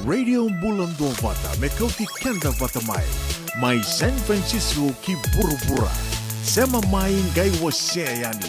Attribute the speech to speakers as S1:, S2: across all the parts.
S1: Radio Bulando Vata, Mekauti Kenda Vata Mai San Francisco ki Burubura, Sema Mai Ngai Waseayani.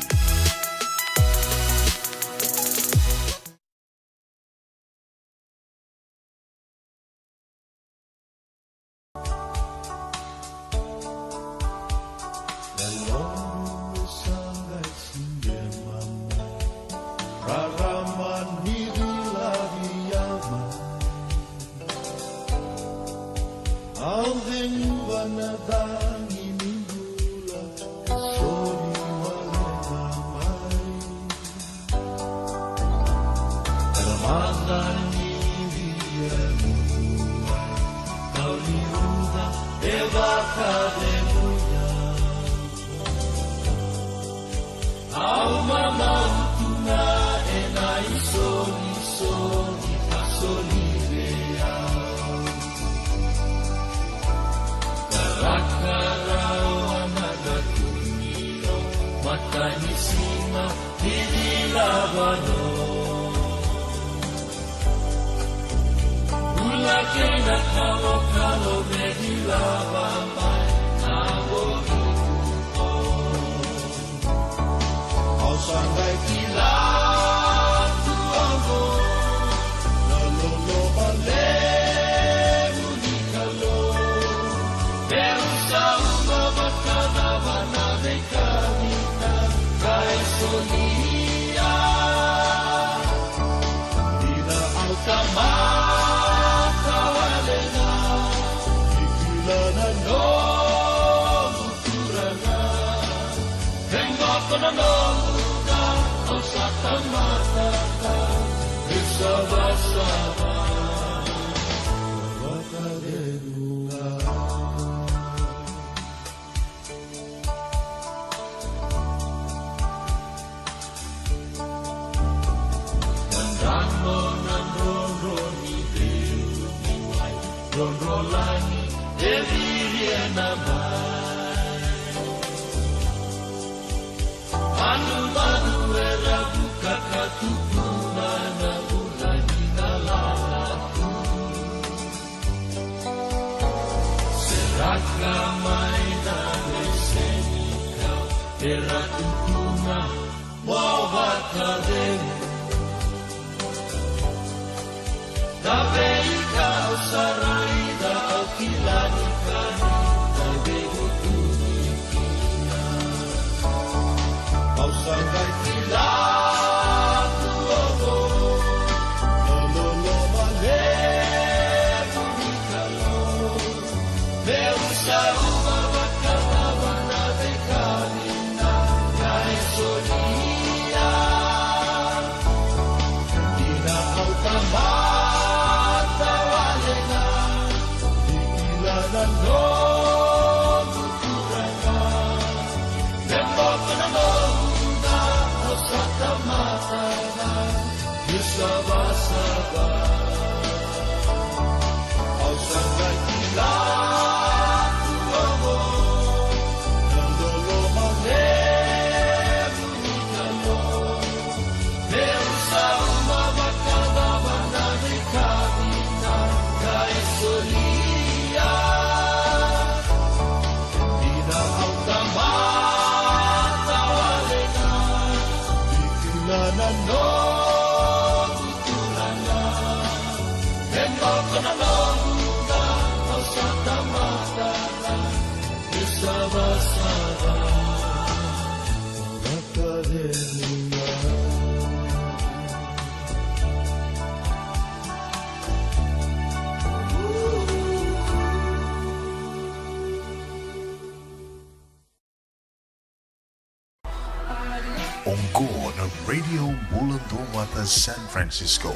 S1: Onggo na Radio Bulando Vata San Francisco,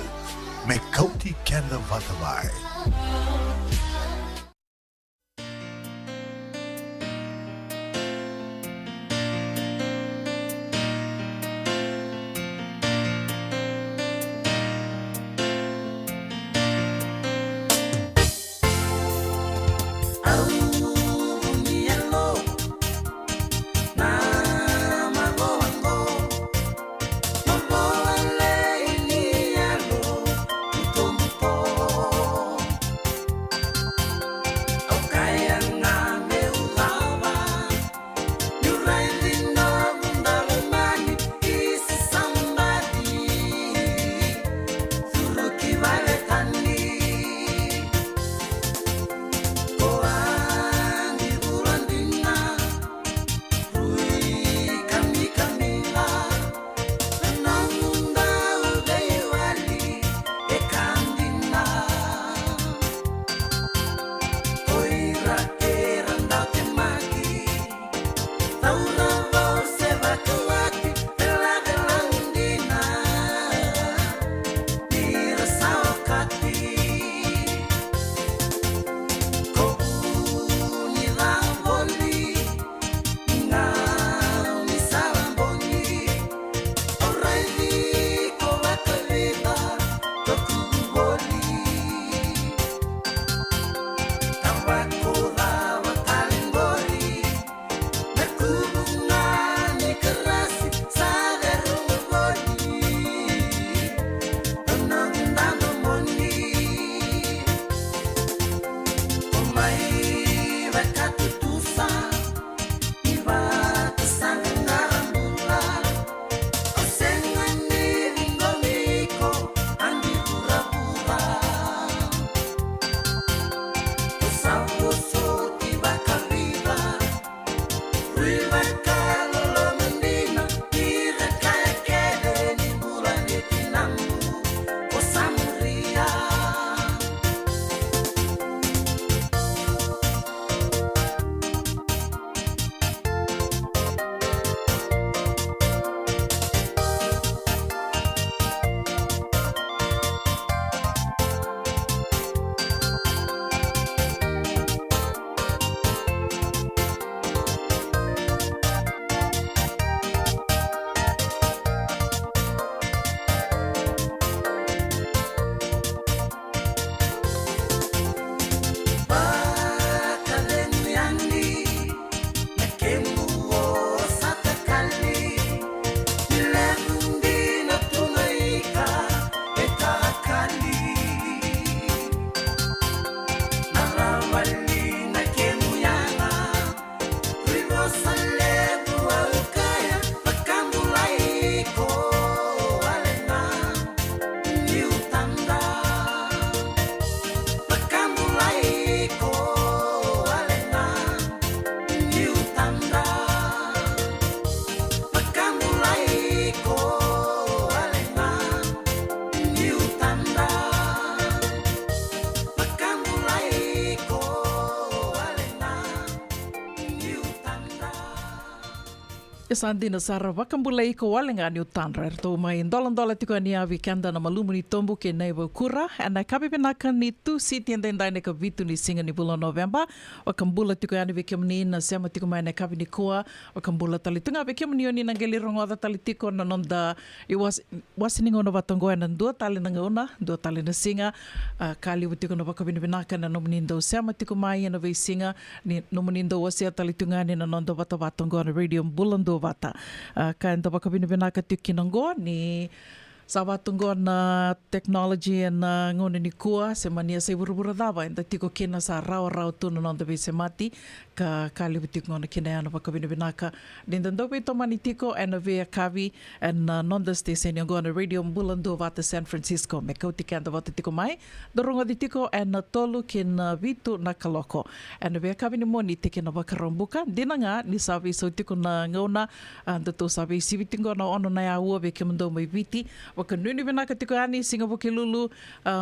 S1: Mekauti Kenda Vata Mai.
S2: Mambo wale ini yalo, utombo Sandina Sara wakambulai ko walenga ni utanra to mai dola tiko ni a weekenda na malumu ni tombu ke nei kura ana kabe benaka ni tu city and then ne ka vitu ni singa ni bula November wakambula tiko ani wekem ni na sema tiko mai na kabe ni koa wakambula talitunga wekem ni oni na ngeli rongo da talitiko na nonda it was ningo no batongo na dua tali na ngona dua tali na singa kali tiko no wakabe benaka na nomnindo sema tiko mai na we singa ni nomnindo wasia talitunga ni na nonda batongo na radio bulando vata kan to bakabini benaka tikinango ni sabatungo na technology na ngone ni kua se mania se burubura dava inda tiko kena sa rao tuna nonda be se mati ka kali butik ngone kena ana bakabini benaka dinda ndo be to mani tiko and ve kavi and nonda station ngo na radio bulando vata San Francisco me ko tikanda vata tiko mai doronga di tiko and tolu ken vitu na kaloko and ve kavi ni moni tike na bakarombuka dinanga ni sabi so tiko na ngona and to sabi sivitingo na ono na ya uo be kemndo mai viti waka nuni benaka tiko ani singa buki lulu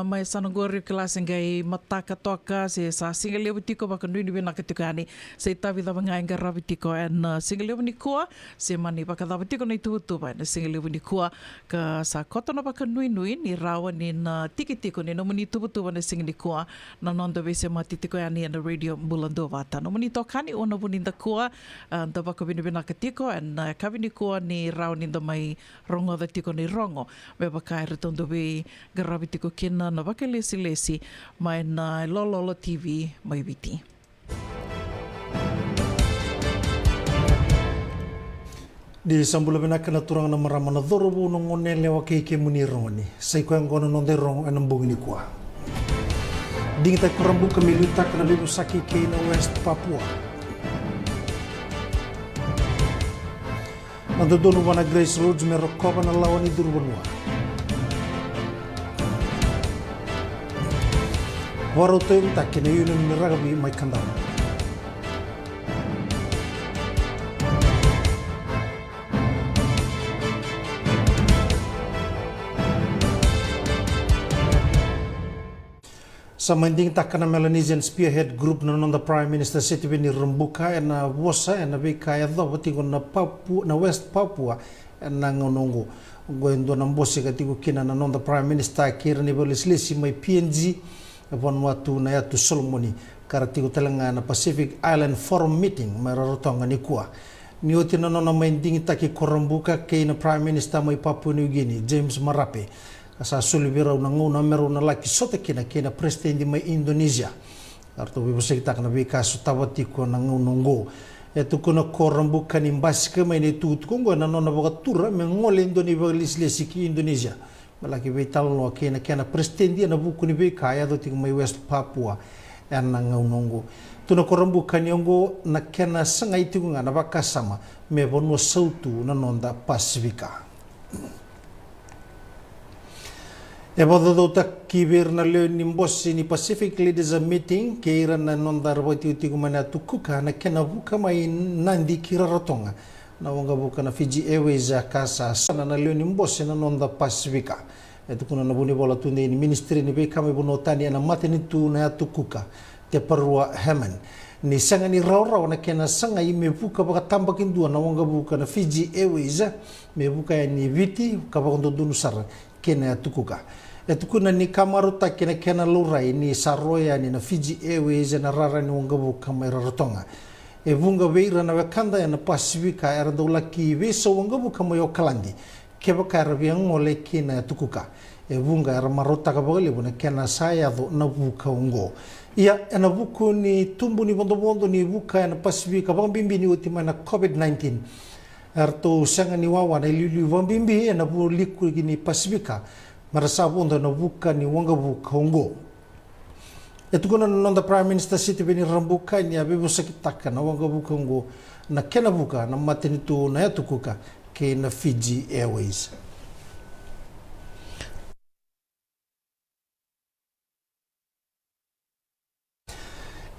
S2: mai sanogori klase ngai mataka toka se sa singa lebu tiko waka nuni benaka tiko ani se tavi dava ngai ngaravi tiko and singa lebu ni kua se mani waka dava tiko na itutu bai na singa lebu ni kua ka sa koto na waka nui ni rawa ni na tiki tiko ni nomuni tubu na singa ni kua na nonda se mati tiko ani na radio bulando vata nomuni tokani ona buninda kua da waka bini benaka tiko and kabini kua ni rawa ni da mai rongo da tiko ni rongo me bakai retondo be garabi tiko kena na waka lesi mai na Lololo TV mai viti.
S3: Di sambula benaka na turang na maramana dorobu no ngone lewa ke muni roni sai ko ngono no de rongo anambung ni kwa ding ta kurambu kamiluta kana lebu saki ke na West Papua na dono wana Grace Roads me rokoba na lawani durbanwa waro to ta kene yunu ni ragabi mai kanda Samanding takana Melanesian Spearhead Group na nonda Prime Minister City ni Rumbuka na wosa na bika ya dho tingo na Papua na West Papua na ngonongo goendo na mbosi katigo kina na nonda Prime Minister kira ni boleslesi mai PNG Vanuatu na yatu Solomoni karatigo talanga na Pacific Island Forum meeting mararotonga ni kuwa ni oti na nona maindingi taki korumbuka ke na Prime Minister mai Papua New Guinea James Marape asa sulibira una ngona meru na laki sote kina president mai Indonesia arto bibo sekita kana bika sutawati ko na ngonongo etu kuna korumbuka ni mbaska mai ni tut kongo na nona bogatura me ngole Indonesia lislesi ki Indonesia malaki vital lo kena president na buku ni bika ya do ting mai West Papua na ngonongo tuna korumbuka ni ongo na kena sangai tinga na bakasama me bono sautu na nonda Pasifika Ebododa kibir na leo ni mbosi ni Pacific Leaders Meeting keira na nonda rabati utiku mana tukuka na kena buka mai nandi kira rotonga na wanga buka na Fiji Airways kasa sana na leo ni mbosi na nonda Pasifika etu kuna na buni bola tunde ni ministry ni beka mai bono tani na mateni tu na tukuka te parua Haman ni sanga ni raw na kena sanga i me buka baka tambakin dua na wanga buka na Fiji Airways me buka ni viti kabakondo dunu sara kena tukuka etukuna ni kamaruta kena lurai ni saroya ni na Fiji Airways na rara ni wangabu kama rarotonga e vunga veira na wakanda na Pasifika era dola ki veso wangabu kama yo kalandi keba karabiang ngole kena tukuka e vunga era marota ka bole buna kena saya do na buka ungo ia na buku ni tumbu ni bondo ni buka na Pasifika bang bimbi ni utima na COVID-19 arto sanga ni wawa na lilu vambimbi na bu liku ni Pasifika marasa bunda na buka ni wanga buka hongo etukuna nonda Prime Minister City bini rambuka ni abibu sakitaka na wanga buka hongo na kena buka na matenitu na yatukuka ke na Fiji Airways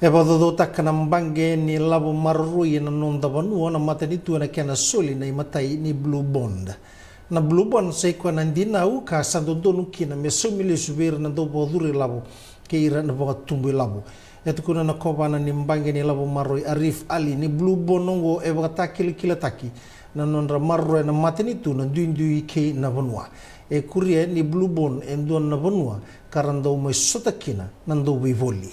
S3: Ebadodo takana mbange ni labo marui na nonda Vanua na matenitu na kena soli na imatai ni Blue Bond na Blue Bond sai kwa nandina u ka sandondonu kina me somile subir na do boduri labo ke ira na boga tumbu labo etu kuna na kobana ni mbange ni labo marui Arif Ali ni Blue Bond ngo e boga takili kila taki na nonra marro na matini tu na duindui ke na vanua e kuria ni blue bone e ndon na vanua karandau mai sotakina nandau vivoli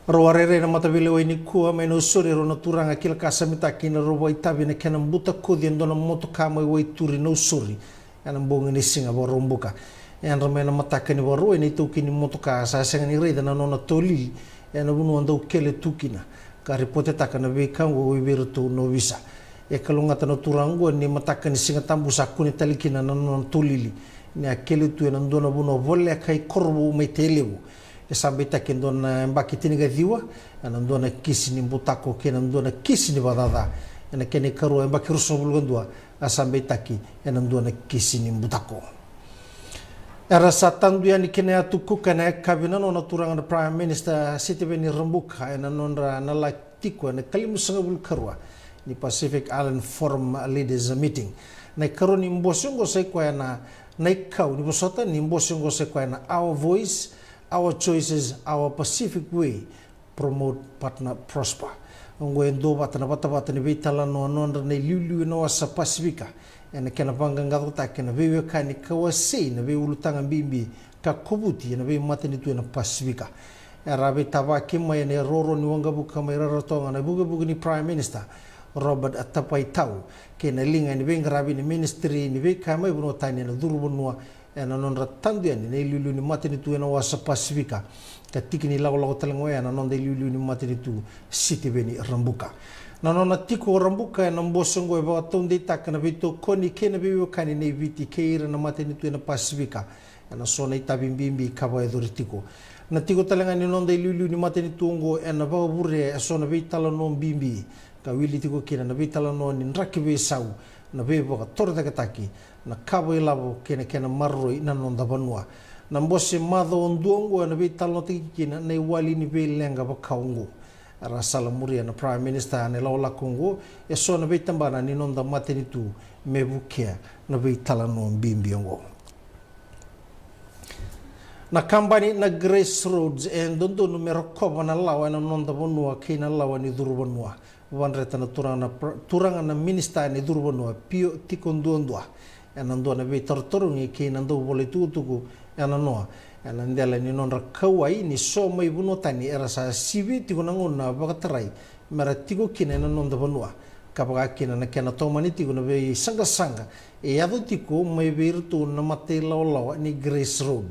S3: roarere na matavile o ini kua mai no sori ro na turanga kila kasamita kina ro wai tavi na kena mbuta kodi ndona moto kama wai turi no sori ana mbonga ni singa bo rombuka en ramena mataka ni waro ni tuki ni moto ka sa senga ni reida na nona toli en bunu andau kele tukina ka ripote taka na be kango wi berto no visa e kalunga tano turango ni mataka ni singa tambu sakuni talikina na nona tolili ni akele tu en ndona bunu volle kai korbo mai telewu e sambe take ndona mbaki tiniga diwa en ndona kisi ni mbutako kena ndona kisi ni badada en kene karu mbaki ruso bulgandua asambe taki en ndona kisi ni mbutako era satandu yani kene atu kukana kabina no turanga prime minister Sitiveni Rambuka en nonra na latiko na kalimu sangabul karwa ni Pacific Island Forum Leaders Meeting na karoni mbosongo sai kwa na kau ni bosota ni mbosongo sai kwa na our voice our choices our Pacific way promote partner prosper ngo endo batana batana vitala no nonra na liulu no sa Pacifica ena kena panganga ta kena vewe kani kawasi na ve ulutanga bimbi ka kobuti na ve matani tu na Pacifica era ve tava kima ene roro ni wanga buka mai ratonga na buga ni prime minister Robert Atapai Tau kena linga ni ve ngrabi ni ministry ni ve kama ibuno tani na durubunwa ena non ratandu ni ne lulu ni matani tu na wasa Pacifica ka tikini lawo talango ena non de lulu ni matani tu Sitiveni Rambuka na nona tiko Rambuka na mbosongo e ba tonde takana vito koni kena biwo kani nei viti keira na mateni tu na Pacifica na sona itabimbimbi kaba e tiko na tiko talanga ni nonda lulu ni mateni tungo e na ba bure e sona vitala no bimbi ka wili tiko kena na vitala no ni nrakibe sau na bebo ka torda kataki na kaba e lavo kena marroi na nonda banua na mbose madho onduongo na vitala no tiki kena na wali ni be lenga ba kaungo rasala muria na prime minister ne laula kongo e so na vitambana ni nonda mateni tu mebukia na vitala no bimbiongo na kambani na Grassroots e ndondo numero koba na lawa na nonda bonua kina lawa ni durubonua wanreta na turanga na minister ni durubonua pio tikondondua e nando na vitortorungi kina ndo vole tutuku e na noa ana ndela ni non rakawai ni so mai buno tani era sa sivi tiko nangona bakatarai mara tiko kina na non da bonua kapaga kina na kena tomani tiko na be sanga e ado tiko mai virtu na mate lawa ni Grassroots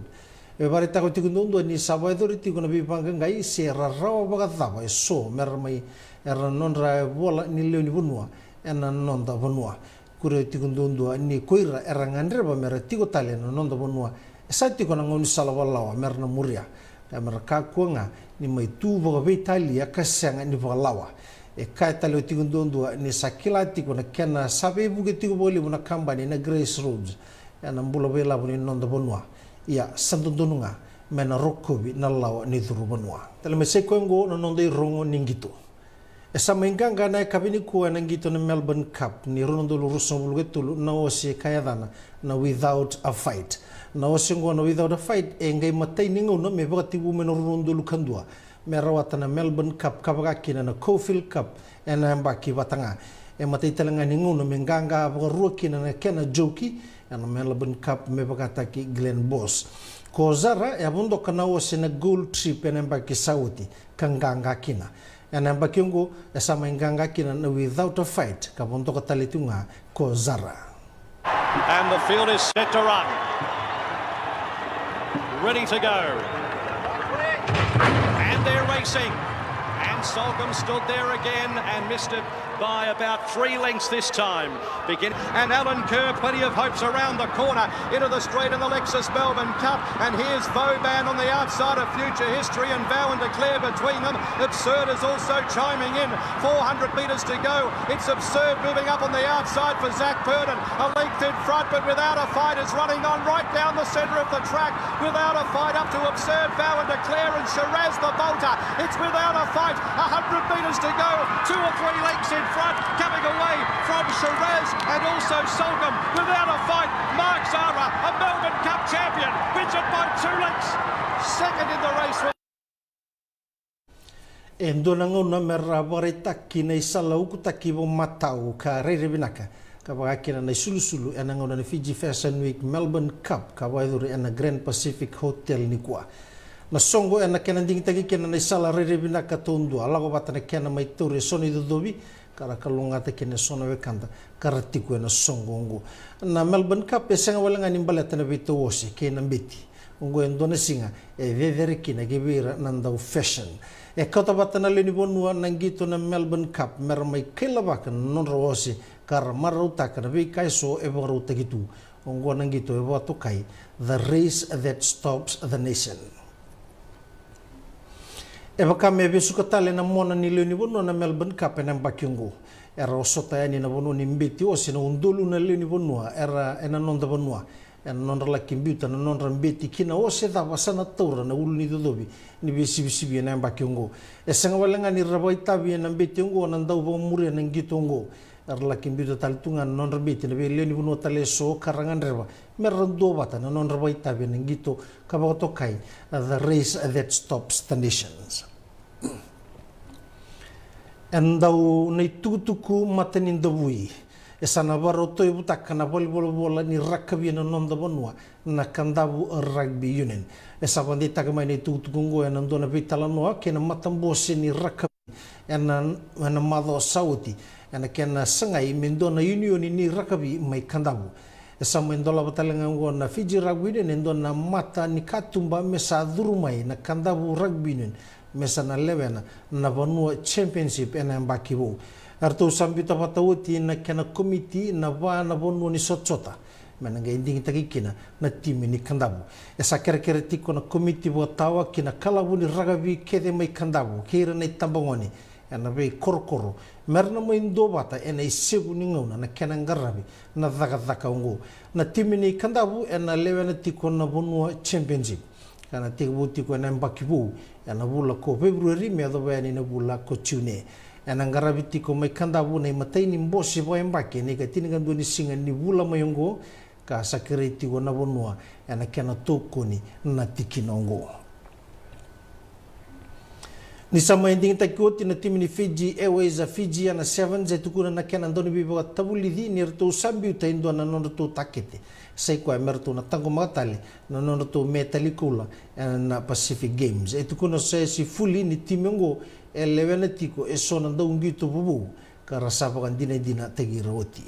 S3: e bare tako tiko ndo ni sabaidori tiko na be pangangai se rarawa bakatava e so mera mai era non ra vola ni leoni bonua ena non da bonua kure tiko ndo ni koira era ngandreba mera tiko tale na non da bonua sati kona ngoni salawalawa merna muria ka merka kuanga ni mai tu boga vitali akasanga ni balawa e kai talo tigundondo ni sakilati kona kena sabe buge tigo boli buna kambani na Grassroots ana mbula bela buni nonda bonwa ya sandondonunga mena rokobi na lawa ni duru bonwa tele me sekongo no nonda rongo ningito e samenganga na kabini ku nangito na Melbourne Cup ni rondo ruso bulgetulu na osi kayadana na without a fight na osingo na without a fight e ngai matai ningo no me bakati women rondo lukandua me rawata na Melbourne Cup kabagakina na Caulfield Cup e na mbaki batanga e matai talanga ningo no me nganga baruakina na kena joki na Melbourne Cup me bakataki Glen Boss kozara e abundo kana osi na gold trip e na mbaki sauti kanganga kina and ambakiongo esama inganga kina na without a fight kabondo katalitunga kozara
S4: and the field is set to run ready to go and they're racing and Solcombe stood there again and missed it by about 3 lengths this time. And Alan Kerr, plenty of hopes around the corner into the straight in the Lexus Melbourne Cup. And here's Vauban on the outside of Future History and Vow and Declare between them. Absurd is also chiming in. 400 metres to go. It's Absurd moving up on the outside for Zach Purden. A length in front, but Without a Fight is running on right down the centre of the track. Without a Fight up to Absurd, Vow and Declare and Shiraz the bolter. It's Without a Fight. 100 metres to go. 2 or 3 lengths in front, coming away from Shiraz and also Solcombe. Without a Fight, Mark Zara, a Melbourne Cup champion, wins it by 2 lengths. Second in the race.
S3: ndona ngona mera barita kina isala uku takibo matau ka rere binaka ka bakina na sulu ngona na Fiji Fashion Week Melbourne Cup ka waiduri na Grand Pacific Hotel ni kwa na songo kena ding tagi kena na isala rere binaka tondu alago batana kena mai tore soni dodobi kara kalunga te kena sona we kanda karatiku na songo ngo na Melbourne Cup senga wala ngani balata na bito wosi kena beti ngo ndona singa vevere kina gebira nandau fashion kota batana leni bonua nangito na Melbourne Cup mermai kelabaka non rosi kar marauta kana be kaiso ebaruta gitu ngo nangito ebato kai the race that stops the nation Eva me besuka tale na mona ni leni bonua na Melbourne Cup na mbakingo era osota yani na bonua ni mbeti osi na undulu na leni bonua era ena nonda bonua non la kimbuta non rambeti kina ose da wasana taura na ulni dodobi ni bisi na mbakiongo senga walanga ni rabaita bi na betiongo na ndau bo muri na ngitongo la kimbuta taltunga non rambeti na bele ni buno tale so karangan reba merando bata na non rabaita bi na ngito kabato kai the race that stops the nations andau nei tutuku matanin dabui sana baro to butak kana bola ni rakabi na nonda bonua na kandabu rugby union esa bandi takama ni tutungo na ndona vitala noa kena matambose ni rakabi na mado sauti kena sangai mendona union ni rakabi mai kandabu esa mendola batalanga na Fiji rugby union ndona mata ni katumba mesa durumai na kandabu rugby union mesa na levena na bonua championship ena mbakibu Arto sambita patauti na kena komiti na wana bonu ni sotota menanga inding takikina na timi ni kandabu esa kere tiko na komiti botawa kina kalabu ni ragabi kede mai kandabu kira na tambangoni na be korokoro merna mo indobata ena isegu ni ngona na kena ngarabi na daga ungo na timi ni kandabu ena lewena tiko na bonu championship kana tiko tiko na mbakibu na bula ko February me adobani na bula ko June ngarabi ko mai kandabu nei matai ni mbosi bo embake ni ka tininga doni singa ni bula mayongo ka sakreti wona bonua kena tokoni na tikinongo ni sama ending takoti na timi ni Fiji Airways a Fiji na 7 zetukuna na kena doni bibo tabulidi ni rto sambi utaindo na nondo takete sai kwa merto na tango matale na nondo metalikula na Pacific Games etukuna sai si fully ni timongo elevena tiko esona ndungito bubu karasapa kan dina tegiroti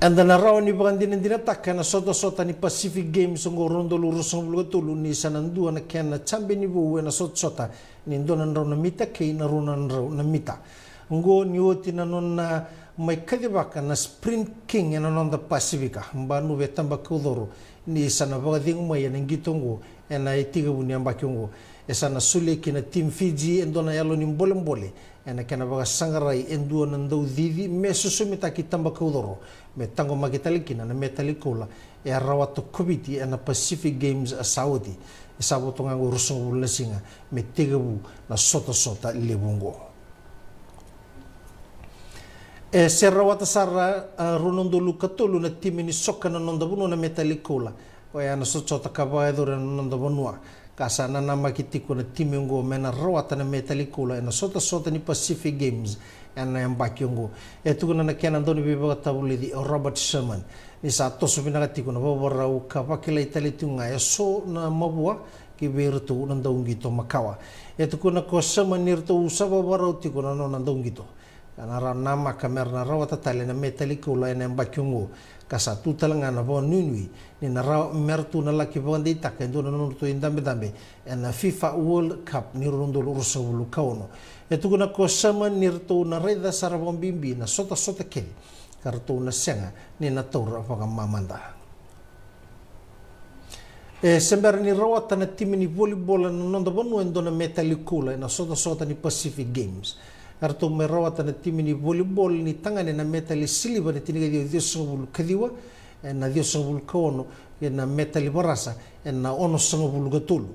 S3: anda na raw ni bakan dina takana sota ni Pacific Games ngorondo lurusong bulgatulu ni sanandua na kena chambe ni buwe na sota ni ndona na mita kay na runan raw na mita ngo nioti na non na mai kadibaka na sprint king na non da Pacifica mbanu betamba kudoro ni sana bagading mai na ngitongo na itiga buni ambakiongo esana suleki na team Fiji endona yalo ni mbole na kana baga sangarai enduo na ndau didi mesusumita kitamba kudoro metango magitalikina na metalikola rawato komiti na Pacific Games a Saudi isabotonga urusong bulasinga metegabu na sota lebungo Serawata sara runondo lukatulu na timi ni soka na nondabuno na metalikola o ya na sota kabaedo na nondabunua kasa na namakitiko na timi ngo mena rawata na metalikola na sota ni Pacific Games na mbakiongo etukuna na kena ndoni bibaga tabulidi Robert Sherman ni sa toso binakatiko na babarau kapakila italitunga so na mabua kiberto na ndaungito makawa etukuna ko Sherman nirto usaba barau tiko na ndaungito kana nama kamerna rawata tale na metalikola na mbakiongo kasa tutalanga na bon nunui ni na raw mertu na laki bonde taka ndo na nurto indambe na FIFA World Cup ni rondo rusawulu kauno etukuna ko sama nirto na reda sarabon bimbi na sota keli karto na senga ni na taura paka mamanda sember ni rawata na timi ni volleyball na nondo bonu endo na metalikola na sota ni Pacific Games arto merawata na timi ni volleyball ni tangane na metali silver ni tiniga dio songul kadiwa na dio songul kono na metali barasa na ono songul gatulu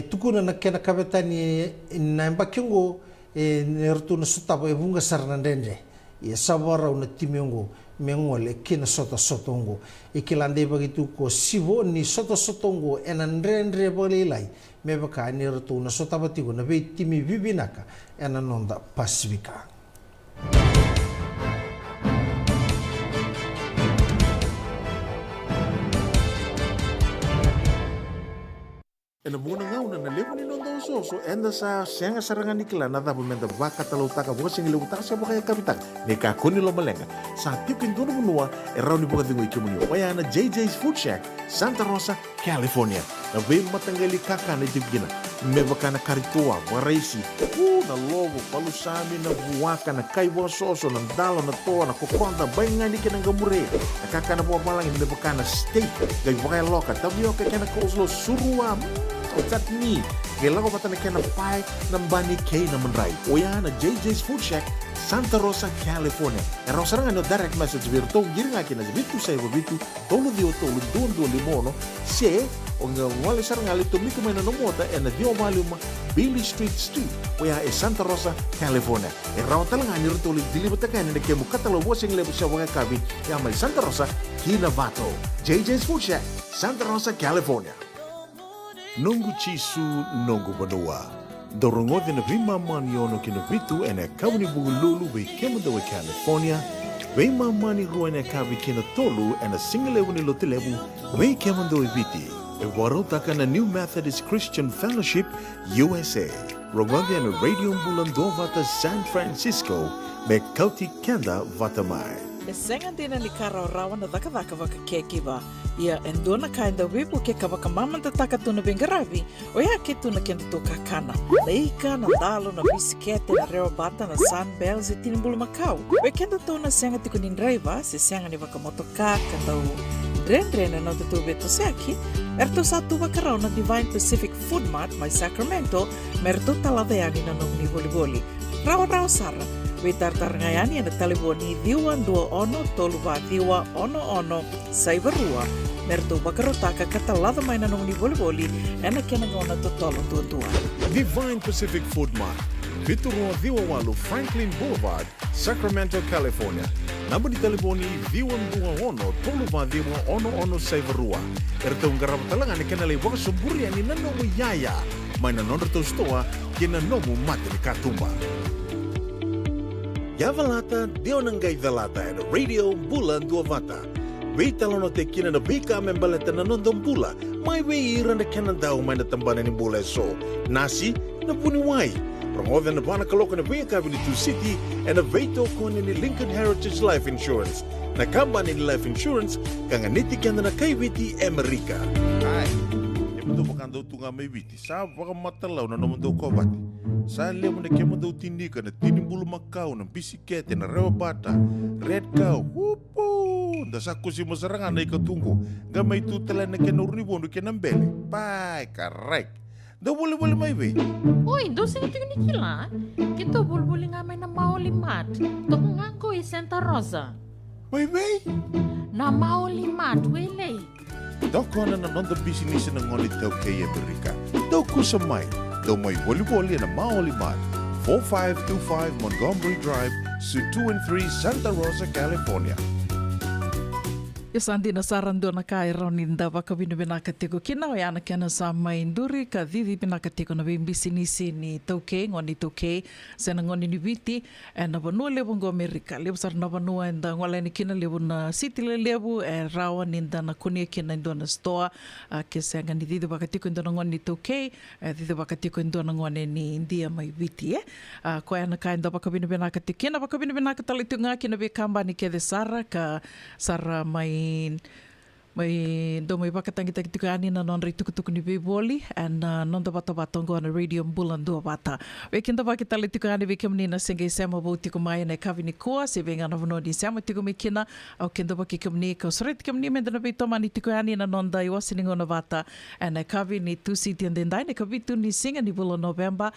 S3: tukuna na kena kabetani na mbakiongo nertu na sutaba bunga sarna ndende ia savara una timengo mengole kina sotongo ikilande bagitu ko sivo ni sotongo enandre balilai mebaka ni ratu na sotabatigo na be timi bibinaka enanonda Pasifika.
S1: E na muna ngau na levo ni nondo soso enda sa senga sarangan ikila na dapat menda baka talau taka buka singi lewu taka siapa kaya kapitang ne ka kuni lo malenga sa tiukin dono menua e rauni buka tingu ikimuni waya na JJ's Food Shack Santa Rosa, California na be matangali kaka na jibgina me baka na karitua waraisi na logo palusami na buwaka na kaiwa soso na dalo na toa na kokonda bainga ni kinang gamure na kaka na buwa malang me baka na steak gai baka loka tabi oka kena coleslaw surua chutney gela ko pata na kena pie ng bani kay na manray oya na JJ's Food Shack Santa Rosa, California. E rosaranga no direct message virto giringa kina bitu sai bitu tolo dio tolo don limono se o ngale saranga lito miko mena no mota e na dio maluma Billy Street oya e Santa Rosa, California. E rawtalanga ni rito li dilibata kan ne kemu katalo bosing lebo sa wanga kabi ya mai Santa Rosa Kinavato. JJ's Food Shack Santa Rosa, California. Nungu chisu nungu banua. Dorongo na vima maniono kina vitu ene kawni bugululu be kemda we California. Vima mani ruene kavi kina tolu ene single wini lotilebu we kemda we viti. E warotaka na New Methodist Christian Fellowship USA. Rongondi na Radio Mbulando vata San Francisco me kauti kenda vatamai.
S2: E senga dina ni kara rawa na daka waka kekiwa. Ia endona kainda wipu ke kawaka mamanta taka tuna bengaravi. O ia ke tuna kenda toka kana. Leika na dalo na bisikete na reo bata na sunbells e tinimbulu makau. O kenda tuna senga tiku nindraiva se senga ni waka motoka kandau. Dren na tutu beto seaki. Erto satu wakarau na Divine Pacific Food Mart mai Sacramento. Merto taladeani na nung ni voli. Rawa sara. Witartar ngayani na taliboni diwan 2131 saibarua merto bakarotaka katalada may nanong ni volleyball ena kenangona totolo tuwa.
S1: Divine Pacific Food Mart, Viturua Diwawalu Franklin Boulevard, Sacramento, California. Namba di taliboni diwan 21 toluva diwa saibarua. Erto ngarap talangan kenali waka sumburi ani nanomu yaya. May nanon rito stoa kinanomu mati ni katumba. Yavalata, Dionangay Valata, and Radio Bulan Duavata. Wait talono te kina na bika membaleta na nondong bula. May weiran na kanandaw may natambanan ni bula so. Nasi, na puniway. Promover na bana kaloka na Via Cabinet City and a veto kone ni Lincoln Heritage Life Insurance. Na kambani ni Life Insurance, kanganiti ka na kaiwiti Amerika. Ay, ito makando tunga may witi. Sa baka matalaw na naman daw kobati. Sa lemo na kemo daw tinika na tinimbulu makau ng bisikete na rewa bata. Red cow, wupo! Dasaku si masarangan na ikatungo. Gamay tutala na kenurnibono kenambele. Pai, karek. Daw boleh may we.
S5: Oi, daw sa ito ni kila. Kito bulbuli nga may na maulimat. Toko nga ko Santa Rosa.
S1: May we?
S5: Na maulimat, wele.
S1: Daw ko na nanonda business ng ngonit daw kay Amerika. Daw ko sa may. Daw may volleyball na maulimat. 4525 Montgomery Drive, Suite 2 and 3, Santa Rosa, California.
S2: Yasandi na sarando na kai rauninda waka binubinaka tiko kina o yana kiana sa mainduri ka dhidi binaka tiko na bimbisi nisi ni tauke ngoni tauke sena ngoni ni viti na vanua lebu ngo Amerika lebu sar na vanua enda ngwala ni kina lebu na city lebu rawa ninda na kunia kina indo na stoa ke senga ni dhidi waka tiko indo na ngoni tauke dhidi waka tiko indo na ngoni ni india mai viti ko yana kai nda waka binubinaka tiko kina waka binubinaka talitunga kina bekamba ni kede sara ka sara mai do may bakatangi ani na non ritukutuk ni biboli and non da bata batongo na radio bulan do bata we kinda bakita litukani we kemni na singe sema bauti ko mai na kavini ko se venga na no di sema tiko mikina au kinda bakikemni ko sret kemni men na bito mani tikani na non da iwasiningo na bata and kavini tu siti and then dai na kavitu ni singa ni bulan November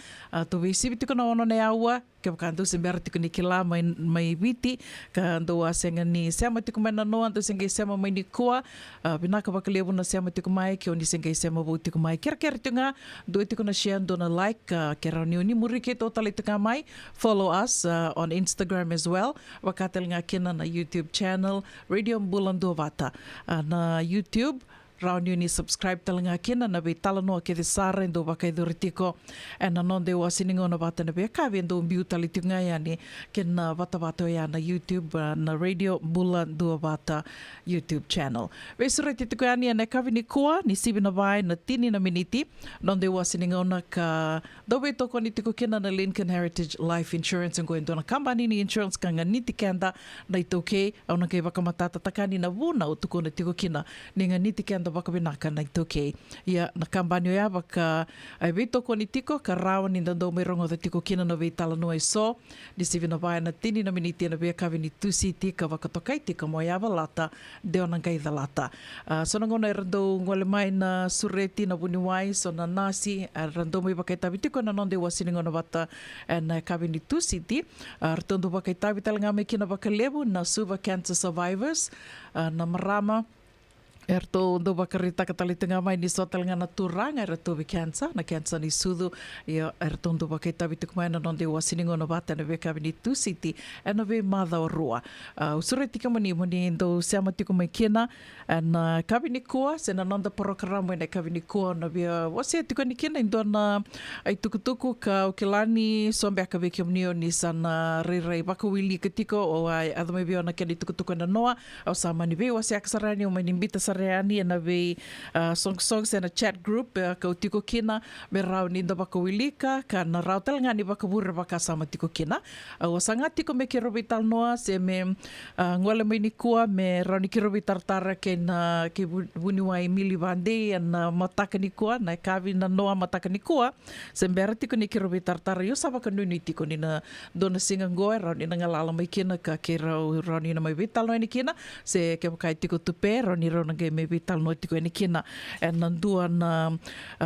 S2: to we sibitiko na ono na aua ke kanto sembera tiku ni kila mai viti kanto asenga ni sema tiku mai noa anto senga sema mai ni kua binaka bakalebu na sema tiku mai ke oni senga sema bo tiku mai kera tunga do tiku na share dona like kera ni muri ke to tali tuka mai follow us on Instagram as well wakatel nga kina na YouTube channel Radio Mbulando Vata na YouTube Rauni ni subscribe talanga kina na be talanoa ke de sara ndo bakai do ritiko na non de wasiningo na bata na be ka vendo mbiu talitunga yani kina vata vata ya na YouTube na Radio Mbulando Vata YouTube channel. Vesura tituko yani na kavini kua ni sibi na vai na tini na miniti non de wasiningo na ka do be toko ni tiko kina na Lincoln Heritage Life Insurance ngo ndo na company ni insurance kanga niti kenda na itoke au na ke vakamatata takani na vuna utuko na tiko kina ninga niti kenda baka binaka na itoke ia na kambanyo ya baka ai vito ko ni tiko ka rawa ni dando mai rongo da tiko kina no veitala no so di sivi na vai na tini na miniti na be ka vini tu siti ka baka tokai tika mo ya lata de ona kai da lata so na ngona rando ngole mai na sureti na buni wai so na nasi rando mai baka tabi tiko na nonde wasini ngona bata na ka vini tu siti rtondo baka tabi talanga me kina baka lebu na suva cancer survivors na marama Erto ndo bakarita katalitunga mai ni sotal nga naturanga erto bi cancer na cancer ni sudu ia erto ndo bakita bituk mai na nonde wasiningo no bata na beka ni tu city na be mother roa usure tika mani ndo sama tiku mai kina na kabini kua sena nonda program na kabini kua na be wase tiku ni kina ndo na ai tukutuku ka ukilani sombe ka be kimnio ni sana rere bakawili ketiko o ai adome be na kedi tukutuku na noa au sama ni be wase aksarani o mani mbita reani na ve song na chat group ka tiko kina me rau ni nda baka wilika ka na rau talanga ni baka bura baka sama tiko kina wasanga tiko me kiro vital noa se me ngole me ni kua me rau ni kiro vitar tara ke na ke buni wai mili vande na mataka ni kua na kavi na noa mataka ni kua se mbera tiko ni kiro vitar tara yo saba ka nuni tiko ni na dona singa ngoe rau ni na ngalala mai kina ka ke rau ni na mai vital noa ni kina se ke kai tiko tupe rau ni rau na me vital no tiko ni kina nandua na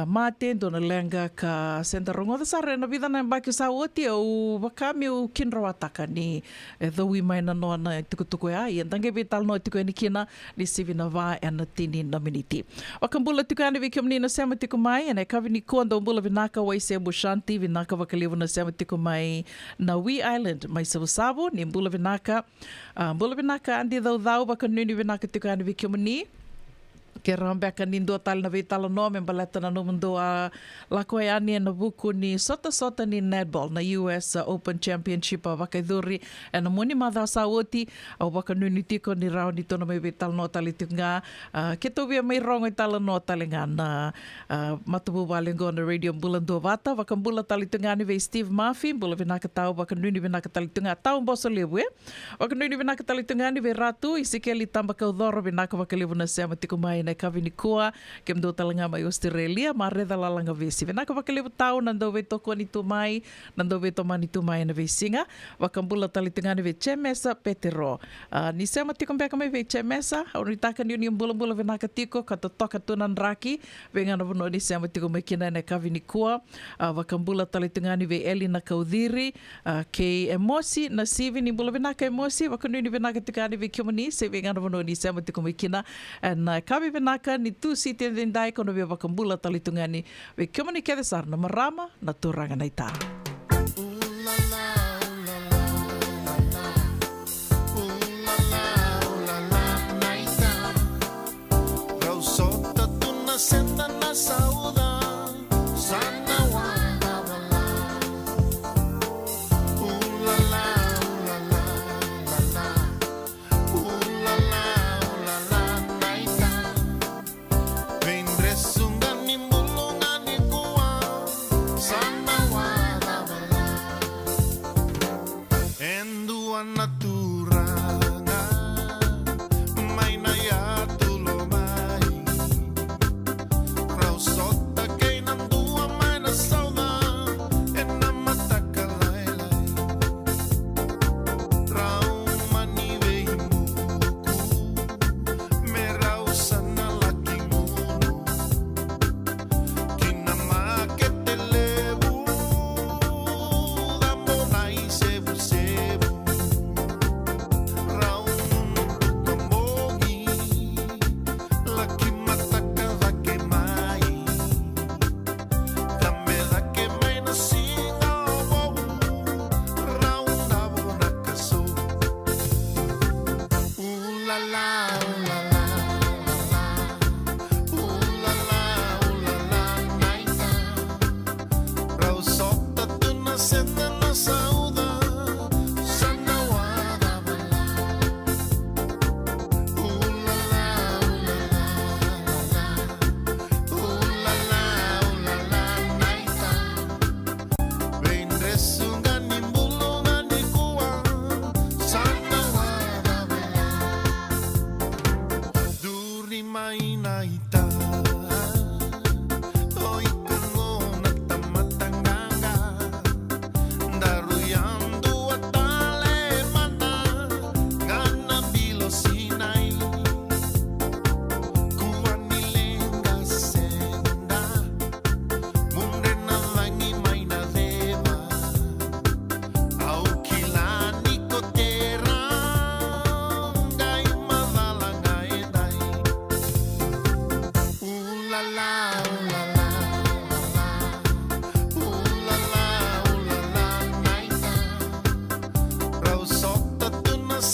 S2: mate dona lenga ka senta rongo da sare na vida na baki sa oti o bakami o kinro ataka ni doi mai na no na tiko tiko ya i ndange vital no tiko ni kina ni sivina va na tini na miniti o kambula tiko ani vikimni na sema tiko mai na kavini ko ndo mbula vinaka wai se bushanti vinaka vakalivu na sema tiko mai na We Island mai sabu ni mbula vinaka andi dau baka nuni vinaka tiko ani vikimni ke rambeka nindo tal na vitala no me balata na no mundo a la koiani na buku ni sota ni netball na US Open Championship a vakaiduri na moni madha saoti au baka nuni tiko ni rau ni tona me vital no tali tunga ke to via mai rongo tala no talinga na matubu balengo na Radio Mbulando Vata vakambula tali tunga ni ve Steve Murphy bula vinaka tau baka nuni vinaka tali tunga tau mboso lebu baka nuni vinaka tali tunga ni ve ratu isikeli tamba kaudoro vinaka vakalevu na sema tiko mai na kavini kua ke mdo talanga mai Australia mareda lalanga vesi venaka vakalevu tau nando ve toko ni tu mai nando ve tomani tu mai na vesinga vakambula talitungani ve chemesa petero ni sema tiko mbeka mai ve chemesa unitaka ni mbula venaka tiko kata toka tunan raki vengana vono ni sema tiko mai kina na kavini kua vakambula talitungani ve Elina Kaudhiri ke emosi na sivi ni mbula venaka emosi vakanuni venaka tikani ve kiomani se vengana vono ni sema tiko mai kina na kavi naka ni tu siti dendai kono via vakambula talitungani ve kiomani kede sarna marama na turanga na ita.
S6: Senda na sauda sana wa la la la la la la la la naita vendre sungani mulungani kuwa sana wa endua natura mai na ya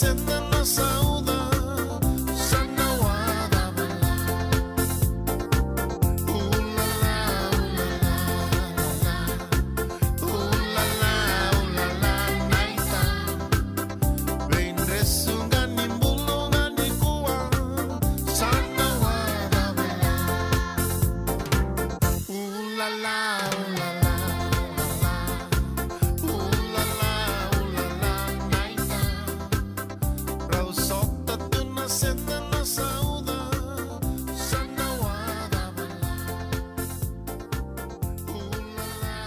S6: senda na sauda sana wada bala. Ooh la la, ooh la la, ooh la la, naita. Vem resunga nimbulunga nikua sana wada bala. Ooh la la, ooh la la, ooh la la, naita. Rausota tu na senda na sauda sana wada bala. Ooh la la.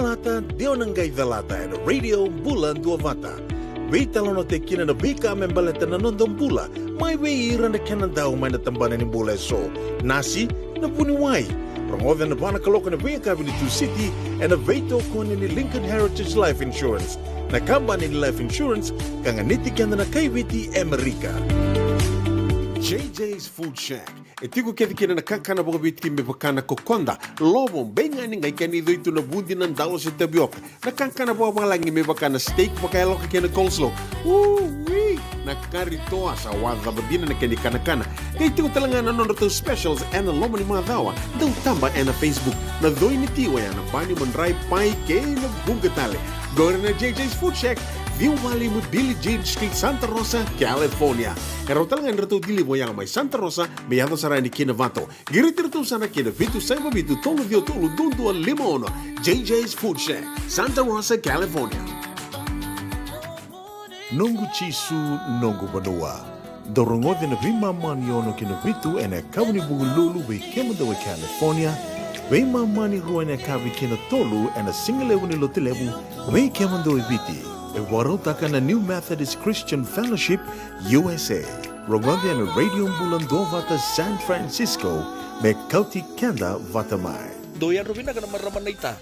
S1: mata, deo nangay dalata and radio bulan dua vata. Wei talono te kina na bika membaleta na nondong bula. Mai wei ira na kena daw mai na tambana ni bula so. Nasi na puni wai. Promoda na bana kaloka na wei kabi ni Tu City and na wei to kone ni Lincoln Heritage Life Insurance. Na kamba ni life insurance kanga niti kanda na kaiwiti Amerika. JJ's Food Shack. Etigo kedi kina na kakana boga biti me bakana kokonda. Lobo benga ni ngai kani do itu na bundi nan dalos e tabioka. Na kakana boga langi me bakana steak baka loka kena coleslaw. Wee! Na karitoa sa wadha badina na kani kana. Kay tigo talanga na nono to specials and na lomo ni mga dawa. Daw tamba na Facebook. Na doi ni tiwa ya na bani mandrai pai kay na bungatale. Go na JJ's Food Shack. Viu Valley mo Billie Jean Street, Santa Rosa, California. Karo talagang rato dili mo yang may Santa Rosa, may ato saray ni Kinavato. Girit-rito sana Kinavitu, Saiba Vitu, Tolo Dio Tolo, Dundua, Limono. JJ's Food Shack, Santa Rosa, California. Nungu chisu, nungu banua. Dorongo de na vima maniono Kinavitu, and a kawani bugululu, we came to California. We mani ruana kavi Kinatolu, and a single level lotilevu, we came to Viti. E warotaka na New Methodist Christian Fellowship, USA. Rongode na Radio Bulan Vata San Francisco, me kauti kenda vatamai.
S7: Doyan Robina ka naman raman na ita.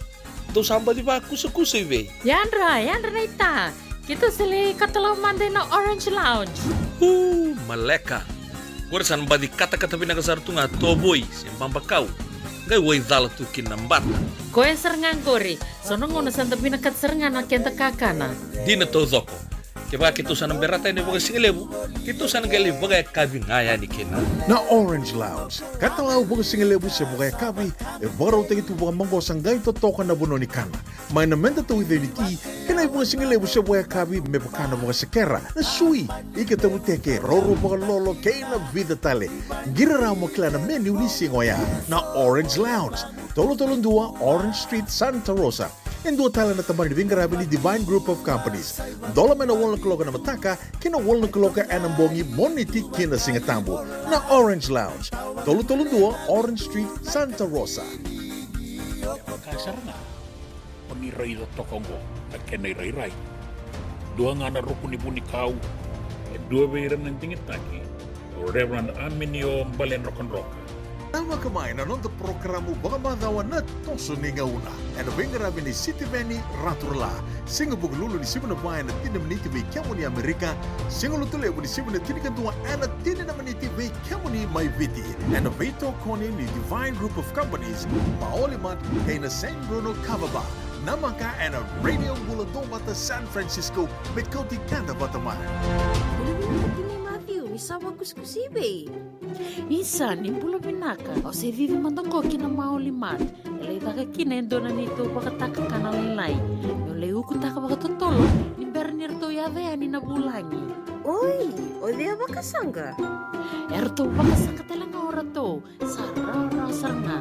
S7: Do samba di ba kusa-kusa iwe?
S5: Yandra na ita. Kita sili katalaw manday na Orange Lounge.
S7: Maleka. Warasan ba di kata-kata pinakasarto nga toboy, simbang bakaw. Ngay way dala tu kinambat.
S5: Koe serengan kori. Sono ngono santa pinakat serengan na kenta kakana.
S7: Di na to zoko. Kaya kito sa nang berata ni baga singalebu, kito sa nang gali baga kabi ngaya ni kina.
S1: Na Orange Lounge, katalaw baga singalebu siya baga kabi, e baraw tayo ito baga manggo sanggay totoka na buno ni kana. May namenda to identity, kanay baga singalebu siya baga kabi, may baka na baga sakera, na sui, ikatabu teke, roro baga lolo, kay na vida tale. Giraraw mo kila na menu ni singoya, na Orange Lounge, Tolo-Tolong 2, Orange Street, Santa Rosa. And dua tala na tamari vingarabi ni Divine Group of Companies. Dola na wala kaloka na mataka, kina wala kaloka anambongi moniti kina singatambo na Orange Lounge. Tolo-Tolong 2, Orange Street, Santa Rosa.
S8: Kasar na. Paniray na tokongo na kenay-ray-ray. Dua nga na rukun ibu ni kau. E dua bayram ng tingit taki. O Reverend Aminio Balen Rock.
S1: Tama kamay na nung programo baka madawa na toso ni ngauna. And vingarabi ni City Benny Raturla. Singa buglulu ni Simon Bayan na tinamniti may kiamo ni Amerika. Singa lutulebo ni Simon na tinikantua na tinanamaniti may kiamo ni Maiviti. And veto koni ni Divine Group of Companies. Maolimat kay na San Bruno Cavaba. Namaka and a Radio Buladong Bata San Francisco may kauti kanda bataman.
S9: Isawa kuskusibe.
S5: Isa ni pula pinaka. O se vivi mandangko kina maulimat. Elay taka kina endona nito pakataka kana laylay. Yo leu kutaka pakatotolo. Nimber to yave ani na bulangi.
S9: Oi, o dia bakasanga.
S5: Erto bakasanga talanga ora to. Sarara sarna.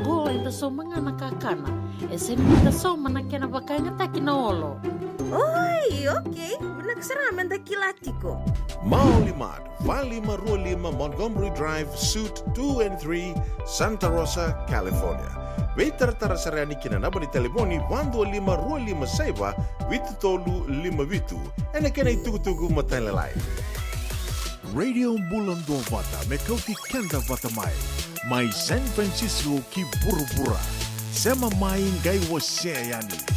S5: Go enta so mga nakakana. Esen enta so manakena bakanga takina olo.
S9: Oi, okay. Nagsaraman da kilatiko.
S1: Maulimat, Valima Rualima Montgomery Drive, Suite 2 and 3, Santa Rosa, California. Waiter tarasarani kinanaba ni telefoni 125 Rualima Saiba, Vitutolu 52, and a kanay tugutugu matalalay. Radio Bulando Vata, Mekauti Kenda Vatamay, May San Francisco ki Burubura, Sema Mayin Gay Wasayani.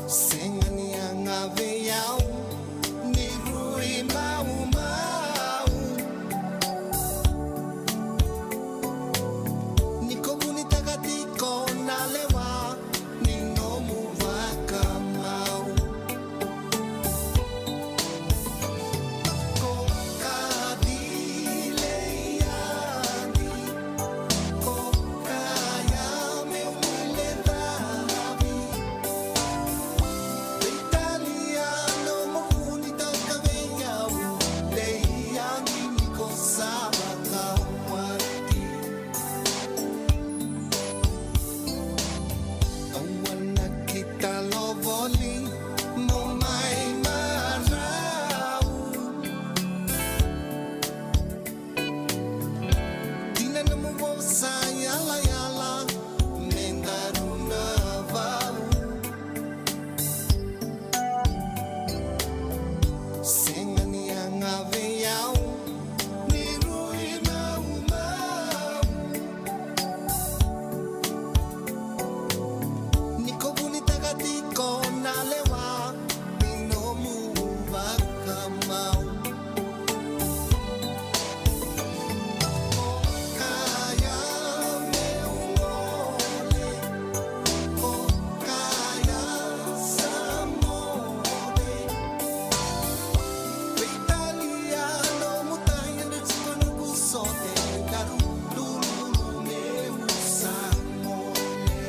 S6: Sengani ang aveyaw ni Rui Mau Mau Niko bunita katiko nalewa Ninomu waka mau Ko kadileyani Ko kaya meu niledavi Italiano mo unita kaveyaw Leiyani niko sama kawati Awan na kita lovoli mo may maraw Di na namuwaw sa yala-yala Mendaru na vau Sengani ang aveyaw ni Rui Mau Mau Niko bunita katiko nalewa Ninomu waka mau Ko kaya meungole Ko kaya samode Italiano mo tayo na chikano gusote Daru lulu meu samole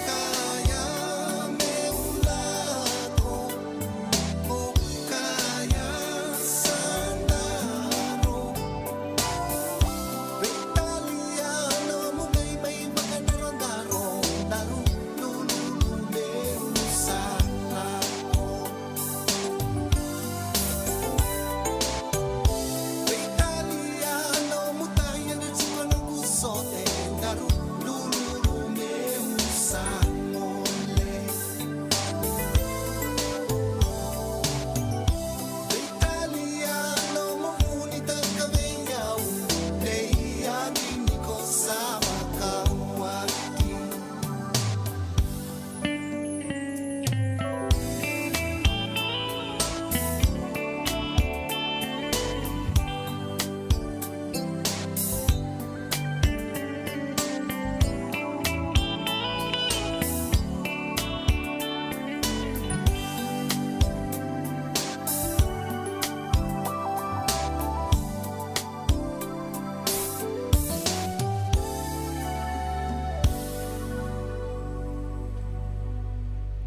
S6: Kaya meulago Ko kaya sandaro Italiano mo may makanarandaro Daru lulu meu sanako Italiano mo tayo na chikano gusote Daru lulu meu samole Italiano mo unita kaveyaw Leiyani niko sama kawati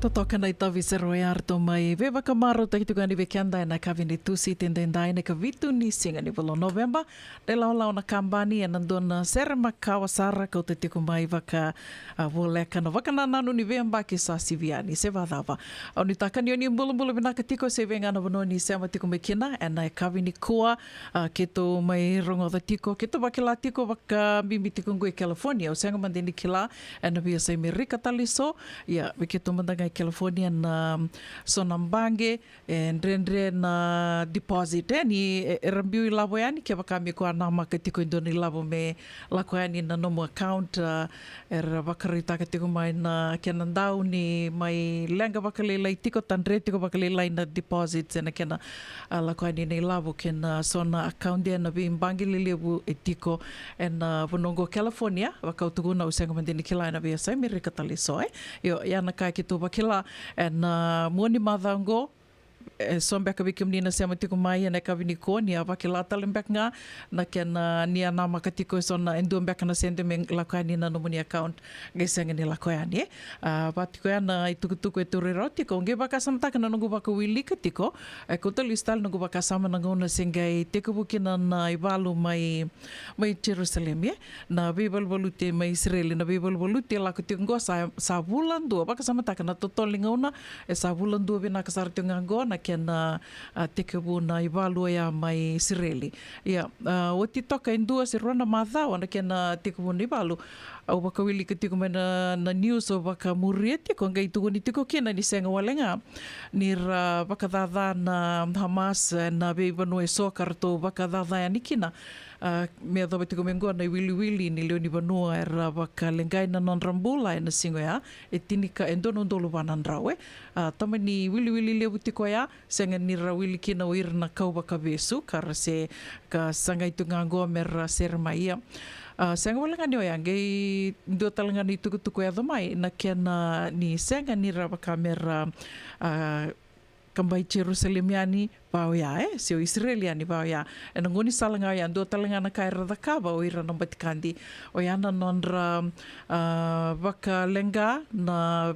S2: Totoka nei tavi se roe arto mai veva kamaro ta hitu gani vekenda na kavini tusi tendendai na kavitu ni singa ni volo November de la na kambani and don ser makawa sara ko te tiku mai vaka voleka no vaka na nanu ni vemba ki sa siviani se vadava oni taka ni oni mbulu bina ka tiko se venga no bono ni se matiku mekina and na kavini kua ke to mai rongo da tiko ke to vakila tiko vaka bimbi tiko ngoi California o senga mandeni kila and via se Amerika taliso ya veke to mandanga California na Sonambange and rendre na deposit ni rambiu lavo yani ke vakami ko nama ke tiko indoni lavo me lako yani na nomo account vakarita ke tiko mai na kenandau ni mai lenga vakalelai tiko tandre tiko vakalelai na deposits na kena lako yani nei lavo kena sona account dia na bimbangi lelebu e tiko and vonongo California vakautuguna usenga mandeni kila na via sai Amerika taliso yo yana kai ke to vakila and moni madango sombek ka bikim nina sema tiko mai na ka vini ko ni ava ke lata lembek nga na kena ni ana makatiko sona endo mbek na sende meng lakani na nomuni account gesanga ni lakoani patiko na itukutuku e turero tiko nge baka samta kana nungu baka wili katiko ko listal nungu baka sama nangona sengai teko bukina na ibalu mai Jerusalem ye na bibal balute mai Israel na bibal balute lakatiko ngo sa bulan dua baka samta kana totolinga una sa bulan dua bina kasartio ngo na kena tekebu na iwalu ya mai Sireli. Ia, o ti toka indua se rona madhau na kena tekebu na iwalu. Au baka wili ka tiko na news o baka muria tiko ngai tuku ni tiko kena ni senga walenga. Nira baka dhadha na Hamas na beibanu e sokar to baka dhadha ya nikina. Mea dhawa tiko mengoa na wili ni leo ni banua era baka lengai na non rambula e na singo ya e tinika e ndono ndolo wanan rawe. Tama ni wili leo tiko ya senga nira wili kina o irna kau baka besu kara se ka sanga itu ngangoa mera sermaia. Senga walenga ni o yange ndo talanga ni tuku ya dhamai na kena ni senga nira baka mera kambai Jerusalem yani pao ya seo Israel yani pao ya e ngoni salanga ya ndo talanga na kaira da kaba o ira no batikandi o yana nonra baka lenga na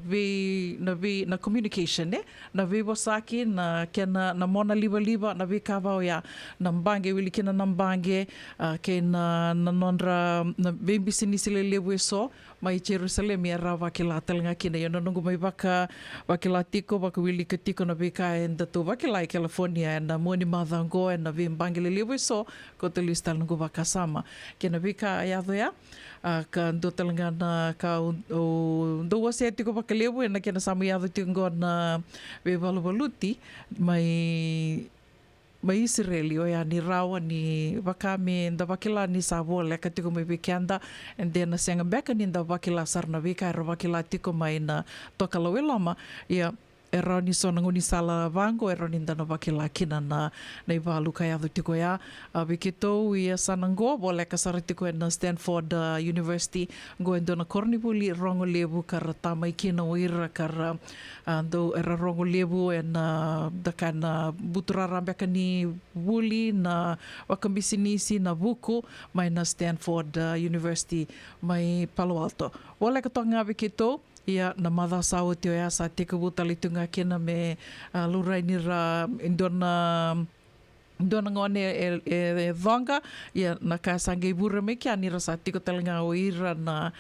S2: communication na vi wasaki na kena na mona liba na vi kaba o ya nambange wili kena nambange kena na nonra na bembi sinisile lewe so mai Jerusalem ya ra wakila talanga kina yo nongo mai baka wakila tiko baka wili katiko na vi ka enda to wakila California na moni madhango na vimbangile liwe so ko te listal ngo bakasama kena vika yado ya ka ndo talanga na ka ndo wase tiko bakalewe na kena samu yado tingo na vevaluti mai Israeli o ya ni rawa ni wakame nda wakila ni sabo leka tiko mai vikenda and then na senga beka ni nda wakila sarna vika ro wakila tiko mai na tokalawe lama ya era ni sona ngoni sala vango era ni ndana wakila kina na iwalu kai adu tiko ya wikito ia sanango bole kasara tiko na Stanford University go endona kornibuli rongo lebu kara tamai kina oira kara ando era rongo lebu na dakana butura rambeka ni buli na wakambisinisi na buku mai na Stanford University mai Palo Alto bole katonga wikito ia na madha sao teo ya sa teka butalitunga kena me lurai nira indona ngone e dhonga ia na ka sangai bura me kia nira sa tiko talanga o ira na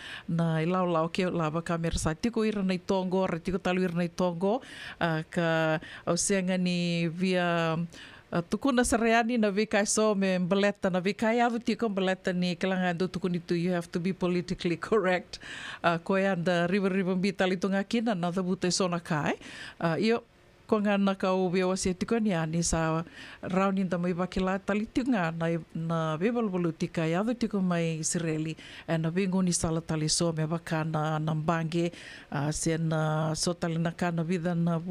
S2: ilau ke lava kamera sa tiko ira na itongo ra tiko talu ira na itongo ka au senga ni via tukuna sareani na vikai so me mbeleta na vikai avu tiko mbeleta ni kalanga do tukunitu you have to be politically correct ko ya da river mbitali tunga kina na da bute sona kai io ko nga na ka o veo se tiko ni ani sa rauni da mai bakila talitunga na bebal tika ya do tiko mai Israeli na bingo ni sala tali so me bakana nambange sen so tali na kana vida na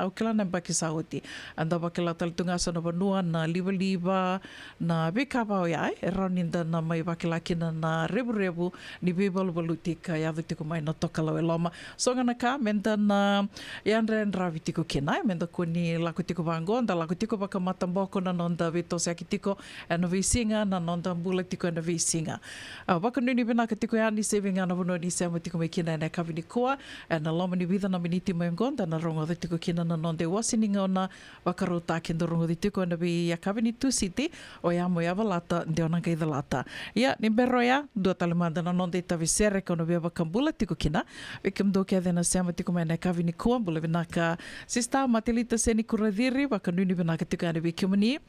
S2: aukila na baki sauti anda bakila talitunga sa na banua na liba na bekaba o ya rauni da na mai bakila kina na rebu ni bebal tika ya do tiko mai na tokala loma so nga na ka menda na yandre ravi tiko kenai menda koni lako tiko vango nda lako tiko baka matamboko na nonda veto saki tiko na visinga na nonda mbula tiko na visinga baka nuni bina ka tiko yani saving ana vono ni sema tiko me kina na kavini koa na loma ni vida na miniti mo ngonda na rongo de tiko kina na nonde wasininga ona baka rota kendo rongo de tiko na bi ya kavini tu city o ya mo ya valata nde ona kai lata ya ni berro ya do talemanda na nonde tavisere kono be baka mbula tiko kina bekem do ke na sema tiko me na kavini koa mbula bina ka sista matelita seni kuradiri wakanuni benaka tika na vikimani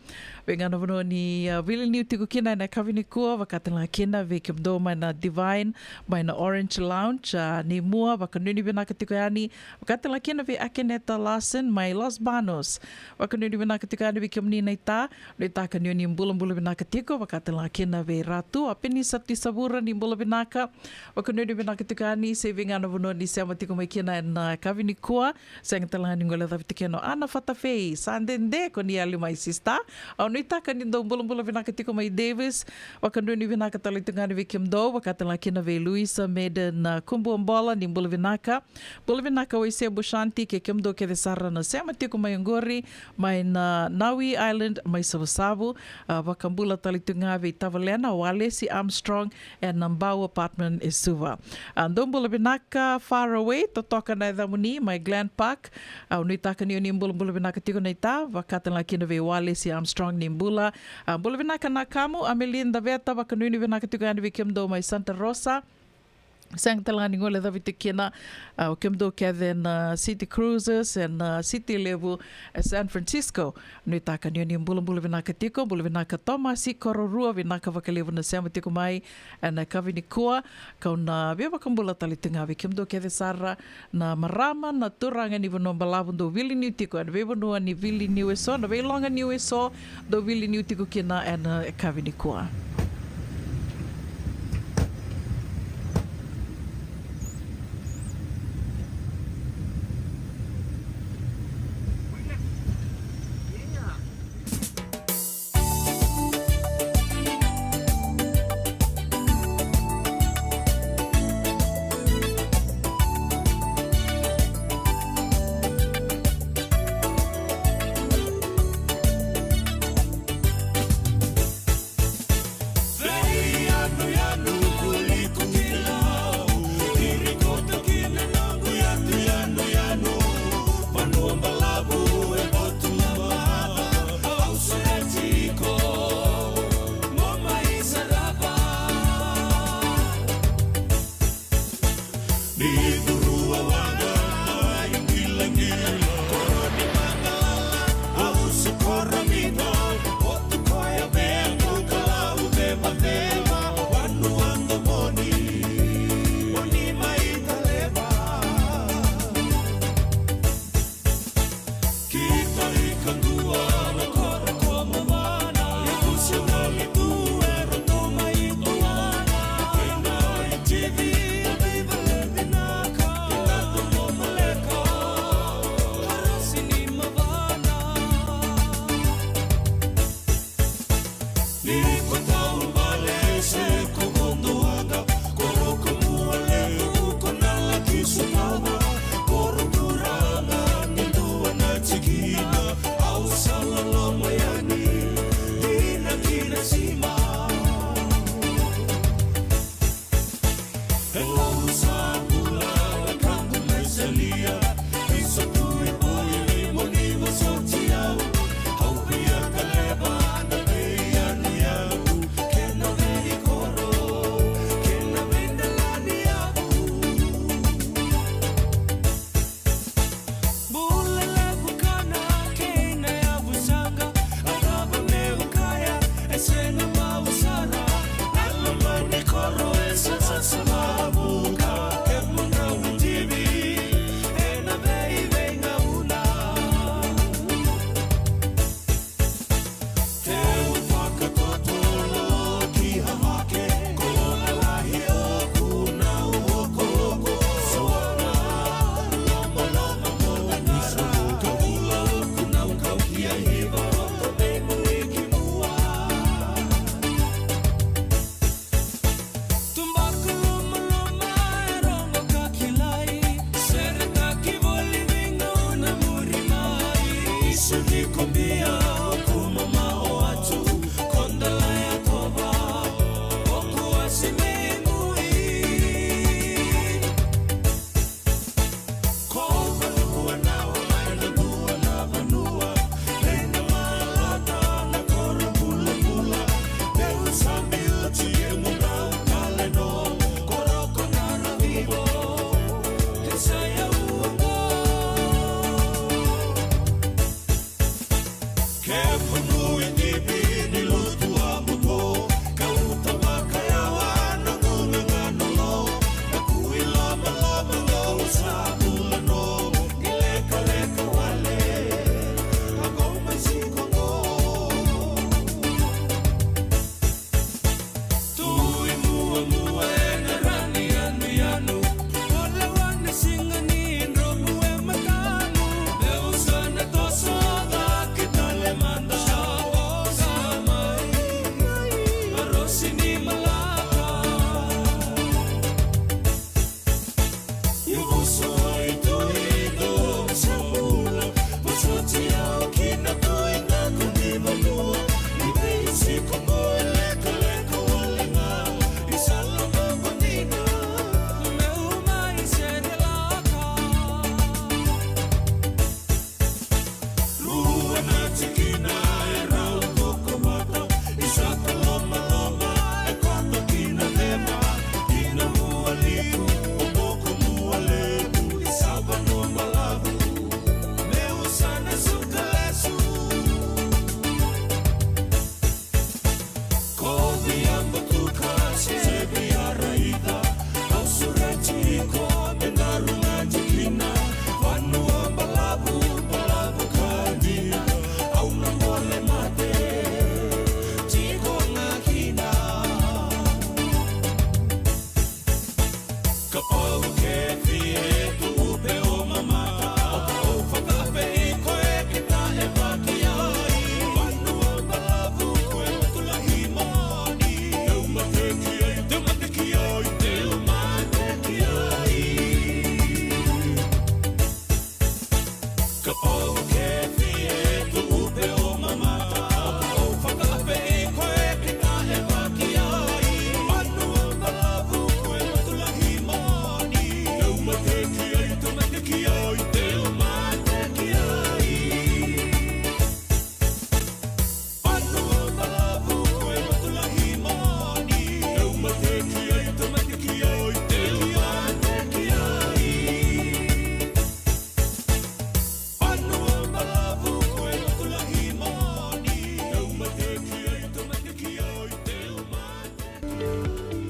S2: bengana vono ni vile ni tiko kina na kavini kua wakatala kina vikimdo mai na Divine mai na Orange Lounge ni mua wakanuni benaka tika yani wakatala kina vi Akeneta Larson mai Los Banos wakanuni benaka tika na vikimani na ita kanuni mbula benaka tiko wakatala kina vi Ratu apeni sati sabura ni mbula benaka wakanuni benaka tika ni saving ana vono ni sema tiko mai kina na kavini kua sang talanga ni ngole tawiti no ana fatafei sandende ko ni ali mai sista au ni taka ni ndo bulu vinaka tiko mai Davis wakandu ni vinaka talitungani vikim do wakatala kina ve Luisa mede na kumbu mbola ni bulu vinaka wese bushanti ke kim do ke de sarra na sema tiko mai ngori mai na Naui Island mai sabu wakambula talitunga ve Tavalena wale si Armstrong and Nambau apartment is suva ando bulu vinaka far away totoka na damuni mai Glen Park au ni taka ni bulu vinaka tiko na ita wakatala kina ve wale si Armstrong ni mbula bulu vinaka na kamu Amelinda Veta wakandu ni vinaka tiko andi vikim do mai Santa Rosa sang talani ngole David kina o kemdo keven City Cruises and City Level San Francisco no taka ni bulu vinaka tiko bulu vinaka Tomasi kororua vinaka vakalevu na sema tiko mai na kavini kua kauna beba kambula talitunga vi kemdo keve sara na marama na turanga ni vono balavu do vili ni tiko and beba no ni vili ni weso na be longa ni weso do vili ni tiko kina and kavini kua.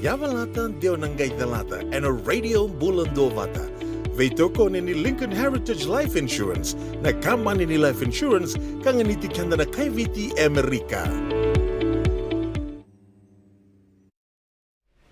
S1: Yavalata deo nangai dalata and a radio bulan dovata. Veitoko ni Lincoln Heritage Life Insurance na company ni life insurance kang initikyanda na kay VT America.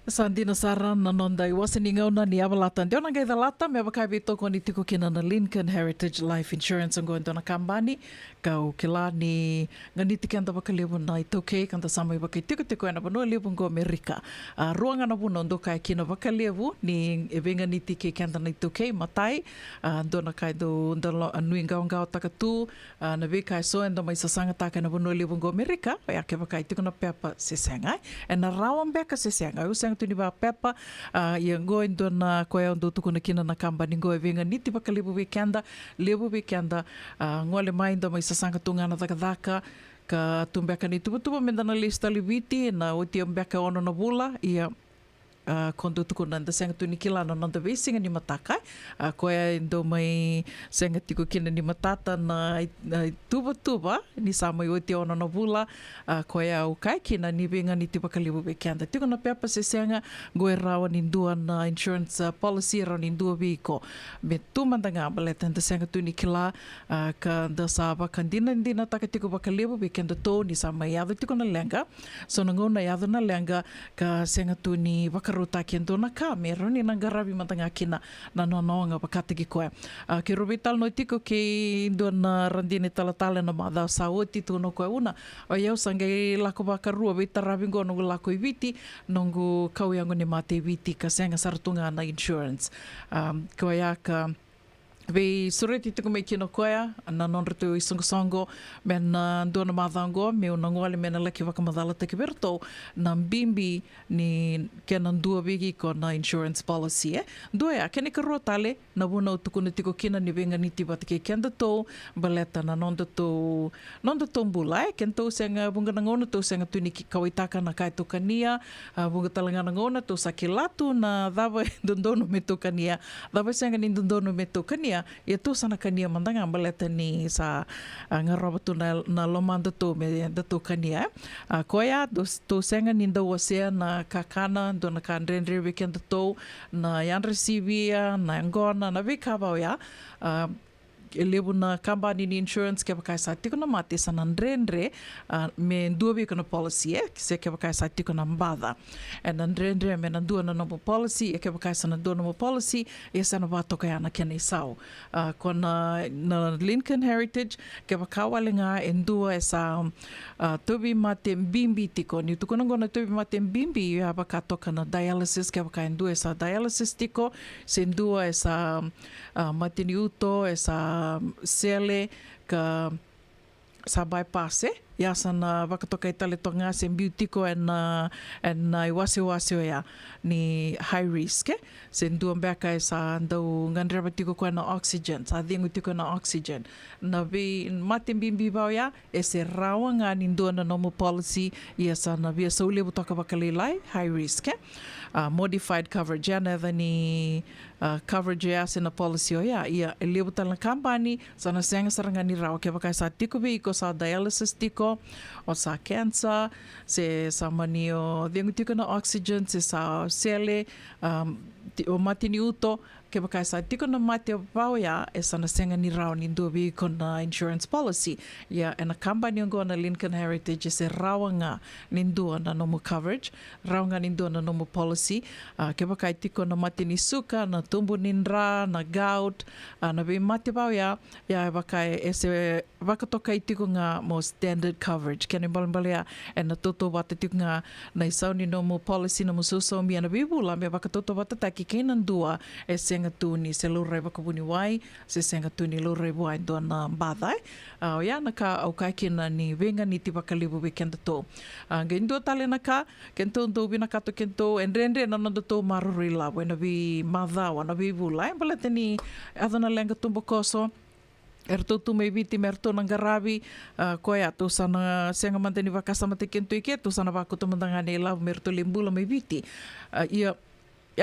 S2: Sandina Sara na nonda iwasan ingauna ni abalatan. Deo nangai dalata me bakai bitoko ni tiko kina na Lincoln Heritage Life Insurance ang goendo na kambani. Kau kila ni nganiti kanda bakalibu na itoke kanda samai bakai tiko na bano libu ngo Amerika. Ruanga na buno ndo kai kina bakalibu ni ebenga niti ke kanda na itoke matai. Ndo na kai do ndalo anui ngao takatu na be kai so endo mai sasanga taka na bano libu ngo Amerika. Ya ke bakai tiko na pepa sesengai. E na rawang beka sesengai. Usang tu ni ba pepa ia ngoi ndo na koe ndo tuku na kina na kambani ngoi venga niti bakalibu weekenda ngole mai ndo mai sasanga tunga na takadaka ka tumbeka ni tuba menda na lista libiti na oti mbeka ono na bula ia kondo tuku nanda senga tu ni kila na nanda vesinga ni mataka koe ndo mai senga tiku kina ni matata na tuba ni samai oti ono na bula koe au kai kina ni venga ni tiba kalibu bekenda tiku na pepa se senga goe rawa ni ndua na insurance policy ra ni ndua viko me tu mandanga baleta nda senga tu ni kila ka nda saba kandina ndina taka tiku bakalibu bekenda to ni samai yadu tiku na lenga so nangona yadu na lenga ka senga tu ni bakaruta kendo na ka mero ni nangarabi matanga kina na nonoanga bakatiki koe ke robital no tiko ke ndo na randine talatala na mada sa oti tu no koe una o yau sangai lako bakarua vita rabingo no lako iviti nongu kau yango ni mate viti ka senga sartunga na insurance koe ka Ve sureti tuku mai kino koea, na nonretu i songo me na ndona madhango, me o nangoale me na laki wakamadhala take berto, na mbimbi ni kena ndua vigi ko na insurance policy Dua kene ka roa tale, na wuna o tuku na tiko kina ni venga ni tiba take kenda tau, baleta na nonda tau mbula ken tau senga bunga na ngona tau senga tuni ki kawitaka na kai tokania, bunga talanga na ngona tau sakilatu na dhawa dondono me tokania, dhawa senga ni dondono me tokania, ia tu sana kania mandanga baleta ni sa ngaroba tu na lomanda tu me da tu kania koya tu senga ni ndo wasea na kakana ndo na kandrendre weekend tu na yan recibia na ngona na vikaba ya lebu na company ni insurance ke pakai sa tiko na mate sa nandrendre me ndua bi kono policy se ke pakai sa tiko na mbada and nandrendre me ndua na nomo policy ke pakai sa ndua nomo policy e sa na bato ka na kene sau kona na Lincoln Heritage ke pakawale nga endua esa tobi mate mbimbi tiko ni tuko ngona tobi mate mbimbi ya pakatoka na dialysis ke pakai endua esa dialysis tiko se ndua esa mate ni uto esa sele ka sa bypass ya sana wakatoka itale tonga se beautiko and iwase ya ni high risk se ndu mbeka sa ndo ngandra batiko kwa na oxygen sa dingu tiko na oxygen na vi mate mbimbi bao ya ese rawa nga ni ndo na normal policy ya sana via so le butoka bakalilai high risk modified coverage ya na ni coverage ya se na policy ya le butala company sana senga sarangani rawa ke bakai sa tiko bi ko sa dialysis tiko o sa cancer se sa manio dingu tiko na oxygen se sa sele o matini uto ke bakai sa tiko na mate pau ya e sana senga ni rao ni dobi ko na insurance policy ya and a company ngo na Lincoln Heritage se rawanga ni ndo na nomo coverage rawanga ni ndo na nomo policy ke bakai tiko na mate ni suka na tumbu nindra na gout na be mate pau ya bakai ese vakatoka tiko nga mo standard coverage kene balbalea and na toto bata tiko nga na isau ni nomo policy na mususo mi na bibula me vakatoto bata taki kenan dua ese senga tuni se lorei wakabuni wai, se senga tuni lorei wai doana badai. Ya naka au kai kina ni venga ni ti wakalibu weekend to. Gendo tale naka, kento ndo bina kato kento, en rende na nando to maruri la, wena vi madha, wana vi vula. Balete ni adana lenga tumbo koso, erto tu mai viti merto nang garabi koya tu sana senga manteni vakasa mate kento ike tu sana vaku tu mandangane la merto limbula mai viti ia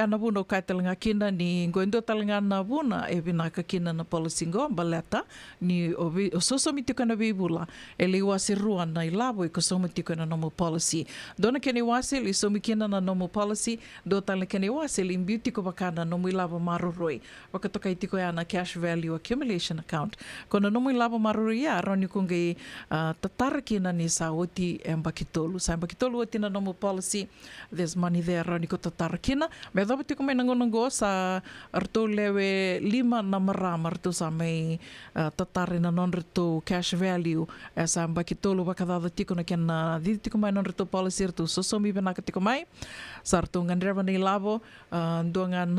S2: na vuna o kai talinga kina ni goendo talinga na vuna e vinaka kina na policy ngo baleta ni o soso mitiko na vivula e le wasi rua na i lavo i ko somo tiko na nomo policy. Dona kene wasi li somi kina na nomo policy do talinga kene wasi li imbiuti ko wakana nomo i lavo maruroi. Wakatoka i tiko ya na cash value accumulation account. Kona nomo i lavo maruroi ya roni kungi tatara kina ni sa oti e mbakitolu. Sa mbakitolu oti na nomo policy, there's money there roni ko tatara kina. Me dhawa tiko mai nangonongo sa arto lewe 5 na marama arto sa mai tatare na non rito cash value sa mbakitolu wakadada tiko na kena didi tiko mai non rito policy arto sosomi benaka tiko mai sa arto ngandreva ni lavo nduangan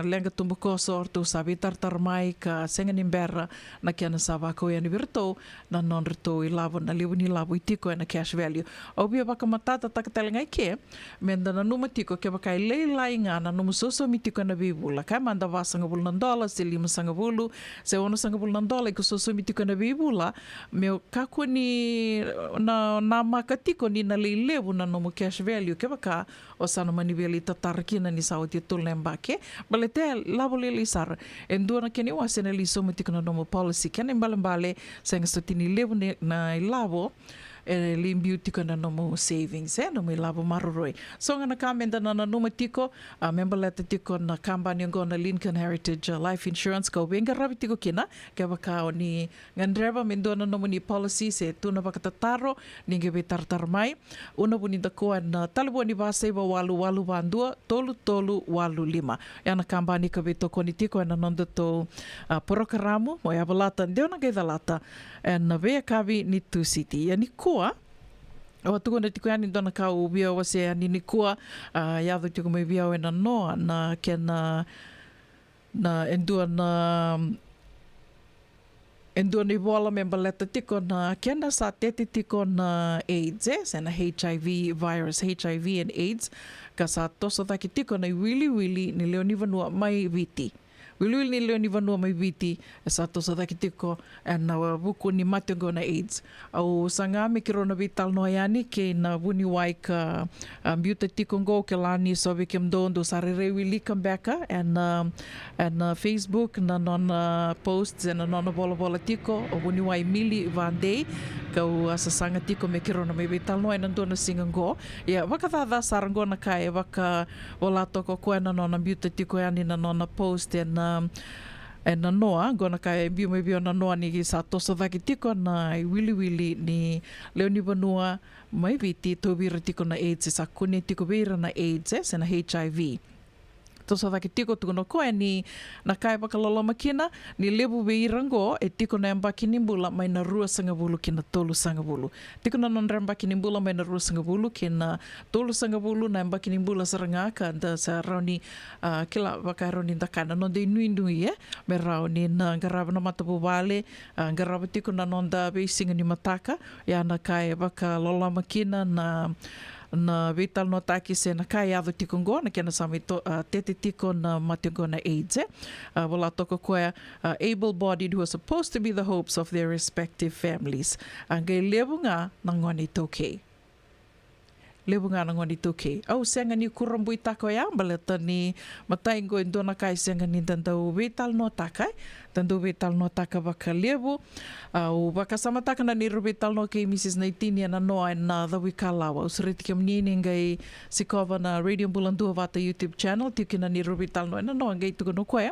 S2: lenga tumbu koso arto sa vitartar mai ka senga nimbera na kena sa wako ya ni virto na non rito i lavo na liwu ni lavo i tiko na cash value au bia waka matata takatalenga ike menda na numa tiko ke waka i leilai nga na numa soso mi tiko na vivula kai manda wasanga bulu nandola se 5 sanga bulu se 1 sanga bulu nandola i ko soso mi tiko na vivula me kako ni na maka tiko ni na leilevu na numa cash value ke waka o sana maniveli tatarakina ni sa oti tulembake balete lavo lili sar endua na keni wasena li somo tiko na numa policy kene mbale senga sotini levu na lavo e limbiu tiko na nomo savings nomo i lavo maruroi. So ngana kamenda na numa tiko member leta tiko na kambani ngo na Lincoln Heritage Life Insurance ka wenga rabi tiko kina ke waka ni ngandreva mendo na nomo ni policy se tuna baka tataro ninge be tartar mai una buni da ko na talbo ni base ba walu bandua tolu 85 yana kambani ka be toko ni tiko na nondo to porokaramu mo ya balata ndeo na ga lata na ve kavi ni tu city yani kua o tuko na tiko yani dona ka ubia wase ani ni kua ya do tiko me via na no na kena na endua ni bola member leta tiko na kena sa tete tiko na AIDS na HIV virus HIV and AIDS ka sa toso taki tiko na wili ni leoni vanua mai viti Wilul ni leo ni vanua mai viti sa to sa daki tiko na buku ni matengo na AIDS au sanga me kirona vital no yani ke na buni wai ka biuta tiko ngo ke lani so we kem dondo sarere wili kambeka and Facebook na non posts and non bola tiko o buni wai mili vande ka asa sanga tiko me kirona mai vital no na dona singa ngo ya wakatha sarango na kai waka ola toko ko na non biuta tiko yani na non post and na noa gona kai biu na noa ni sa tosa vaki tiko na wili ni leoni vanua mai viti to vira tiko na AIDS sa kune tiko vira na AIDS na HIV tosa vaki tiko tuko no koe ni na kai pakalolo makina ni lebu veirango e tiko na mbaki nimbula mai na 2 sanga bulu kina 3 sanga bulu tiko na non mbaki nimbula mai na 2 sanga bulu kina 3 sanga bulu na mbaki nimbula saranga ka da sa rauni kila waka rauni dakana non de nui me rauni na garava na matapu vale garava tiko na non da beisinga ni mataka ya na kai waka lola makina na vital no taki se na kai ado tiko ngo na kena sami tete tiko na matengo na AIDS wala toko koe able-bodied who are supposed to be the hopes of their respective families angai lebu nga nangoni toke au senga ni kurambui tako ya baleta ni matai ngo indona kai senga ni dandau vital no takai tandu vital no taka baka lebu au baka sama taka na ni vital no ke Mrs. Naitini na noa na the wikalawa usriti kem ni ngai sikova na Radio Bulandu vata YouTube channel tikina ni vital no na noa ngai tuko no koe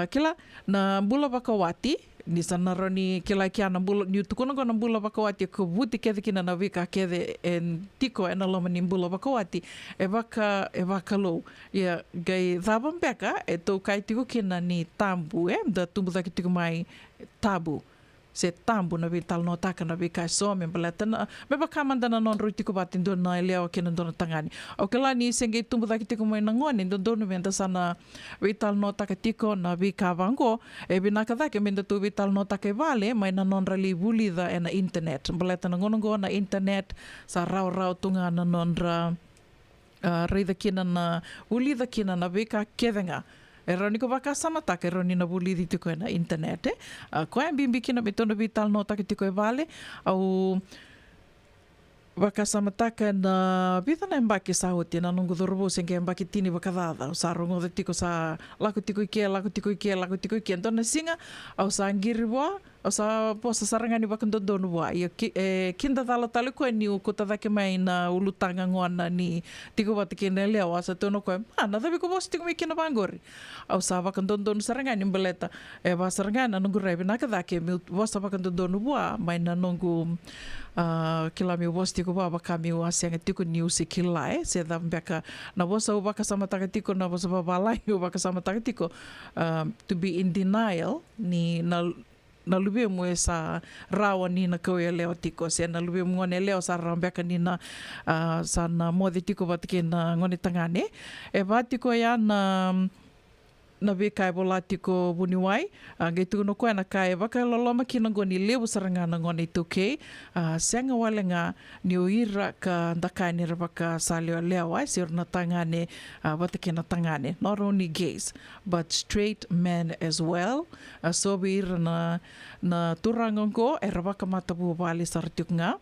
S2: kila na bula baka wati ni sanaro ni kila kia na bula ni tukono na bula bakawati ko buti kede kina na vika kede en tiko en aloma ni bula bakawati e vaka lo ya gai thabam beka e to kai tiko kina ni tambu da tumbu da tiko mai tabu se tambu na vital no taka na vika so me balata na me baka manda na non rutiko batin do na leo kina do na tangani o kala ni senge tumbu da tiko mai ngoni do no menda sana vital no taka tiko na vika vango e binaka da ke menda tu vital no taka vale mai na non rali bulida na internet balata na ngonongo na internet sa rau tunga na non ra reida kina na ulida kina na vika kevenga e roni ko waka samataka e roni na bulidi tiko na internet koe bimbi kina betono vital no taka tiko e vale au Wakasamataka na vita na mbaki sa hoti na nungu dorobo senge mbaki tini wakadada o sa rongo de tiko sa laku tiko ikia dona singa au sa ngiriwa au sa posa sarangani wakandondonu wa ia kinda tala tali koe ni o kota dake mai na ulutanga ngoana ni tiko wate kene leo asa tono koe na tabi ko bosi tiko mi kina bangori au sa wakandondonu sarangani mbeleta wa sarangani na nungu reibe naka dake mi wasa wakandondonu wa mai na nungu kila mi was tiko wa kami wa sianga tiko news kila se da mbeka na wasa ubaka sama taka tiko na wasa babalai ubaka sama taka tiko to be in denial ni na lube mo sa rawa ni na koe leo tiko se na lube mo ne leo sa rambeka ni na sa na mo de tiko batike na ngone tangane e batiko ya na we kai bola tiko buniwai ngai tu no koe na kai waka loloma ki na ngoni lewu saranga na ngoni toke senga walenga ni uira ka ndakai ni waka salio lewa sir na tangane watake na tangane not only gays but straight men as well so wir na turangongo e waka matabu wali sartikunga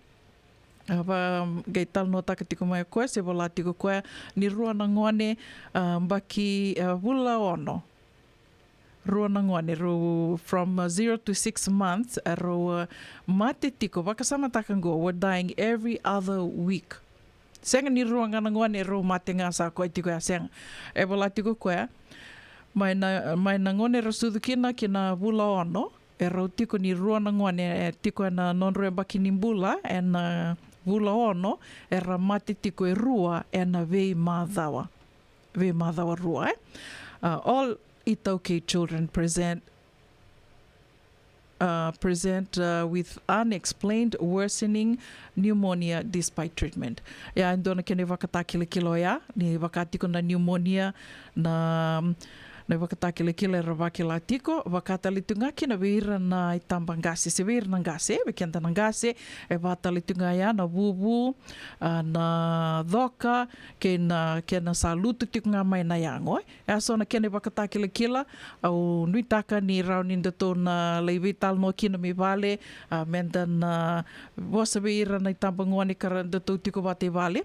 S2: gai tal no taka tiko mai koe se bola tiko koe ni rua na ngone mbaki wula ono rua na ngone ro from 0 to 6 months ro mate tiko wakasama takango were dying every other week senga ni rua ngana ngone ro mate nga sa koe tiko ya senga e bola tiko koe mai na ngone ro sudukina kina wula ono e ro tiko ni rua na ngone tiko na nonro e baki nimbula e na wula ono e ra mate tiko e rua e na vei madhawa rua all Itoke children present with unexplained worsening pneumonia despite treatment. Ya ndona kene wakatakile kilo ya ni wakatiko na pneumonia na wakatakile kile ravakila tiko wakatalitunga kina veira na itamba ngase se veira na ngase bekenda na ngase e watalitunga ya na bubu na dhoka kena salutu tikunga mai na yango e aso na kene wakatakile kila au nuitaka ni rauninda to na leivital no kina mi vale menda na wasa veira na itamba ngwani karanda to tiko wate vale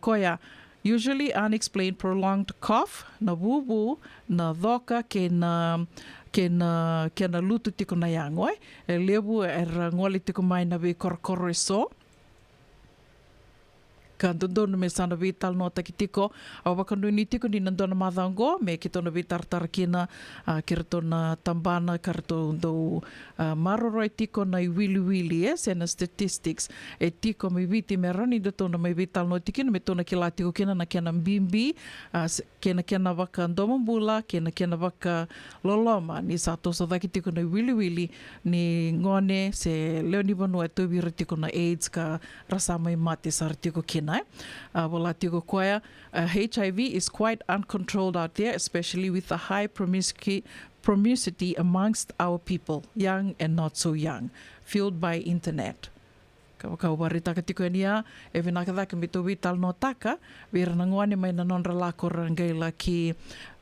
S2: koya usually unexplained prolonged cough, na wubu, na dhoka, ke na lutu tiko na yangoi. E lebu ngoli tiko mai na vi korkoro so. Ka ndondonu me sana vital no taki tiko. Au wakandu ni tiko ni nandona madhango. Me ki tona vitartara kina. Kira tona tambana karato ndo maroroi tiko na i wili sena statistics. E tiko me viti me rani do tona me vital no tikina. Me tona kila tiko kina na kena mbimbi. Kena waka ndomambula. Kena waka loloma. Ni sato sa dhaki tiko na i wili. Ni ngone se leo ni vanua e tuvira tiko na AIDS ka rasama i mate sar tiko kina. Wala tiko koea, HIV is quite uncontrolled out there, especially with the high promiscuity amongst our people, young and not so young, fueled by internet. Kawari taka tiko enia, e vinaka dhaka mito vital no taka, vira nanguane mai na nonra lako rangaila ki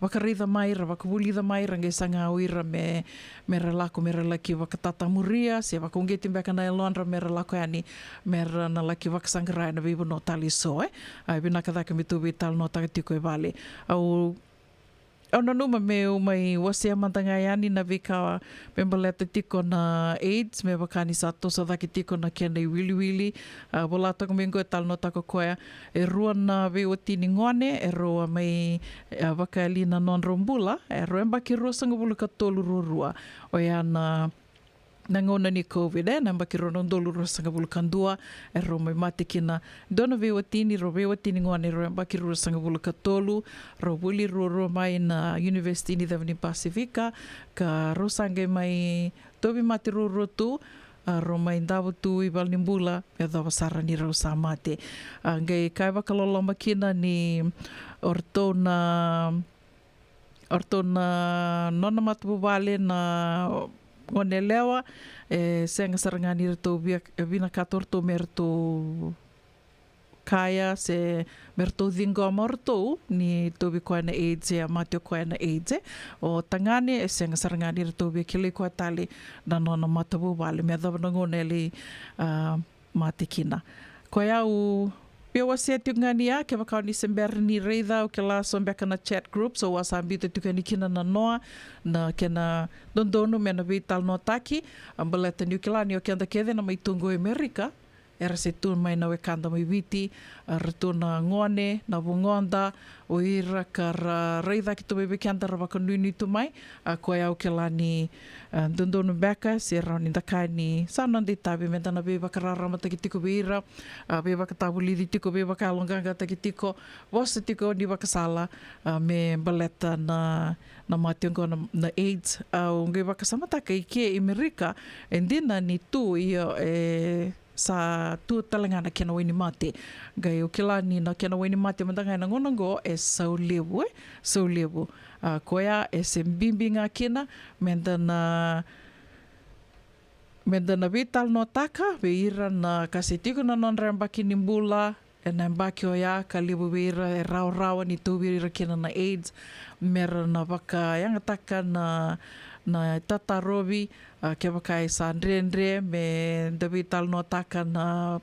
S2: wakarida mai, wakawulida mai, rangai sanga oira me relako me relaki wakatata muria, se wakungeti mbeka na elonra me relako yani, me na laki wakasangarai na vivo no tali so, vinaka dhaka mito vital no taka tiko e vale. Au na numa me umai wasia mantanga yani na vika membaleta tiko na AIDS me wakani sato sa dhaki tiko na kena i wili wala tako mingo e tal no tako koea e rua na veo tini ngone e roa mai waka elina non rombula e roa mbaki rua sanga bulu ka tolu rua o ya na ngona ni COVID na mbaki rua non dolu rua sanga bulu kandua e roa mai mate kina dona veo tini ngone roa mbaki rua sanga bulu ka tolu roa wuli rua mai na University ni Davini Pasifika ka roa sanga mai tobi mate rua tu roa mai ndawa tu i Valnimbula e dhawa sara ni rau sa mate ngai kai wakaloloma kina ni ortona nona matupu vale na ngone lewa senga sarangani rito vina katorto merto kaya se merto dhingo morto ni tobi koe na AIDS e mateo koe na AIDS o tangane e senga sarangani rito via kile koe tali na nona matabu vale me dhawa ngone li mate kina Koe au pia wasia tiungani a ke wakau ni sember ni reida o ke la sombeka na chat group so wasa ambita tukani kina na noa na kena dondono me na vital no taki ambaleta ni ukilani o ke anda kede na maitungo Amerika era se tu mai na wekanda mai viti retuna ngone na vungonda o ira kara reida ki tu bebe kanda ra wakanuni tu mai koe au ke lani dondono beka se rauni dakai ni sanandi tabi me tana beba karara mata ki tiko beira beba katabuli di tiko beba kalonganga ta ki tiko vosa tiko ni wakasala me baleta na mationgo na AIDS au ngai wakasamata ka ike Amerika endina ni tu ia sa tu talangana kena waini mate gai o kila ni na kena waini mate mandangai na ngonango saulebu koea se mbimbinga kena mendana vital no taka veira na kasitiko na nonrambaki nimbula na mbaki o ya kalibu veira rau ni tu veira kena na AIDS mera na waka yanga taka na tatarovi ke wakai sa ndrendre me Davital no taka na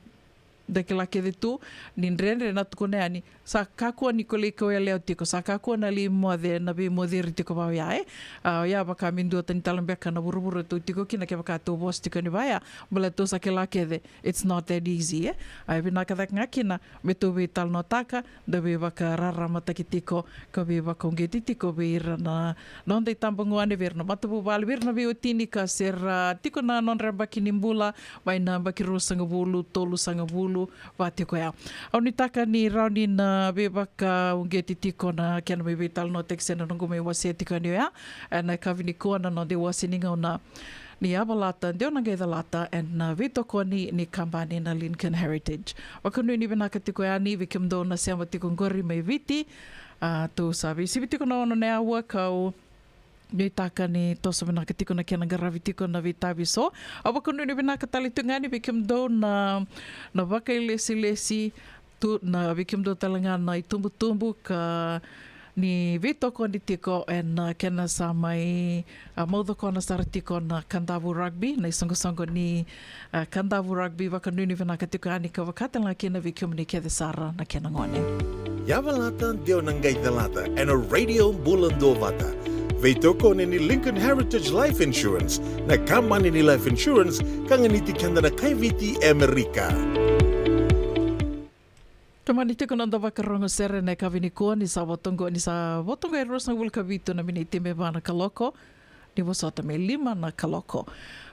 S2: dakila ke tu ni ndrendre na tukone ani sa kakua ni kole ko leo tiko sa kakua na li mode na bi moderi tiko ba ya ya baka mindu tani talambeka na buruburu tu tiko kina ke baka tu bos tiko ni baya bala tu sa kela ke it's not that easy ai bina ka ngakina me tu Vital no taka da be baka rara mata ki tiko ko be baka ngeti tiko be na non dei tambangu ane verna matu bal verna be otini ka ser tiko na non ramba kinimbula vai na baki rosanga bulu tolu sanga bulu wate ko ya oni taka ni rauni na bebaka ungeti tiko na kiana me Vital no texena nungu me wase tiko ni ya na kavini ko na no de wasininga na ni abalata deu na geda lata and na vito ko ni kambani na Lincoln Heritage wakanu ni bena katiko ya ni vikimdo na sema tiko ngori me viti tu sabi sibitiko na ono ne awa kau ni taka ni toso bena katiko na kiana garavitiko na vitabi so awakanu ni bena katalitungani vikimdo na waka lesi tu na vikimdo talangana i tumbu ka ni vito ko ni tiko and kena sa mai maudho ko na saratiko na Kandavu Rugby na isongo ni Kandavu Rugby wakanuni vena katiko ani ka wakatala kena vikim ni kede sara na kena ngone
S1: Yavalata deo nangai dalata and a radio bulando vata. Veitoko ni Lincoln Heritage Life Insurance na kampani ni Life Insurance kanganiti kanda na kaiviti Amerika.
S2: Tamani tiko nanda wakarongo sere na kavini kua ni sa votongo e rosa wulka vito na miniti me vana kaloko ni wasota me 5 na kaloko.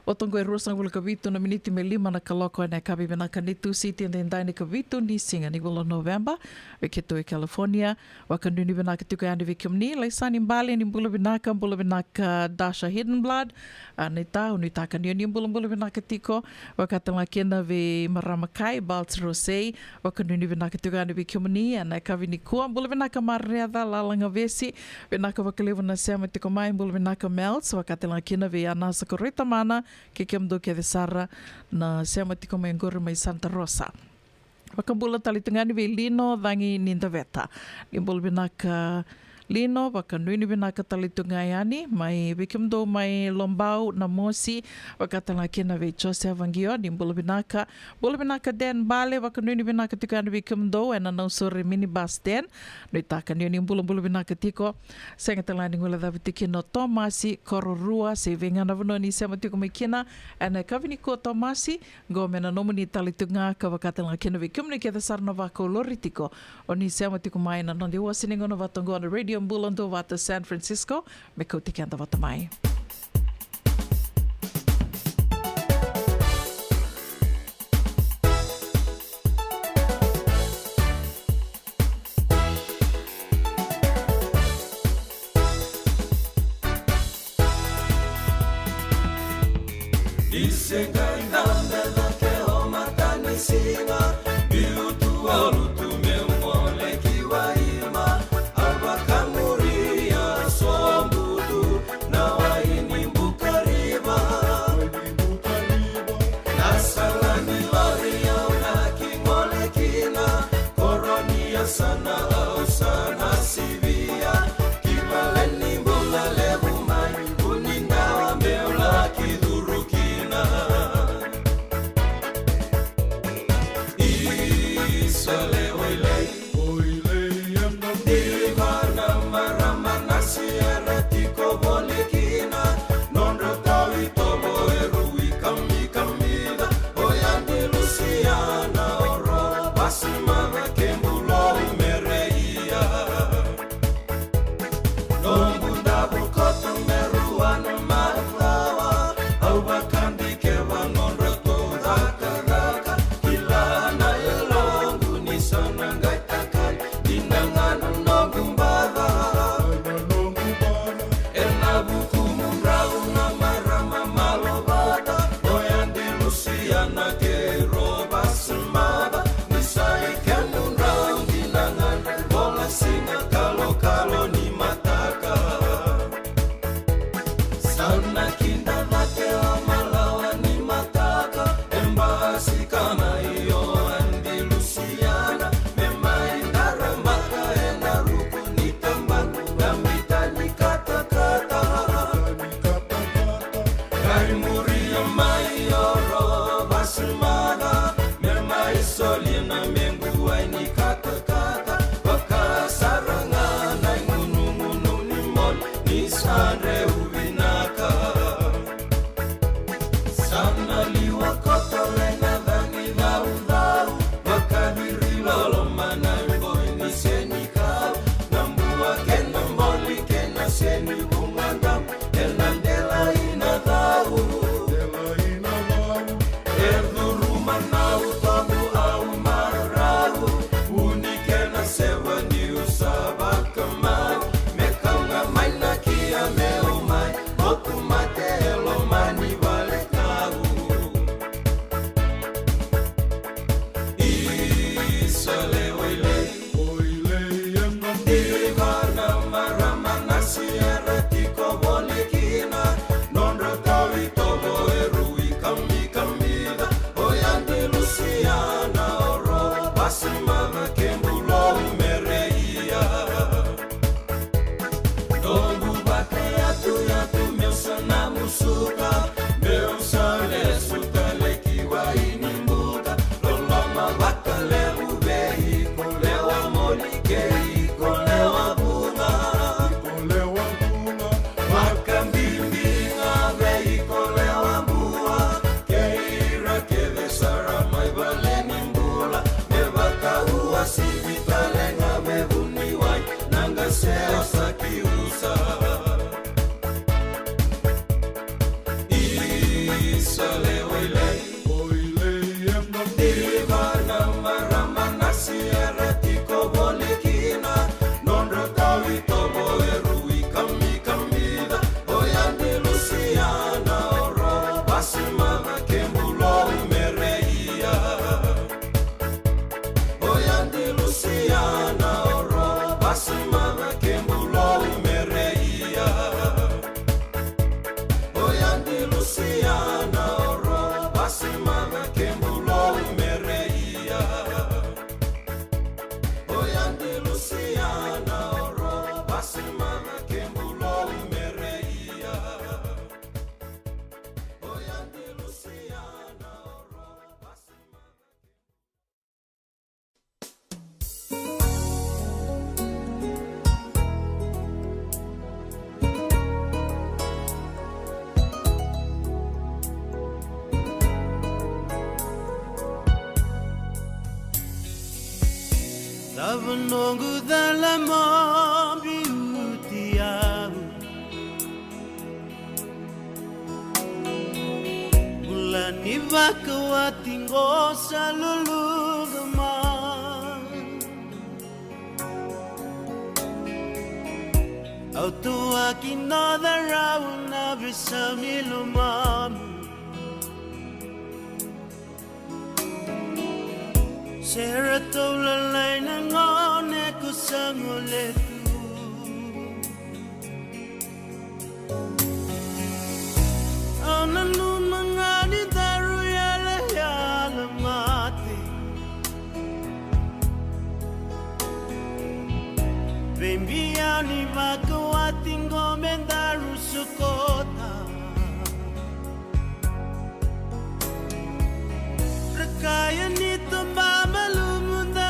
S2: Votongo e rosa wulka vito na miniti me 5 na kaloko na kavi vena kanitu siti and then daini ka vito ni singa ni wula November wiketo e California wakanuni vena katiko yani vikim ni laisani mbali ni mbula vinaka Dasha Hidden Blood ni taka ni mbula vinaka tiko wakatala kena ve maramakai Balts Rosé wakanuni vena katiko yani vikim ni na kavi ni kua mbula vinaka marreada lalanga vesi vinaka wakalevu na sema tiko mai mbula vinaka Melts wakatala kena ve anasa koreta mana ke kemdo ke Sara na sema tiko mai ngoro mai Santa Rosa. Wakambula talitungani ve lino dangi ninda veta. Nimbol binaka lino wakanuni binaka talitungayani mai vikimdo mai lombau na mosi wakatala kena ve Joseph Vangio nimbol binaka den bale wakanuni binaka tikani vikimdo ena no sore minibus den noitaka ni nimbol binaka tiko sengatala ningula davitiki no Tomasi kororua se vengana vononi sema tiko mikina ena kavini ko Tomasi gomena nomuni talitunga ka wakatala kena vikimni ke sarna vakolori tiko oni sema tiko mai na nondi wasiningo no vatongo on radio Bulando vata San Francisco me koti kanda vata mai.
S6: E Sabanongo dalla biutiamu Mulani vakawati ngosa lulugama Autuaki nada rauna bisami lumamu Seratola laina ngone kusanguletu Ananu mangani daru yala yala mati Bembiani vakawati ngome daru sukota Rekaya nito mama lumunda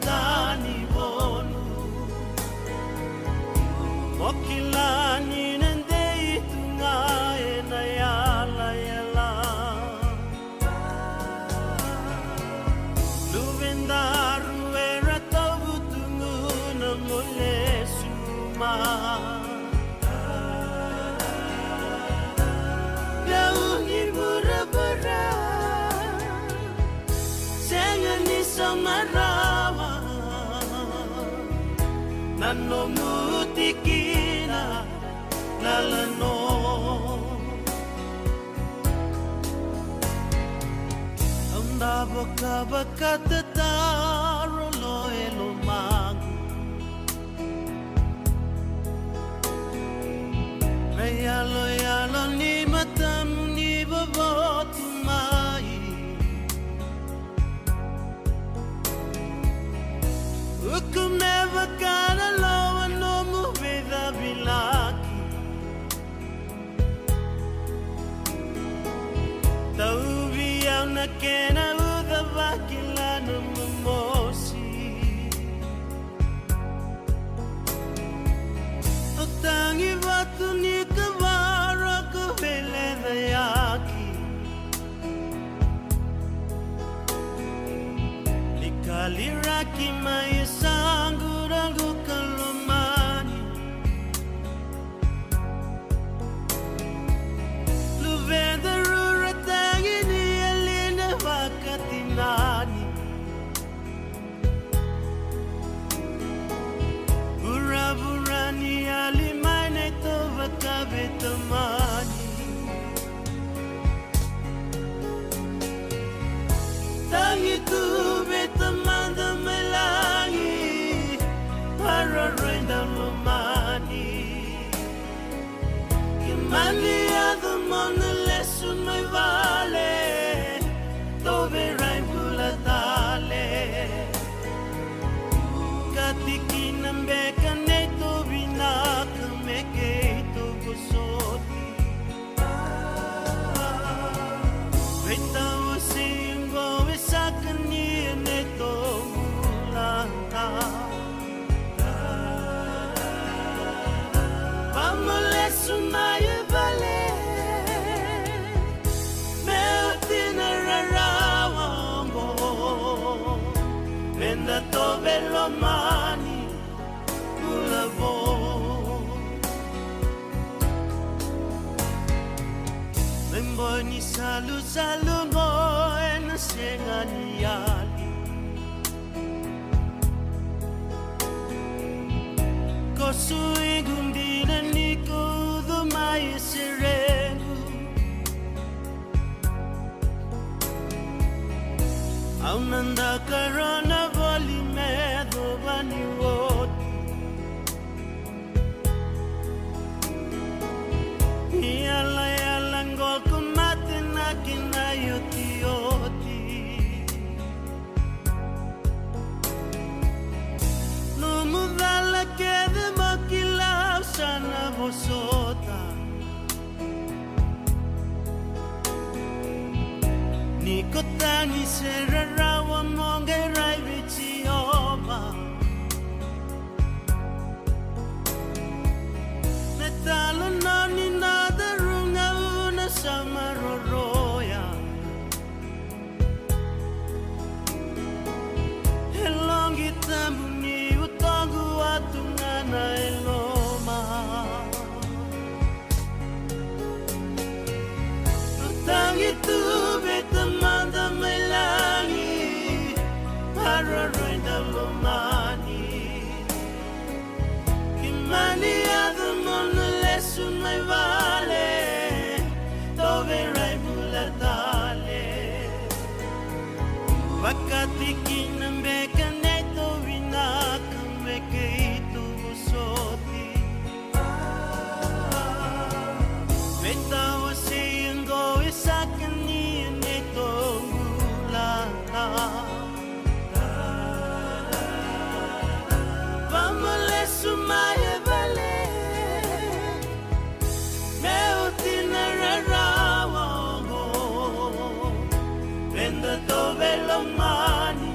S6: tani bonu Mokilani nende itunga ena yala yala Luvendaru era tabutungu na mole suma Yauhi burabara Sengani samarawa Nano mutikina lalano Anda baka tataro lo elomangu Yalo ni matamu ni babotu mai Hukum never kana lawa no muveda bilaki Taubi au na kena uda vakila no mumosi Otangi watu ni kawara kuvele dayaki Nikaliraki maya sangurangu kalomani Luvenda rura tangi ni alina wakati nani Burani alimane to vakabetamani Tangi tu betamanda melangi Para renda lumani Kimani adamone lesun mai vale Tove rain bulatale Katikinam beka neto binaka mekeito gusoti Veta usingo esakani neto mulata Vamole sunaye vale Meotina rarawambo Venda to velomani Ulavo Memboni salu mo ena sengani ali Kosui gundina niko dumai serenu Aunanda karona voli medo bani woti Yala ngol kumate na kinayoti oti No mudala kede makilaw sana bosota Niko tangi serarawa monge raibichi oma Metalo nani nada runga una samaroroya Elongi tambu ni utongu atungana eloma Utangi tu betamanda melangi Para renda lomani Kimani adamone lesun mai vale Tove rai bulatale Wakati kinambeka neto vinaka mekeito usoti Veta wasingo isakani neto mulana Vamole sumaye vale Meotina rarawango Venda to velomani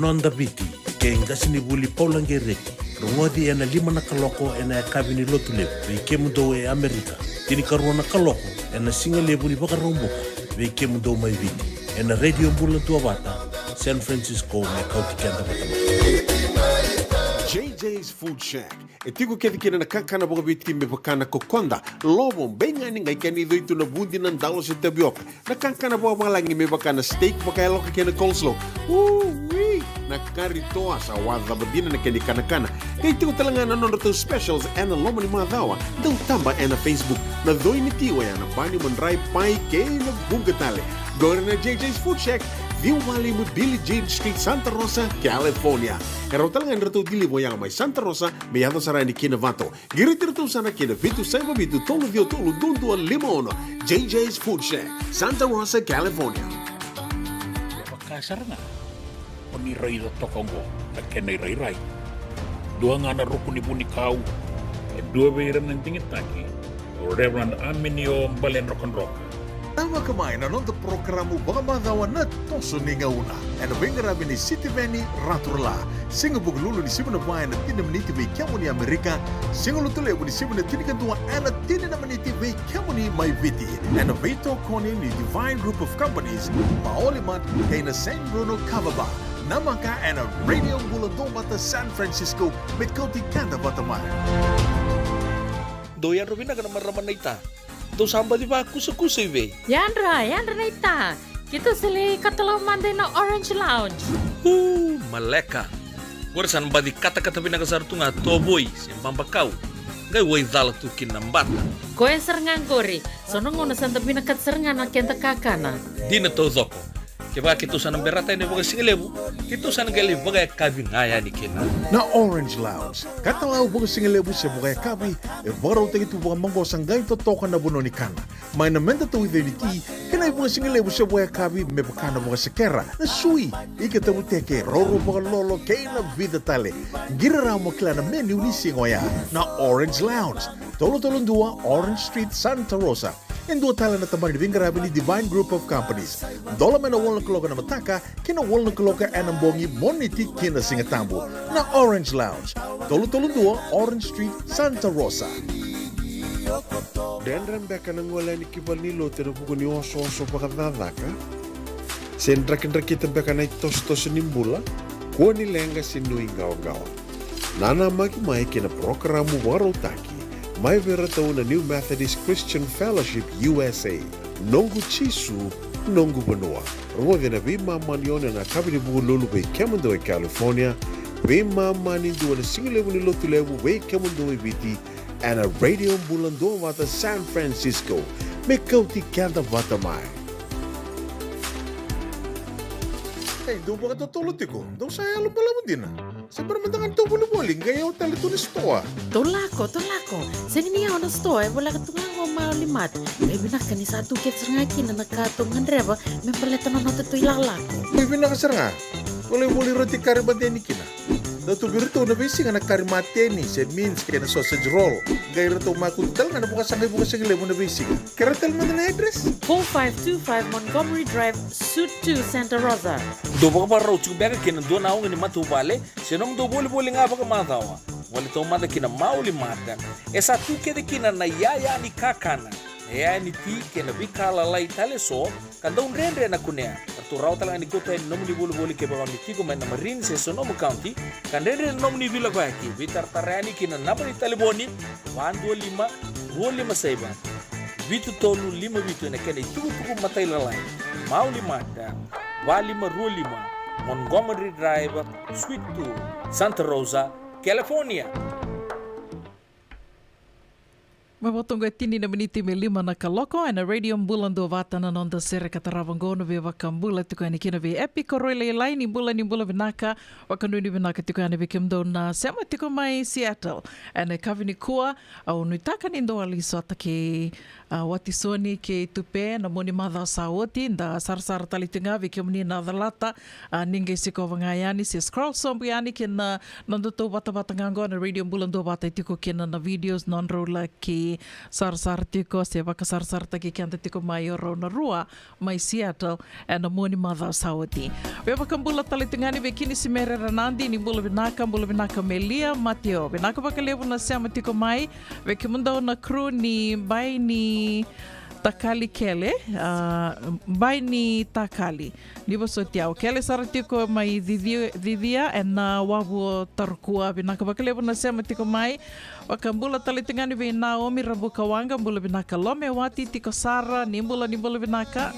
S1: nonda biti ke ngasini buli paulangereki rongodi ena 5 na kaloko ena kabini lotule ve kemundo e Amerika tini karona kaloko ena singale buli bakaromboka ve kemundo mai viti ena radio mbula tua bata San Francisco me kauti kenda bata JJ's Food Shack. E tiku kedi kena na kakana boka biti me bakana kokonda. Lobo benga ni ngai kani do itu na bundi nan dalo se tabioka. Na kakana boka malangi me bakana steak baka eloka kena coleslaw. Wee! Na kari toa sa wadha badina na keni kana. Kay tiku talangana non to specials and lomo ni madawa. Dau tamba na Facebook. Na doi ni tiwa ya na bani mandrai pai ke na bugatale. Go na JJ's Food Shack. View Valley mo Billie Jean Street, Santa Rosa, California. Karo talagang rato dili mo yang may Santa Rosa, may yato sarani kinavato. Girit-rito sana kinavitu sa ibabitu tolo dio tolo dundu al limono. JJ's Food Shack, Santa Rosa, California.
S8: Kasar nga. Paniray to kongo, nagkenay ray-ray. Dua nga na rupo ni Bunikaw, at dua bayran ng tingit taki, o Reverend Aminio Balen Rock.
S1: Tama kamay na nung programo baka madawa na toso ni ngauna. Ano ba yung ngarabi ni City Veni Raturla? Singa buglulo ni Simon na bayan na tinamniti may kiamo ni Amerika. Singa lutulay mo ni Simon na tinikantuwa na tinanamaniti may kiamo ni Maiviti. Ano ba ito koni ni Divine Group of Companies, maolimat kay na San Bruno Cavaba. Naman ka na Radio Bulandong Bata San Francisco mit kauti kanda Batamar.
S7: Doyan Robina ka naman raman na ita. Ito samba di ba kusa-kusa iwe?
S5: Yandra na ita. Kita sila katalaw manday na Orange Lounge.
S7: Maleka. Warasan ba di kata-kata pinakasar tunga toboy siyang bakaw. Ngay way dala tukin ng bata.
S5: Koe serengan kori. Sono ngono santa pinakat serengan na kenta kakana.
S7: Di na to doko. Kaya kito sa nang beratay ni baga singalebu, kito sa nang gali baga kabi ngaya ni kina.
S1: Na Orange Lounge, katalaw baga singalebu siya baga kabi, e baraw tayo ito baga manggosang gayong totokan na buno ni kana. May namenta to with niti, kanay baga singalebu siya baga kabi, may baka na baga sakera, na sui, ikatabuteke, roro baga lolo, kay na vida tale. Giraraw mo kila na menu ni singoya, na Orange Lounge, tolo-tolong dua, Orange Street, Santa Rosa. Yung dua tala na tamang ni ni Divine Group of Companies. Dola may na wala kaloka na mataka, kina wala kaloka ang bongi moniti kina singatambo na Orange Lounge. Tolo-tolong dua, Orange Street, Santa Rosa. Dendran beka nang wala ni kibal nilo tinabuko ni oso-oso pakadadaka. Sendrak-indrak kita beka na itos-tos nimbula, kuha nilenga sinuing gawa-gawa. Nana magi-may kina programo waraw taki. May verataw na New Methodist Christian Fellowship USA. Nongu Chisu, Nongu Banua. Rungodi na bima manion na kabini bugululu bay Kemundo e California. Bima manindu na singilebu ni lotulebu bay Kemundo e Viti. And a radio bulando wata San Francisco. May kauti kanda wata mai. Hey, doon ba ka tutulot ko? Doon sa ayalo pala mo din Sabar mandangan tubo ni Boling, gaya hotel ito ni Stoa.
S5: Tolako. Sa niya na store, wala ka tungang maulimat. May binaka ni sa tukit sa ngaki na nagkatungan reba, may paleta na nato ito ilalako.
S1: May binakasar nga. Wala yung muli roti karibateni kina. Dato birito na bisi nga nagkarimateni, said means kaya na sausage roll. Gaya rito makuntal nga napukasangay bukas sa gilay mo na bisi. Karatal mo na address?
S5: 4525 Montgomery Drive, Suite 2, Santa Rosa.
S7: Do ba ka pa raw tsubeka kina doon ako nga ni matubale, sinong do boli-boli nga ba ka matawa? Wala ito mada kina maulimatan. E sa tuke de kina na yaya ni kakana. Yaya ni ti kina bikala lay tale so, kanda un renre na kunea. At raw talaga ni kota yung nomu ni boli-boli ke baka ni ti kumain na marin sa Sonoma County, kan renre nomu ni Villa Guayaki, vitar tarayani kina napa ni taliboni, 125 sa iba. Vitu tolu 5 vitu na kena itugu matay lalay. Maulimatan, 525 Montgomery Drive, Suite 2, Santa Rosa, California.
S2: Mabotong tini na miniti me 5 na kaloko na radio bulando vata na nonda sere kataravangono ve wakambula tuko ni kina ve epico roile line ni bula vinaka wakanu ni vinaka tuko ni vikimdo na sema tuko mai Seattle and kavini kua au nutaka ni ndo aliso atake watisoni ke tupe na moni madha saoti nda sarsar talitunga vikimni na dhalata ninge siko vangayani si scroll sombiani kina nonda to vata ngango na radio bulando vata tuko kina na videos non rola ke ki sarsar tiko se baka sarsar taki kianta tiko mai o Rona Rua mai Seattle e na moni madhau Saudi. We baka mbula talitungani ve kini si mere ranandi ni mbula vinaka Melia Mateo. Vinaka baka levu na sema tiko mai ve kimundao na crew ni bai ni Takali Kele, bai ni Takali. Ni baso tiao. Kele saratiko mai Vivia e na wawu tarukua. Vinaka baka levu na sema tiko mai. Waka mbula talitungani ve Naomi Rabuka Wanga, mbula vinaka Lome Wati tiko Sara, ni mbula vinaka.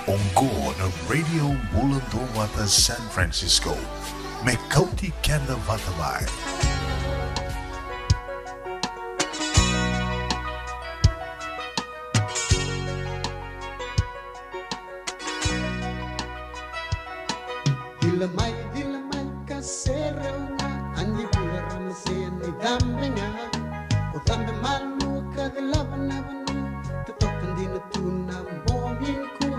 S6: Onko na Radio Bulletin Wata San Francisco. Mekauti Kanda Vatamai.
S10: Dilamay kaserona andi pula ramse andi dambenga o tambe malu kagalabana banu totokan din tuna bomin ku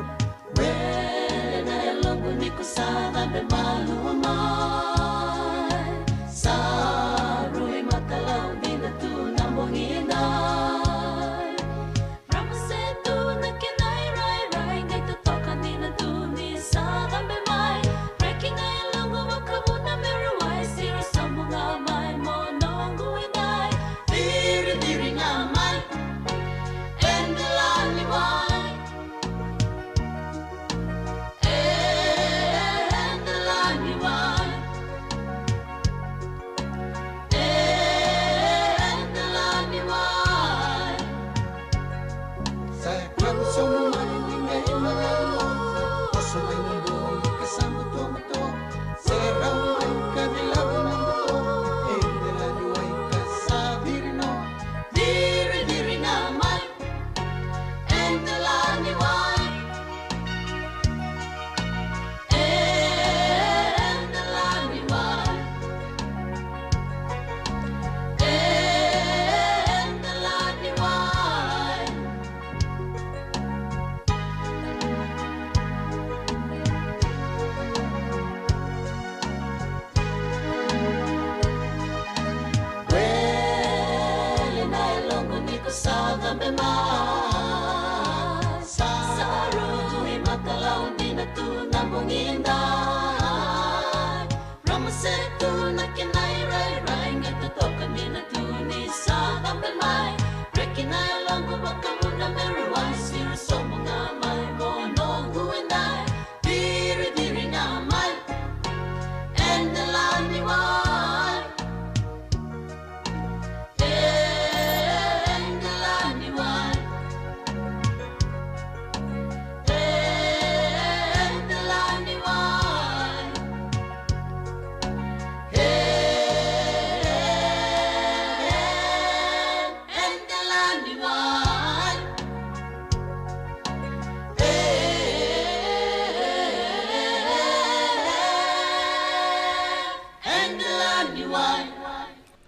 S10: wele na elongo ni ko sa dambe malu mai sa thambe mai Saru i makalau dina tu nambungindai Ramasetu na kinai rai rai Ngatu toka dina tu ni sa thambe mai Rekinai langu bakamuna meruai Siru somo ngamai bono huendai Diri diri ngamai Endelani wai Endelani wai Endelani wai Endelani wai Endelani wai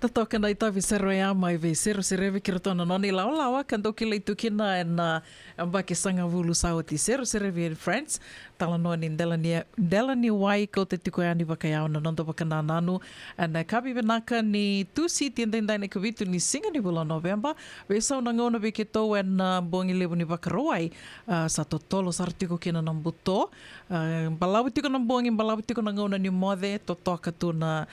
S2: Tatoka nei tavi sero ya mai ve sero sereve ki rotona noni lao lawa kando ki leitu kina en ambaki sanga vulu sao ti sero sereve in friends tala noni delani wai ko te tiko ani wakayao na nondo wakana nanu and kabi benaka ni tu si tiendendai ne kavitu ni singa ni bula November ve sau na ngona ve ke tau en bongi levu ni wakaroai sa totolo sartiko kina nambuto balau tiko na bongi balau tiko na ngona ni mode totoka tu na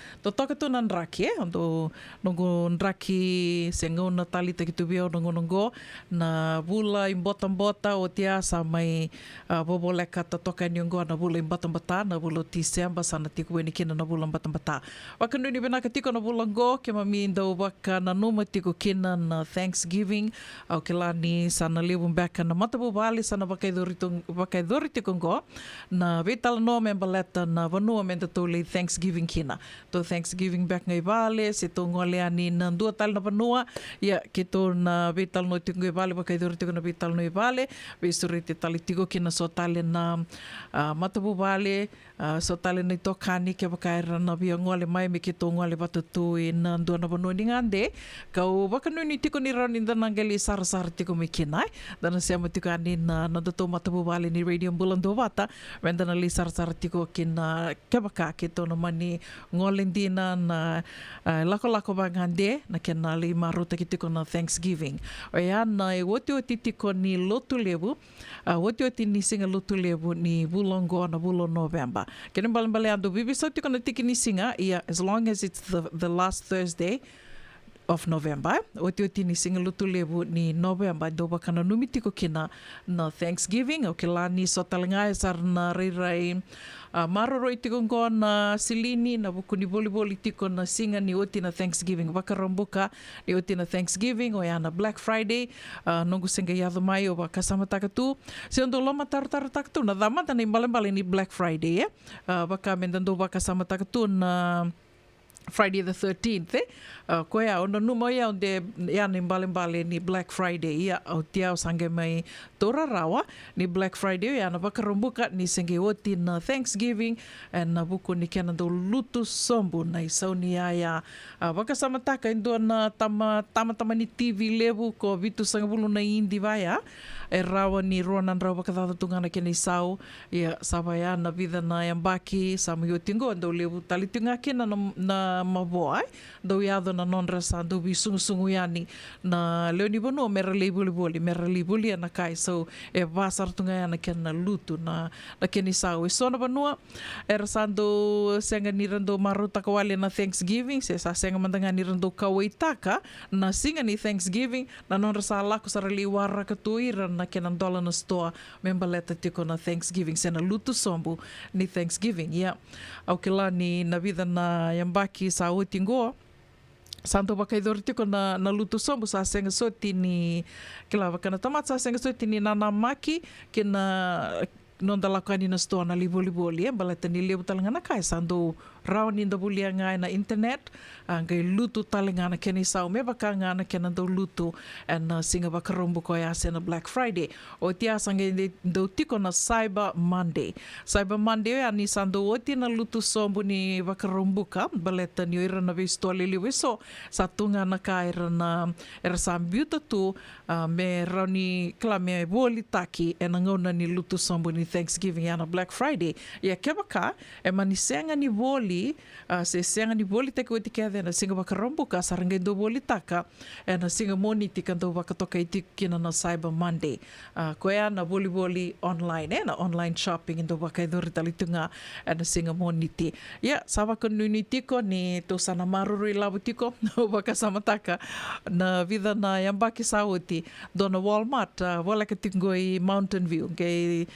S2: nraki ondo nongo nraki se ngona talita ki tubio nongo na bula imbota o tia sa mai boboleka totoka ni ngo na bula imbata na bula December sana tiko weni kina na bula imbata wakanu ni benaka tiko na bula ngo ke mami ndo waka na numa tiko kina na Thanksgiving au ke lani sana levu mbeka na matabu bali sana wakaidori tiko ngo na vetala no membaleta na vanua menda tole Thanksgiving kina to Thanksgiving back ngai vale se to ngole ani na dua tal na vanua ya ke to na vetal no tiko ngai vale wakaidori tiko na vetal no vale ve suri te tali tiko kina so tale na matabu vale so tale na to kani ke wakaira na via ngole mai me ke to ngole watutu na dua na vanua ni ngande kau wakanu ni tiko ni rani dana ngali sar tiko me kinai dana se tiko ani na to matabu vale ni radio bulando vata vendana li sar tiko kina kebaka ke to no mani ngolendina na lako bangande na kena li maruta ki tiko na Thanksgiving o ya na e woti tiko ni lotu levu woti ni singa lotu levu ni bulongo na bulo November kena balambale ando bibi so tiko na tiki ni singa ia as long as it's the last Thursday of November. Oti ni singa lutu levu ni November do bakana numi tiko kina na Thanksgiving o ke lani so talenga sar na rirai maroro tiko ngo na silini na buku ni boli tiko na singa ni oti na Thanksgiving wakarambuka ni oti na Thanksgiving o ya na Black Friday nongu singa yado mai o wakasama takatu se ondo loma taru takatu na damata ni mbale ni Black Friday waka mendando wakasama takatu na Friday the 13th ko ya ono numa ya onde ya ni mbale ni Black Friday ya o tia o sange mai tora rawa ni Black Friday ya na bakarumbuka ni senge oti na Thanksgiving and na buku ni kena do lutu sombu na isauni ya bakasama taka indo na tama ni TV levu ko vitu sanga bulu na indi vaya e rawa ni ronan rawa bakatata tungana kena isau ya sabaya na vida na yambaki samu yotingo ando levu talitunga kena na maboa do yado na non rasa do bi sungu yani na leoni bono mera libuli na kai so e vasar tunga yana ken na lutu na ken isau e sona banua e rasando senga ni rando maruta kawale na Thanksgiving se sa senga mandanga ni rando kawaitaka na singa ni Thanksgiving na non rasa lako sarali wara katuira na ken andola na stoa membaleta tiko na Thanksgiving se na lutu sombu ni Thanksgiving ya au kila ni na vida na yambaki sa utingo santo bakaidor tiko na lutu sombu sa senga soti ni kila wakana tamat sa senga soti ni nanamaki kena non dalakani na stoa na liboli baleta ni lebu talangana kai sando rauni nda bulia ngai na internet ngai lutu talangana keni sau me baka ngana kena do lutu and singa bakarumbu ko ya sena Black Friday o tia sange do tiko na Cyber Monday ya ni sando oti na lutu sombu ni bakarumbuka baleta ni ira na visto liliwiso satunga na kaira na era sambuta tu me rauni klame boli taki e ngona ni lutu sombu ni Thanksgiving ya na Black Friday ya kebaka e manisenga ni boli boli se senga ni boli te koe tika na singa waka rambuka saranga do boli taka e na singa moni tika ndo waka toka iti kina na Cyber Monday koe na boli online na online shopping ndo waka idori talitunga e na singa moni ti sa waka nuni tiko ni to sana maruru i labu tiko waka samataka na vida na yambaki sauti dona Walmart wala ka tingo i Mountain View kei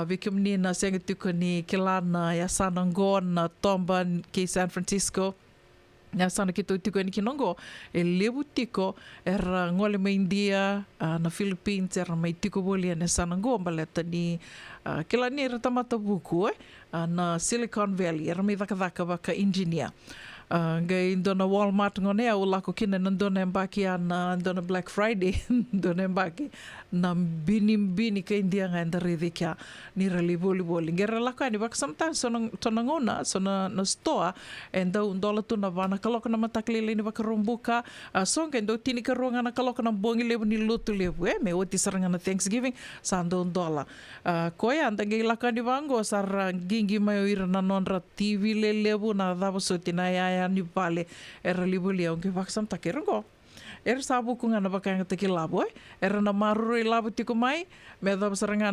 S2: vikim ni na senga tiko ni kilana ya sanango na tomba ki San Francisco na sana kito tiko ni kinongo e lebu tiko era ngole mai India na Philippines era mai tiko boli na sanango baleta ni kilani era tamata buku na Silicon Valley era mai waka engineer ngai dona Walmart ngone au lako kina nandona embaki na dona Black Friday dona embaki na bini ka India nga ndare dikya ni rali boli ngera lako ani bak sometimes sona ngona sona na store enda undola tu na vana kaloko na matakli ni bak rombuka songa ndo tini ka ronga na kaloko na bongi lebu ni lutu lebu me oti saranga na Thanksgiving sando undola koya anda ngai lako ani bango sar gingi mai ira na nonra TV le lebu na davo sotina ya ni pale era libuli ang kibaksam takirango era sabu kunga na bakang tekilabo era na maruru ilabo tiko mai medab saranga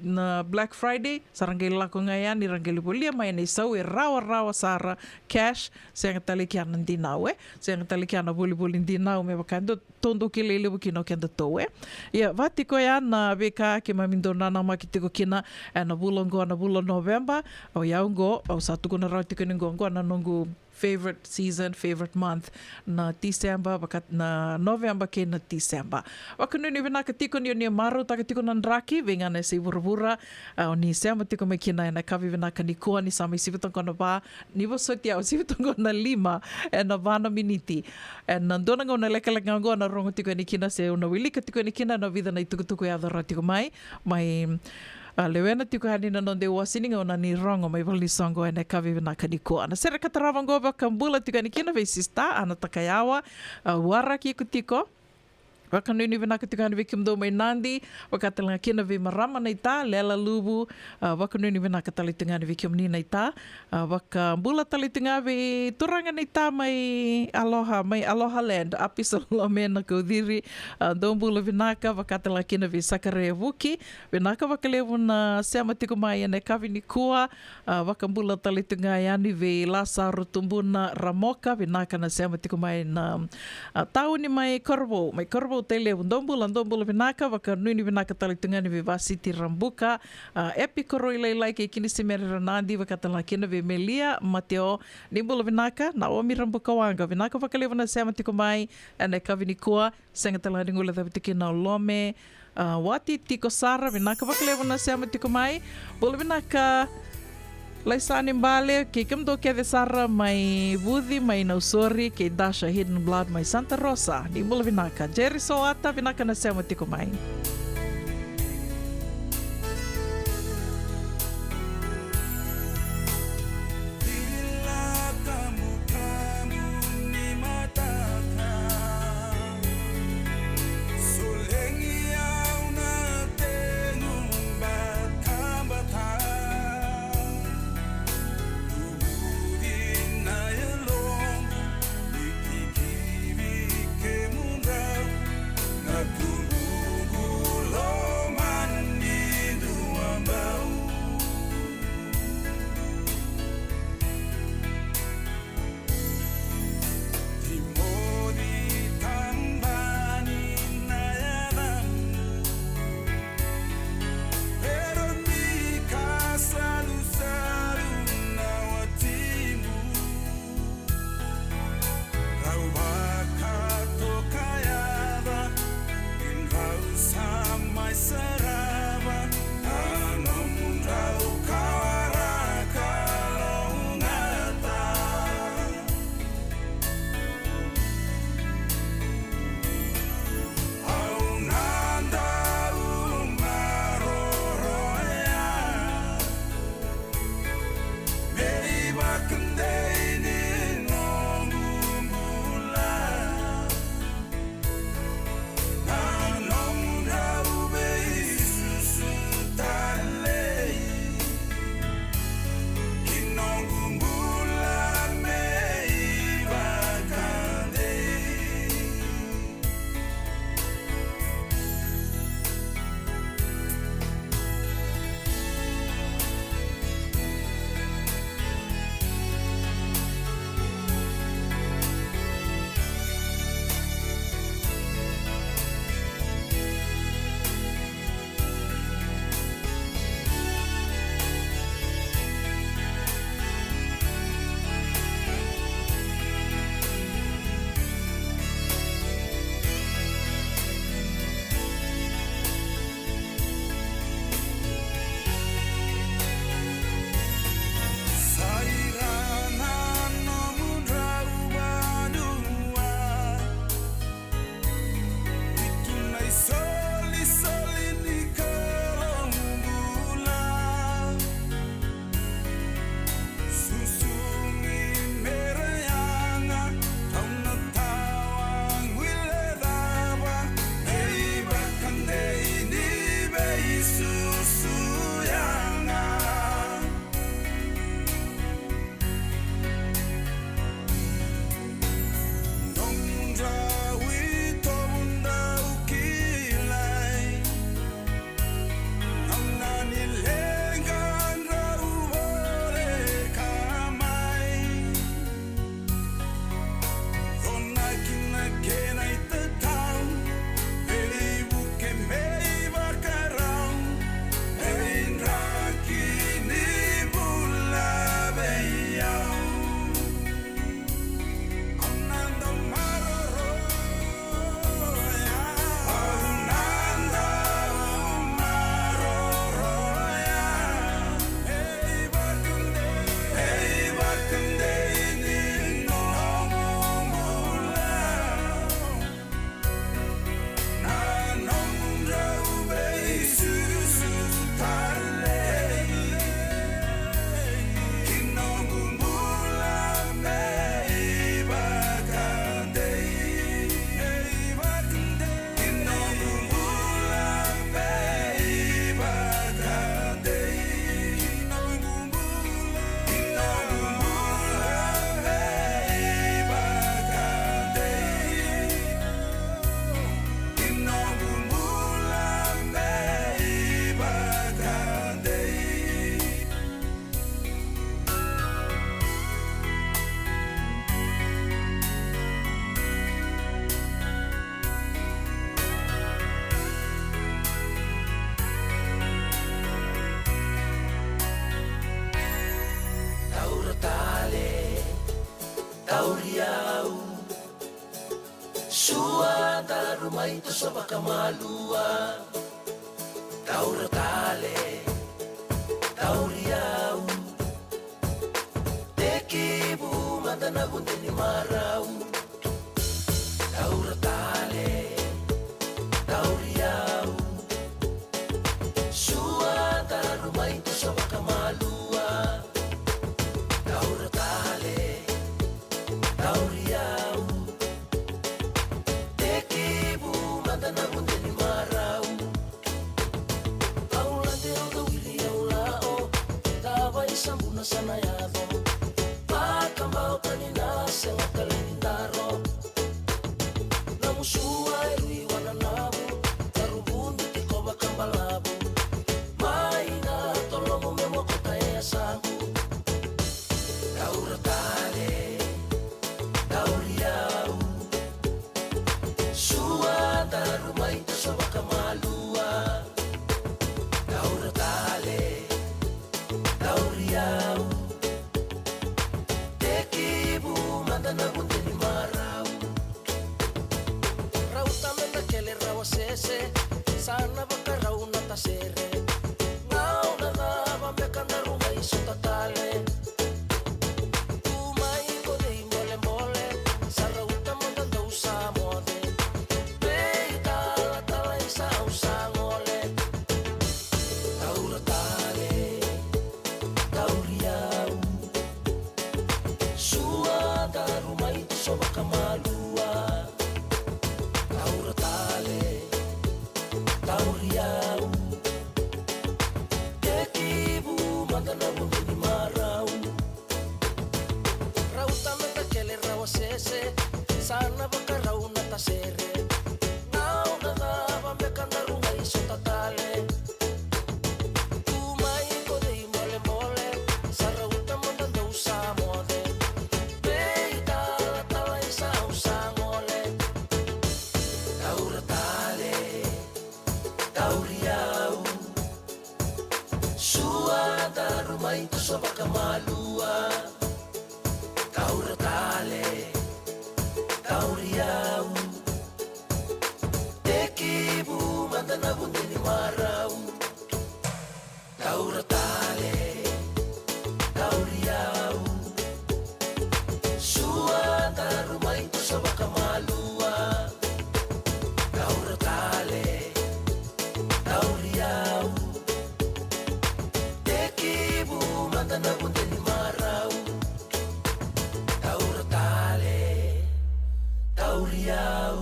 S2: na Black Friday saranga ilako ngayan ni rangga libuli mai ni sau rawa sara cash sang talikian ndinaw sang talikian na buli ndinaw me bakando tondo kilele bukino kenda towe ya vatiko ya na beka ke mamindona na makitiko kina na bulongo na bulo November o yaungo o satu kuna rautiko ningongo na nongo favorite season, favorite month na December, bakat na November ke na December. Wakano ni vinaka tiko ni maru taka tiko nandraki, venga na si burabura, o ni sema tiko me kina na kavi vinaka ni kua ni sama isibitong ko na ba, ni ba sotia o isibitong ko na 5, na vana miniti. Nandona nga na leka-leka nga na rongo tiko ni kina se una wilika tiko ni kina na vida na itukutuko ya dara tiko mai lewena tiko hani na nonde wasini nga ona ni rongo mai vali songo ene kavi vinaka ni kua. Na sera kataravango ba kambula tiko ni kina vesista ana takayawa wara ki kutiko. Wakano ni vinaka tiko hani vikim do mai Nandi wakatala kina vi marama na ita lela lubu wakano ni vinaka talitunga ni vikim ni na ita wakambula talitunga vi turanga na ita mai aloha land api salome na kaudiri dombula vinaka wakatala kina vi sakare vuki vinaka wakalevu na sema tiko mai ene kavi ni kua wakambula talitunga yani vi Lazaro tumbuna ramoka vinaka na sema tiko mai na tau ni mai korbo tele ndombula vinaka wakanuni vinaka talitunga ni vivasiti rambuka epikoro ilai ke kini simere Nandi wakatala kina vi Melia Mateo nimbula vinaka Naomi rambuka wanga vinaka wakalevu na sema tiko mai ene kavi ni kua senga tala ngula thabitiki na lome wati tiko Sara vinaka wakalevu na sema tiko mai bula vinaka Laisani mbale ke kamdo ke Sara mai Vudi mai Nausori ke Dasha Hidden Blood mai Santa Rosa ni mula vinaka Jerry Soata vinaka na sema tiko mai
S6: Tunggu bakamalua tauratale tauriau tekibu mandana gundeni marau tauratale tauriau suada rumah itu bakamalua tauratale tauriau tekibu mandana gundeni marau sambuna sana yado pakambao kanina senga kalendaro namusua erui wananabu tarubundu tikoba kambalabu maina tolomo memo kota ya sangu tauratale tauriau sua darumai tasoba kamalua tauratale tauriau tekibu mandana gundeni marau rau tamenda kele rau sese sana baka rau nata sere ngau nada bambekanda rumah iso tatale umai kode mole mole sarau tamenda dau samode beita la tala isa usangole tauratale tauriau suada rumah itu soba kamalua tauratale tauriau tekibu mandana gundeni marau rau tamenda kele rau sese sana baka rau nata sere ngau nada bambekanda rumah iso tatale umai kode mole mole sarau tamenda dau samode beita la tala isa usangole tauratale tauriau suada rumah itu soba kamalua tauratale tauriau tekibu mandana gundeni marau tauratale tauriau suada rumah itu soba kamalua tauratale tauriau tekibu mandana gundeni marau tauratale tauriau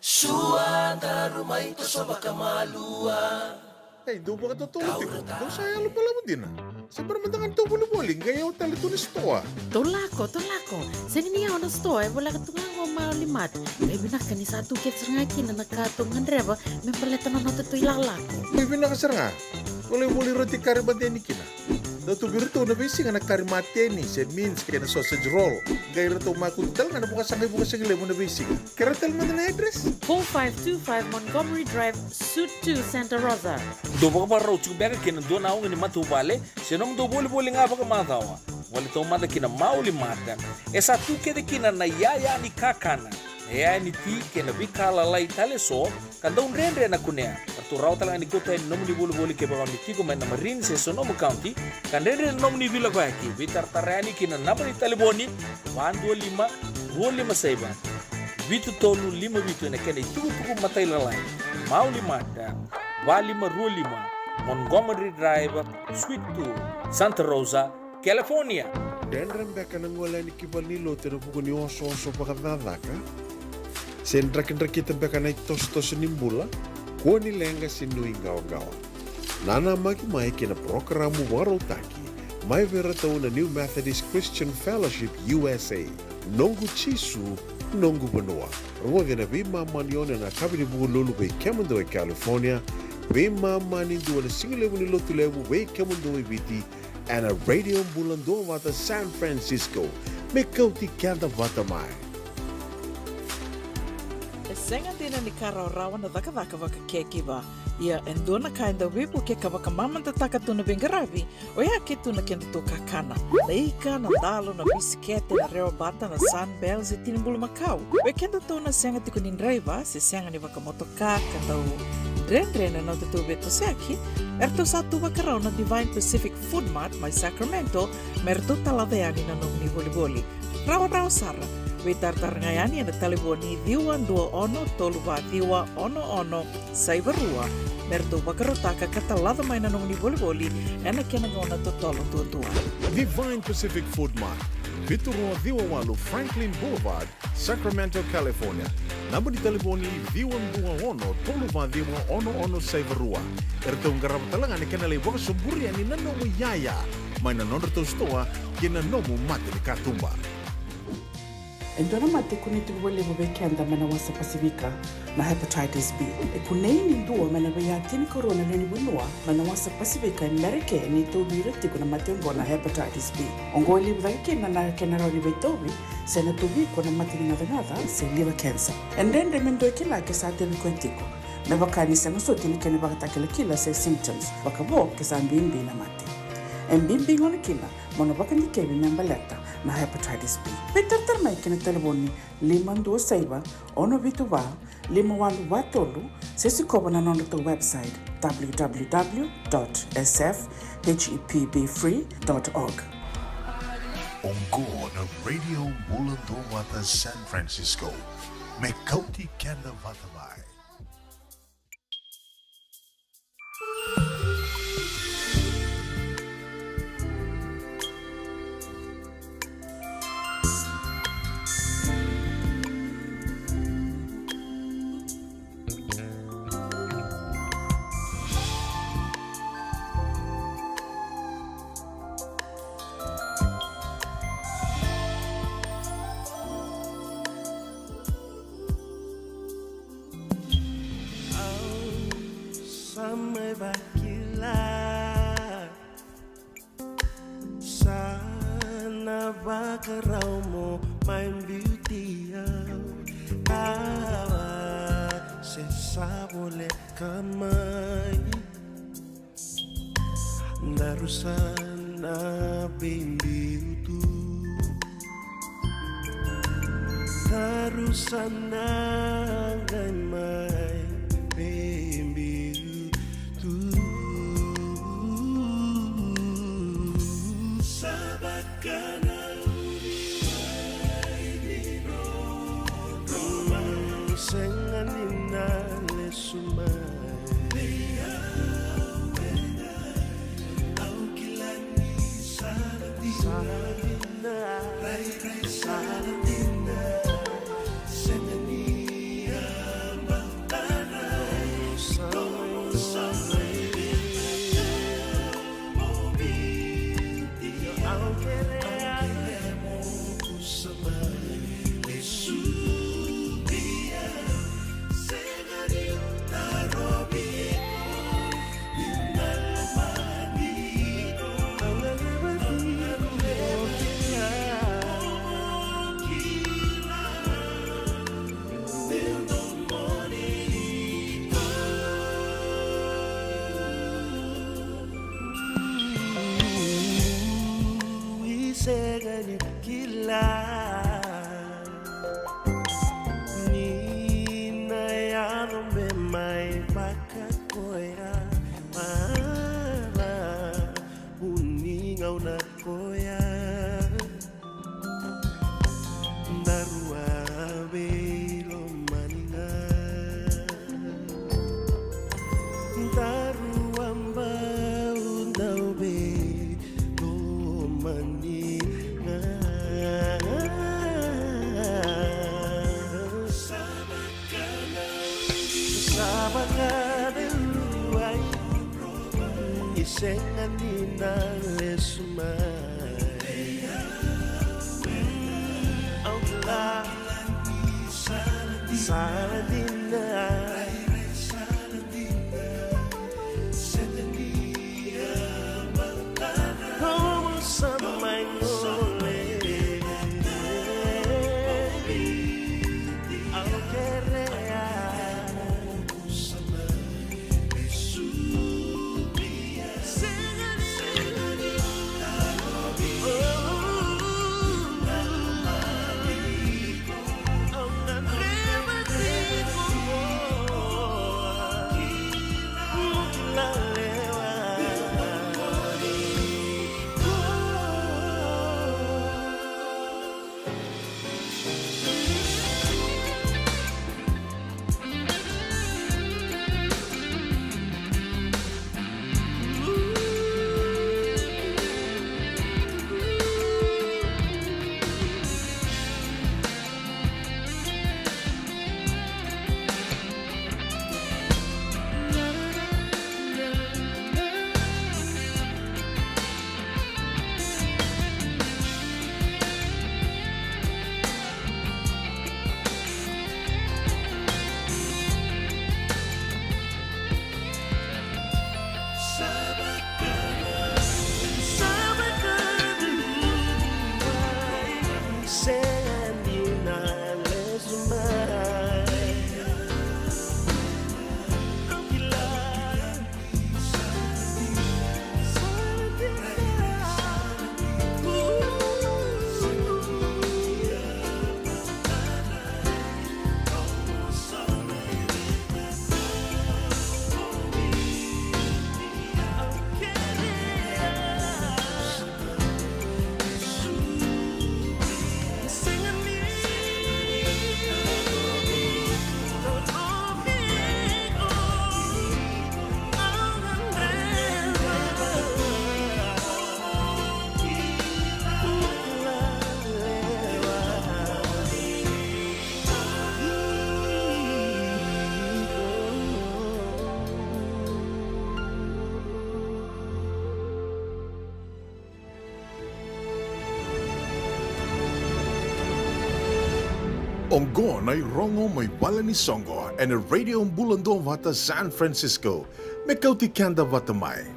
S6: suada rumah itu soba kamalua.
S1: Do ba ka tutulog? Do saya lupa lang din. Sa permandangan to bulu-buling kaya hotel ito ni Stoa.
S5: Tolako. Sa niya na sto ay wala ka tungang o maulimat. May binaka ni satu kit sangaki na nakatungan reba may paleta na natutoy lalako.
S1: May binakasar nga. Wala yung muli roti karibante ni kina. Dato birito na bisi nga nakarimate ni St. Means kaya na sausage roll. Gaya rito makuntal nga na bukas ang ilay mo na bisi. Karatal mo na address?
S5: 4525 Montgomery Drive, Suite 2, Santa Rosa.
S7: do baka pa raw tsumbega kina do na ni matubale senong do boli nga baka matawa wala to mata kina mauli mata esa tu kede kina na yaya ni kakana ya ni ti kena bikala lai tale so kanda un rendre na kunea tu raw tala ni kota ni nomu ni boli ke baka ni ti ko na marin se Sonoma County kan rendre nomu ni vila ko aki bitar tarani kina napani taliboni 125 saiba vitu tolu 5 vitu na kena tuku matai lalai mauli mata Valima Rulima, Montgomery Drive, Suite 2, Santa Rosa, California.
S1: Dendran baka nang wala ni Kibanilo tinapuko ni oso-oso pakadadaka. Sendrakin-rakita baka na itos-tos nimbula, kuha nilenga sinuingaw-gawa. Nana magimay kina programo warotaki, may verataw na New Methodist Christian Fellowship USA, Nongu Chisu, Nongu Banua. Ruwaga na bimamanion na kabinibuko lulubay Kemandoy, California, bimamani duwa na singilewu ni Lotulewu way Kemandoy Viti, and a radio bulando wata San Francisco, may kauti kanda watamay.
S2: Senga tina ni kara rawa na daka waka kekiwa. Ia endona ka enda wipu ke ka waka mamanta taka tuna bengaravi o ia ke tuna kenda tō kakana. Na ika, na dalo, na bisikete, na reo bata, na sunbells e tinimbulu makau. O e kenda tōna senga tiko ni nreiva se senga ni waka motoka kandau Dren na te tō beto seaki, erto sa tō waka rau na Divine Pacific Food Mart mai Sacramento, merto talaveani na nong ni voliboli. Rawa sara. We tartarangayani na taliboni diwa dua ono toluwa diwa ono saivarua. Merto wakarotaka katalada mai na nong ni voliboli ena kena ngona totolo tua.
S1: Divine Pacific Food Mart, Viturua Diwa Walu Franklin Boulevard, Sacramento, California. Namba di taliboni diwa dua ono toluwa diwa ono saivarua. Erto ngarama talangani kena le waka soburi ani na nomu yaya. Mai na nonreto stoa kena nomu mate ni katumba.
S11: Endona mate kuni tu wale bo bekenda mana wasa Pasifika na hepatitis B. E kunei ni ndua mana baya tini corona leni bunua mana wasa Pasifika America ni to bireti kuna mate ngona hepatitis B. Ongo ili bwake na kenara ni betobi sena to bi kuna mate ni nada se liver cancer. And then remendo kila ke sa te kwentiko. Me bakani sema so tini kene bakata kila se symptoms bakabo ke sa mbimbi na mate. Mbimbi ngona kila mono bakani kebi membaleta na hepatitis B. Peter mai kena telefoni 526 ono vituva 51 sesi koba na nondo to website www.sfhepbfree.org.
S12: Ongo na Radio Bulando Wata San Francisco. Me kauti kenda vatamai.
S6: Sampai bakilah sana bakarau mo main beauty kawa sesa boleh kamai darusana bimbi tu darusana gamai bimbi tu sabakana senganina lesumai Saladina, Saladina, Senania, Maltana, Segani kila Nina ya nombe mai pakakoya Mama uninga unakoya Darua belo maninga Darua mbau daube lo maninga Senganina lesumai Allah Saladina Senania Como samai ngole Au kerea
S1: Ongo na rongo may wala ni Songo and a radio Bulando Vata San Francisco. Mekauti kanda vatamai.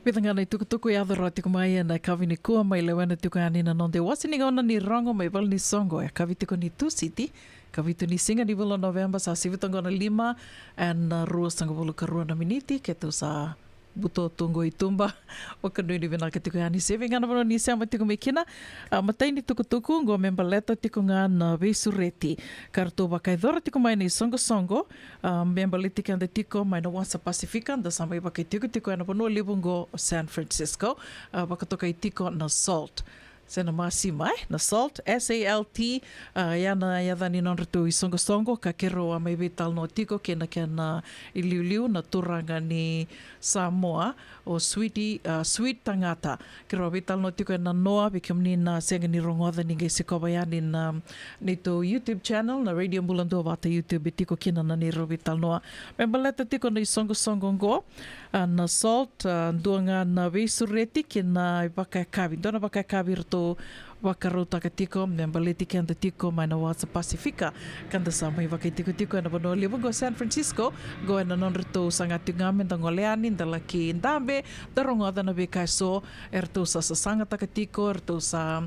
S2: Pitanga nei tukutuku i adhara tiku mai na kawini kua mai lewana tiku anina non te wasini gauna ni rongo mai wala ni Songo e kawitiko ni Tusiti. Kawitu ni singa ni bulan November sa sivitangona 5 and rua sangavulu karua na miniti ketu sa buto tungo i tumba o kanui ni vina katiku yani seve ngana vano ni sama tiku mekina matai ni tukutuku ngo memba leta tiku nga na Veisureti karto wakai dhora tiku mai ni songo memba leti kanda tiku mai na Wasa Pasifika nda sampai wakai tiku yana vano libu ngo San Francisco wakatoka i tiku na Salt Sena masi mai, na Salt, S-A-L-T, yana yadhani nonretu i songo ka kero a mai vital no tiko kena iliuliu na turanga ni Samoa o Sweet Tangata. Kero vital no tiko na noa bikim ni na senga ni rongoda ni ngai sikoba ya ni to YouTube channel na Radio Bulando Vata YouTube tiko kena na ni ro vital noa. Membaleta tiko na i songo ngo na Salt, duanga na Veisureti kena i Wakakavi. Dona Wakakavi to wakarota ka tiko membaleti kanda tiko mai na Wasa Pasifika kanda sa mai wakai tiko na bono libo go San Francisco go na non rito sanga tingame da ngoleani da laki ndambe da rongoda na bekai so erto sa sanga ka tiko erto sa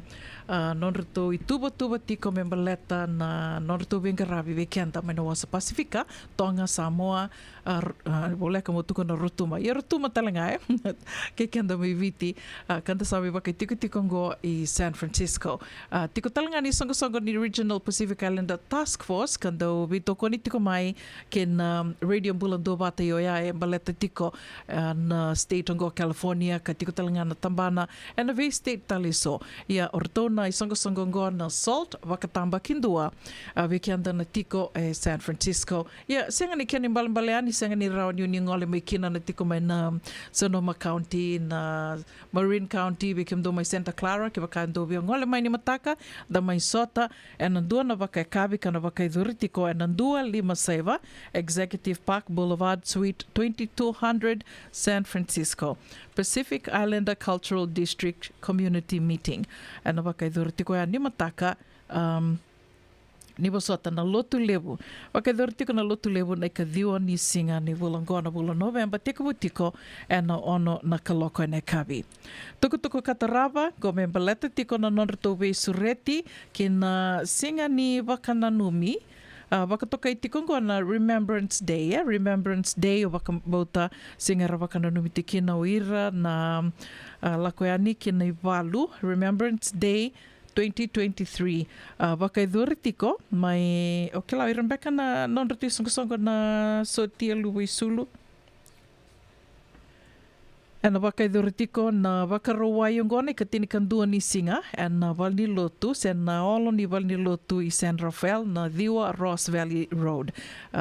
S2: non rito i tuba tiko membaleta na non rito bengaravi vekenda mai na Wasa Pasifika Tonga Samoa boleh kamu tuko na rutuma ya rutuma talanga ke kenda mai viti kanda sa mai wakai tiko go i San Francisco. Tiko talanga ni songo ni Regional Pacific Islander Task Force kando bitoko ni tiko mai ken Radio Bulando Vata yoya e baleta tiko na state ongo California ka tiko talanga na Tambana and a state taliso ya ortona i songo ngo na Salt wakatamba kindua weekenda na tiko e San Francisco ya senga ni ken mbaleani senga ni rawan yun ngole mai kina na tiko mai na Sonoma County na Marin County bikim do mai Santa Clara ke wakando ngole mai ni mataka da mai sota e nandua na wakai kabi kana wakai dhuritiko e nandua 57 Executive Park Boulevard Suite 2200 San Francisco Pacific Islander Cultural District Community Meeting e na wakai dhuritiko e ni mataka ni bosota na lotu lebu. Wakai dhortiko na lotu lebu na ikadhiwa ni singa ni vulangona vula November tiko butiko e na ono na kaloko e kabi. Tuku katarava go memba leta tiko na nonreto Veisureti ki na singa ni wakananumi wakatoka i tiko na Remembrance Day, Remembrance Day o wakabauta singa ra wakananumi tiki na uira na lakoeani ki na iwalu Remembrance Day 2023 wakai dhuritiko mai o kila iran beka na nonretu songo na sotia luwa isulu e na wakai dhuritiko na wakarawai ngone ka tinikan dua ni singa e na walni lotu sen na olo ni walni lotu i San Rafael na Dhiwa Ross Valley Road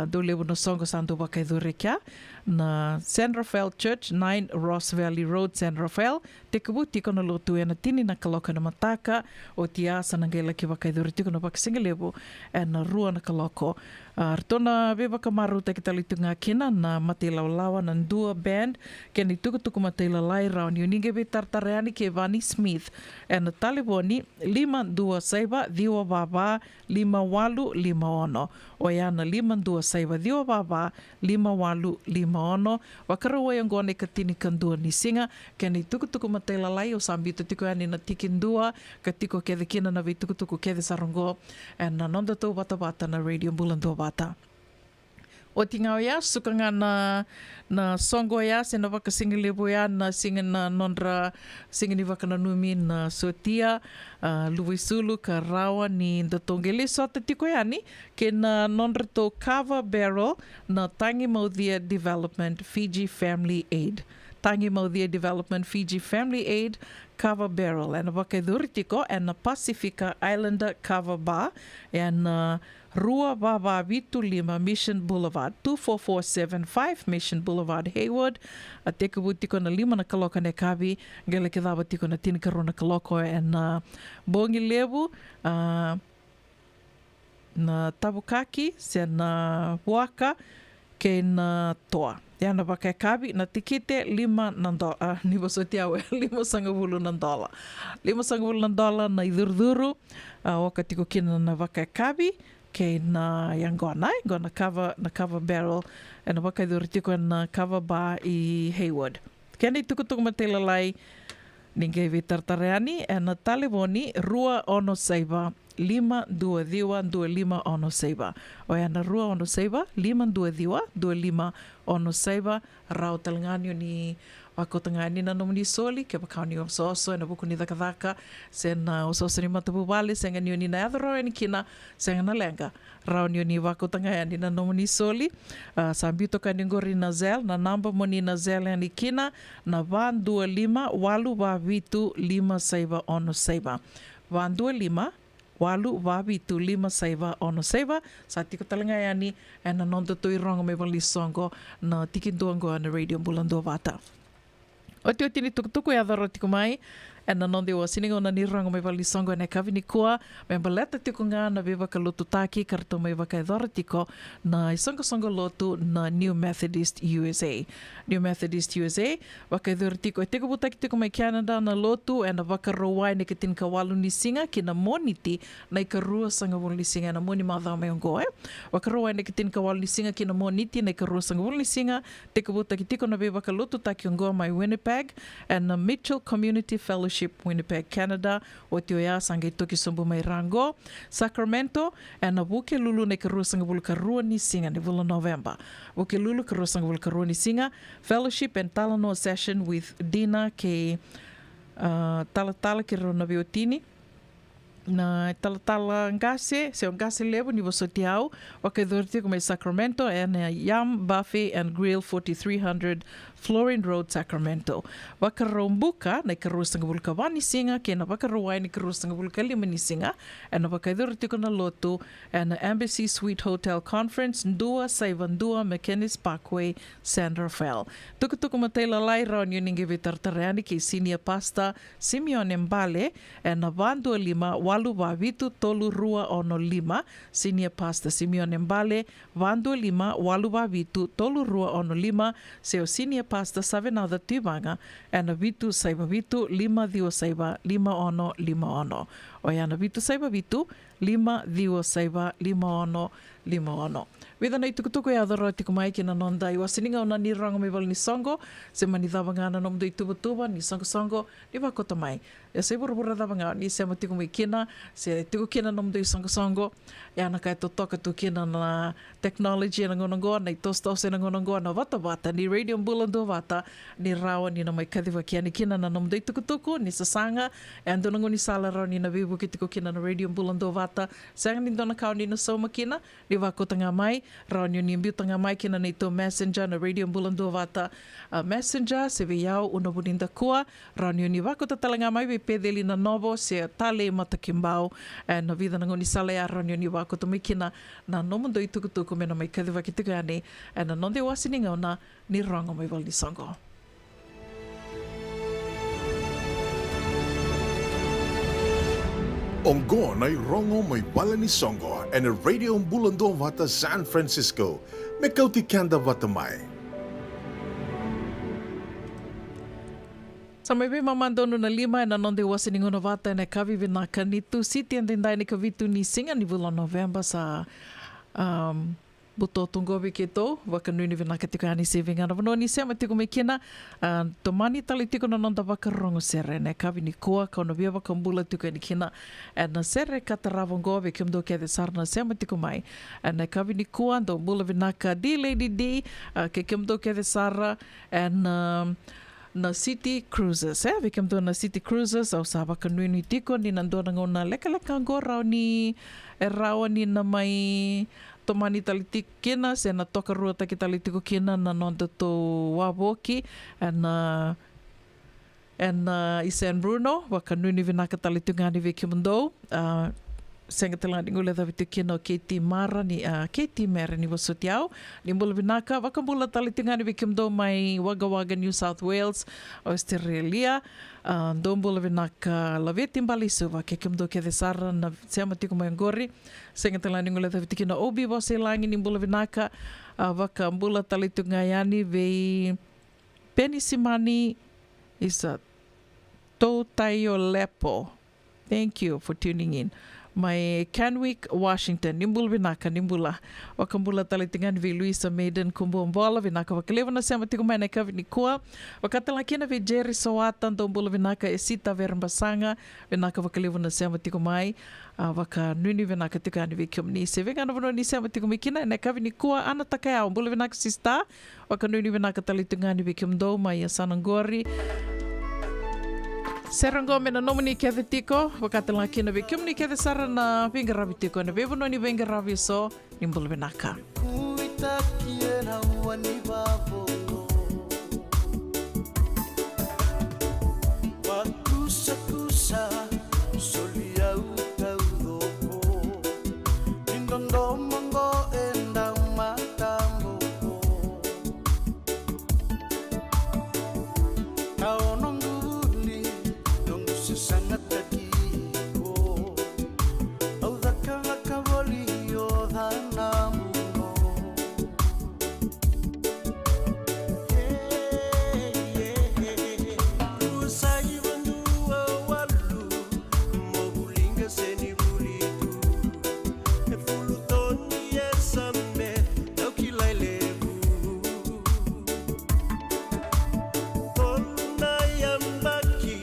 S2: do lewu na songo sandu wakai dhurikia na San Rafael Church 9 Ross Valley Road San Rafael te kabutiko na lotu e na tini na kaloka na mataka o tiasa na ngaila ki wakai dhuritiko na wakasinga lewu e na rua na kaloko Artona beba kamaru te kitalitu ngā kina na mate laulawa na ndua band ke ni tukutuku mate lalai rao ni uninge be tartareani ke Vani Smith e na taliboni 5 saiba dhiwa baba 5 o yana 5 saiba dhiwa baba 5 wakarawa yang gone katini kandua ni singa ke ni tukutuku mate lalai o sambito tiko ani na tikindua katiko ke kina na vi tukutuku ke sarongo e na nonda tau bata na Radio Bulando Vata. O tingau ya sukanga na songo ya sena wakasinga lebo ya na singa na nondra singa ni wakananumi na sotia luwisulu ka rawa ni ndatongele sota tiko ya ni ke na nondra to Cover Barrel na Tangi Maudhia Development Fiji Family Aid. Tangi Maudhia Development Fiji Family Aid Cover Barrel and wakai dhuritiko and Pacifica Islander Cover Bar and Rua Baba Vitu Lima Mission Boulevard 24475 Mission Boulevard Hayward a te kabutiko na 5 na kaloko ne kabi gele ke dawa tiko na tini karona kaloko and bongi lebu na tabukaki se na waka ke na toa Yana pakai kabi na tikite $5 ni bosotiawe $5.50 $5.50 na idurduru wakati ko kina na pakai kabi kay na yang gona cover barrel na pakai idurtiko na cover bar I Hayward kena tukutuk matelalai ninguém vi tartareani na telefoni 216 522 2516 o na 216 522 2516 rau talangani ni wakotangani na nomni soli ke bakani o soso na buku ni dakadaka sen o soso ni matabu vale sen ni na adro ni kina sen na lenga rau ni wakotangani na nomni soli sambito kaningori na zel na namba moni na zel ni kina na 125 walu vavitu 516 125 walu wabitu 516 sa tiko talangayani na nonto tui rongo me valisongo na tikinduango na radio Bulando Vata. O te otini tukutuku e adoro tiko mai na nonde o siningo na ni rongo me valisongo na kavini kua me baleta tiko nga na beba ka lotu taki karto me vaka adoro tiko na isongo lotu na New Methodist USA. New Methodist USA waka adoro tiko e tiko butaki tiko mai Canada na lotu na waka rowai ne kitin kawalu ni singa kina moniti na ikarua sanga wulu ni singa na moni madhao me ongo waka rowai ne kitin kawalu ni singa kina moniti na ikarua sanga wulu ni singa tiko butaki tiko na beba ka lotu taki ongo mai Winnipeg and na Mitchell Community Fellowship Winnipeg, Canada, o te oia sanga I toki sombu mai Rango, Sacramento, and na wuke lulu ne karua sanga wulu karua ni singa ne wula November. Wuke lulu karua sanga wulu karua ni singa, fellowship and talano session with Dina ke talatala ke rona biotini. Na talatala ngase, se o ngase levo ni wasotiau, waka idorti ko mai Sacramento, and Yam Buffet and Grill 4300 Florine Road, Sacramento. Waka rombuka na ikarua sanga wulu kawani singa, ke na waka rawai ni karua sanga wulu kalima ni singa, and na waka idorti ko na lotu, and na Embassy Suite Hotel Conference, Ndua Saivandua, McKinnis Parkway, San Rafael. Tukutuku matela lai rao niyo ningi vitartareani ke Senior Pastor Simeon Mbale, and na 125 walu wavitu tolu rua ono lima, Senior Pastor Simeon Mbale, 125 walu wavitu tolu rua ono lima, seo Senior Pastor Savenada Tibanga, and na vitu saiba vitu 526 5ono. O ya na vitu saiba vitu 526 5ono. Whether na itukutuku e adoro tiko mai ki na nonda I wasininga o na ni rango me wal ni songo, se mani dhavanga na nomdo I tuba ni songo ni wakota mai. E se burubura dhavanga ni se matiko mai kina, se tiko kina nomdo I songo, e ana kai to toka tu kina na technology na ngonongoa, na I tostose na ngonongoa na wata ni radio Bulando Vata, ni rawa ni na mai kadhiwa kia ni kina na nomdo I tukutuku, ni sasanga, e ando nango ni sala rao ni na vivu ki tiko kina na radio Bulando Vata, sanga ni dona kao ni na soma kina, ni wakota nga mai, rao ni imbiu tanga mai kina na ito messenger na radio Bulando Vata messenger se viau una buninda kua rao ni wakota talanga mai be pedeli na novo se tale mata kimbao na vida ngoni sala ya rao ni wakota mai kina na nomundo I tukutuku mena mai kadhiwa ki tika ane na nonde wasininga ona ni rongo mai wal ni songo.
S12: Ongo na rongo may wala ni songo and a radio Bulando Vata San Francisco. Me kauti kanda vatamai.
S2: Sa mai be mamandono na lima na nonde wasiningo na vata na kavi vinaka ni tu siti and then ni kavitu ni singa ni vula November sa buto tungobi ke to waka nui ni vinaka tiko ani saving ana vano ni sema tiko me kina to mani tali tiko na nonda waka rongo sere na kavi ni kua ka ono bia waka mbula tiko ni kina na sere kata ravongobi kim do ke de sarna sema tiko mai na kavi ni kua ndo mbula vinaka di lady di ke kim do ke de sarra na City Cruises vi kim do na City Cruises au sa waka nui ni tiko ni nandona ngona leka ngo rao ni rao ni na mai tomani talitik kina se na toka rua taki talitiko kina na nonda to wawoki and i San Bruno waka nuni vinaka talitungani vi kimundou Senga tala ni ngule tavitu kino Katie Mara ni Katie Mara ni wasutiao ni mbula binaka wakambula tali tingani vikimdo mai Wagga New South Wales Australia do mbula binaka laveti mbali suva ke kimdo ke desara na sema tiku mai ngori senga tala ni ngule tavitu kino obi wase langi ni mbula binaka wakambula tali tungayani vei Penny Simani isa Totayo Lepo. Thank you for tuning in. My Canwick, Washington, nimbul vinaka, nimbula. Wakambula talitingan vi Luisa Maiden Kumbombola, vinaka wakalewa na sema tiku mai neka vinikua. Wakatalakina vi Jerry Sowatan, dombula vinaka Esita Vermbasanga, vinaka wakalewa na sema tiku mai. Waka nuni vinaka tikani vi kiomnise. Vingana vano ni sema tiku mikina, neka vinikua, ana takaya, mbula vinaka sista. Waka nuni vinaka talitingan vi kiomdo, mai asanangori. Serango mena nomini keve tiko, wakati laki na vikium ni keve sara na vingaravi tiko, na vivu no ni vingaravi so, nimbul vinaka.
S6: Kuita kiena wani babono Wakusa kusa solia utaudoko Nindondo mongo enda matambo Kaono sangat takiko au dhaka voli o dhanamuno usai bandua walu mobulinga seni bulitu e fulutoni esame au kilailebu tona yambaki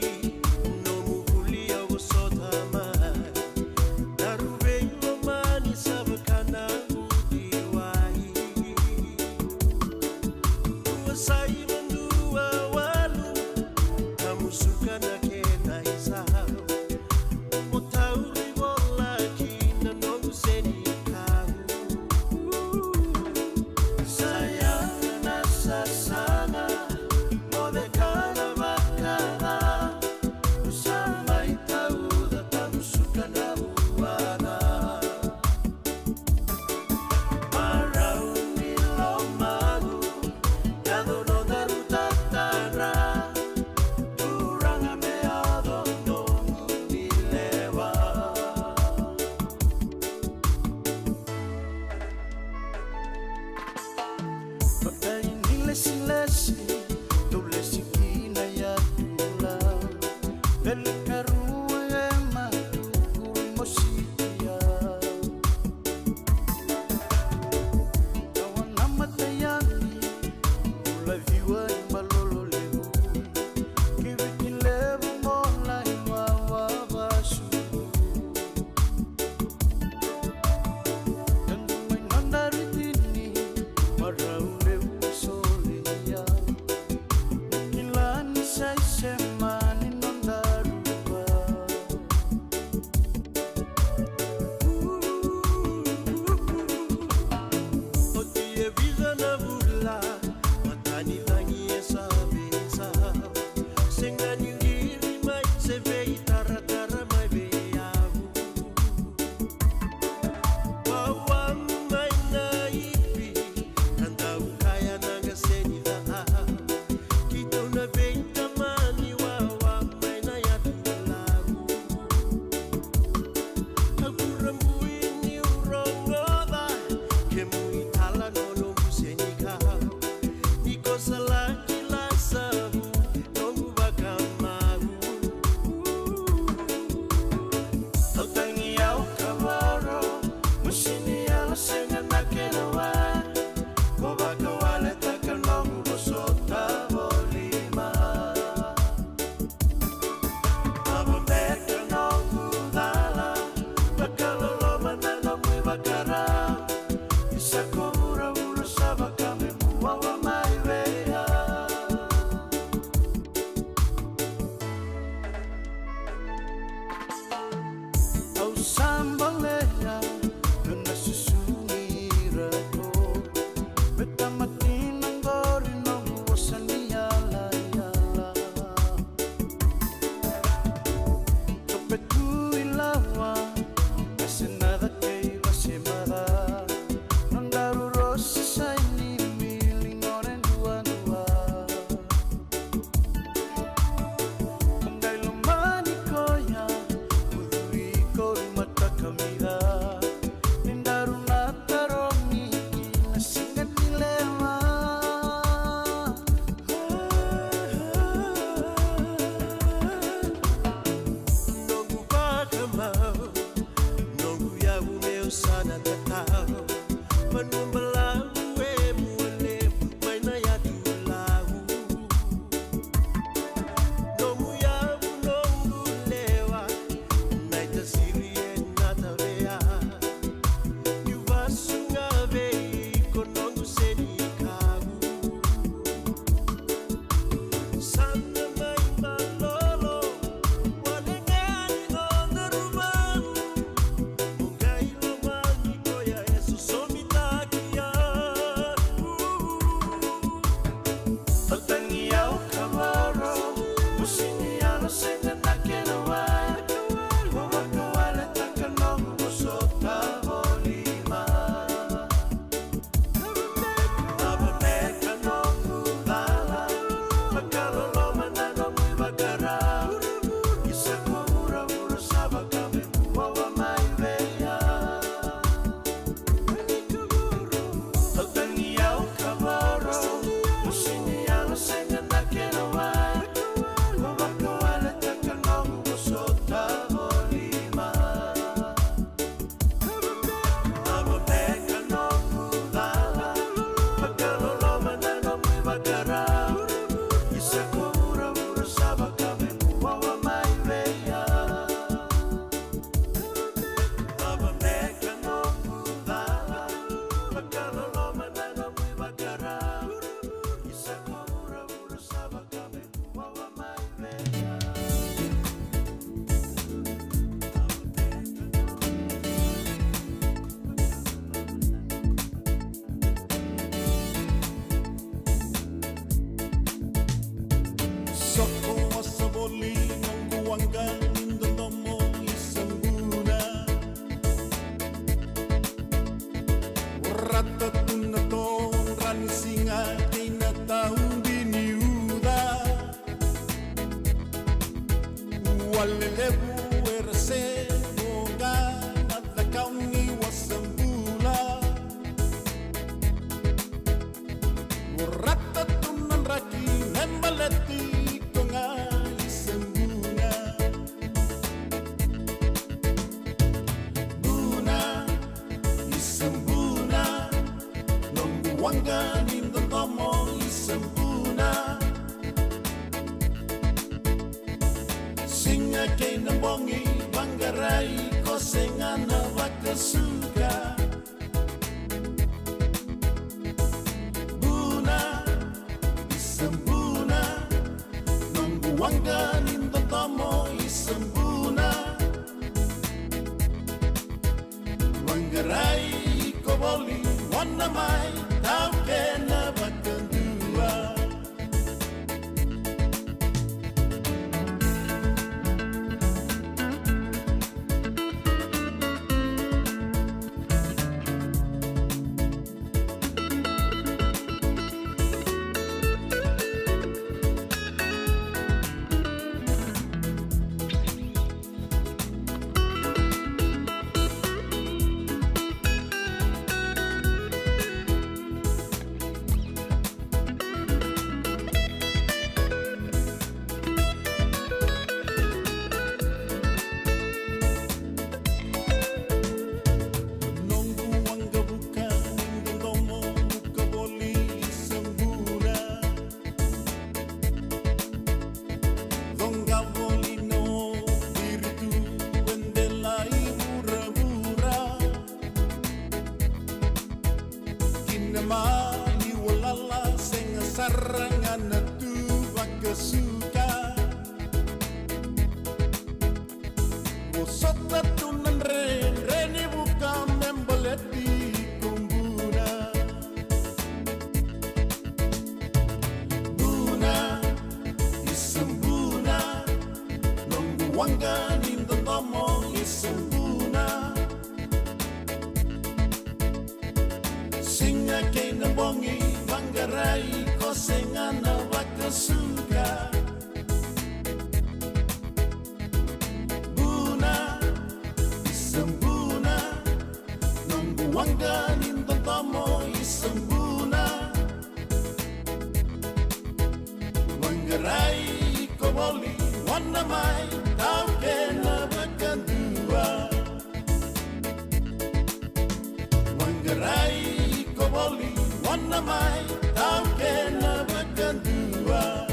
S1: koboli wana mai tau kena bakandua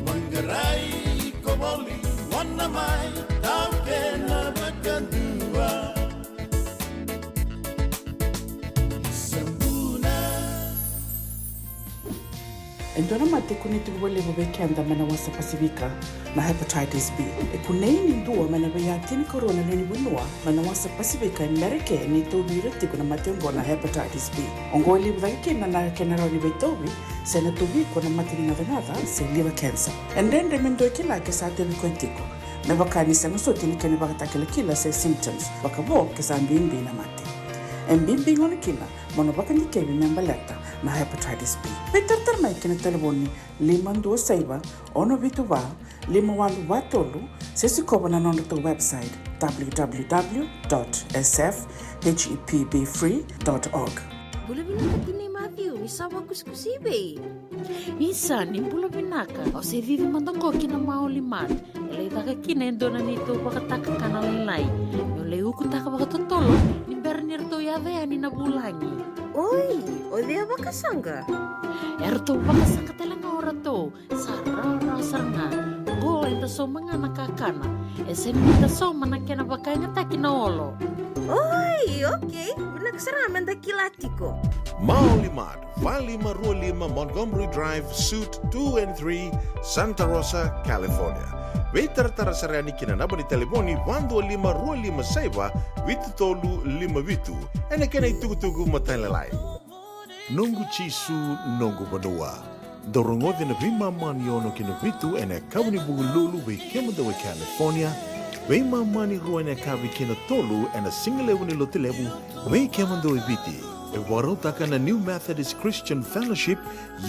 S1: Manggarai koboli wana mai tau kena bakandua
S11: Endona mate kuniti wale bobe kenda mana wasa Pasifika na hepatitis B. Kunei ni ndua mana baya tini corona nini winua mana wasa Pasifika Amerike ni tobi retiku na matengo na hepatitis B. Ongoli wake na kenara ni betobi sena tobi kuna matini na venada se liver cancer. Endende mendo kila kesa teni kontiko. Na bakani sanga soti ni kene bakatakila kila se symptoms bakabo kesa mbimbi na mate. Mbimbi ngoni kila mono bakani kebi membaleta na hepatitis B. Peter termai kena telefoni 52 ono vituva 51 sesi kobo na nondo to website www.sfhepbfree.org.
S9: Boleh binaka ni Matthew, isa bagus-kusibe.
S5: Isa ni bula binaka o se vive mandoko kina maoli mat. Ele taka kina endona nito bakataka kana lain-lain. Yo leu kutaka bakatotolo ni bernir to yave ni nabulangi.
S9: Oi, o dia bakasanga.
S5: Erto bakasanga telanga ora to. Sarara saranga. Go enta so mangana kakana. Ese mita so manakena bakanya takina olo.
S9: Oi, okay. Benaksaraman dakilatiko.
S12: Maulimad, Valley Marulima, Montgomery Drive, Suite 2 and 3, Santa Rosa, California. Veter tarasarani kinanaba ni telefoni 125 saiba vitu tolu 5 vitu. Ene kena itugutugu matalalai. Nungu chisu nungu badua. Dorongo na vima maniono kina vitu ene kawni bugululu we kemadawe California. We mani ruane kavi kina tolu ene singlewu ni lotilewu we kemadawe viti. E warotaka na New Methodist Christian Fellowship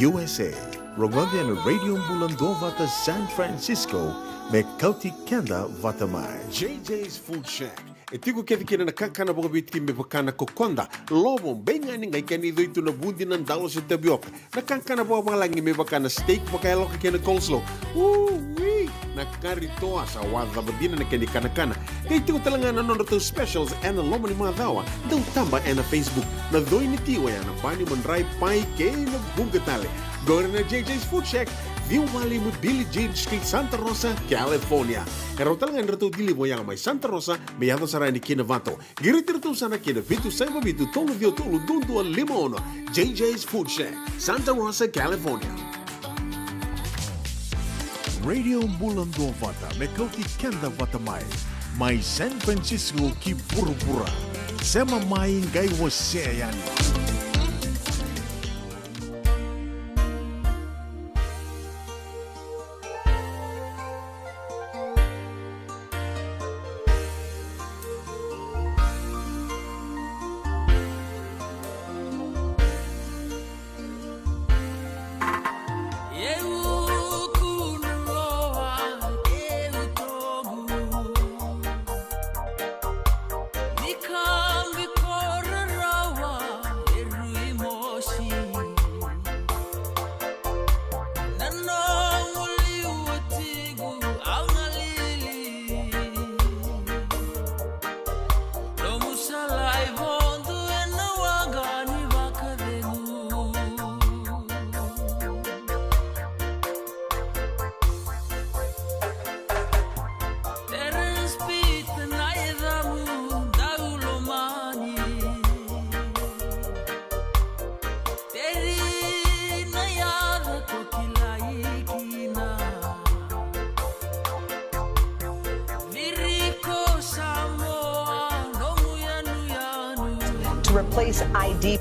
S12: USA. Rogode na Radio Mbulando vata San Francisco me kauti kenda vata mai. JJ's Food Shack. E tigo kevi kina na kakana boga bitki me bakana kokonda. Lobo benga ni ngai kani doitu na bundi na ndalo sa tapioca. Na kakana boga malangi me bakana steak baka loka kina coleslaw. Wee! Na karitoa sa wadha badina na kani kana. Kay tigo talanga na nono specials and lomo ni madhawa. Daw tamba na Facebook. Na doi ni tiwa ya na pani mandrai pai kay na bugatale. Gora na JJ's Food Shack. View Valley mo Billie Jean Street, Santa Rosa, California. Pero talagang rito dilibo yang may Santa Rosa, may ato sarani kinavato. Giritirto sana kinavitu sa mabitu tolo vio tolo dundo al limono. JJ's Food Shack, Santa Rosa, California. Radio Mbulando Vata, may kauti kenda vata may San Francisco ki pura-pura. Sema may ngay wasayani.
S13: Replace ID.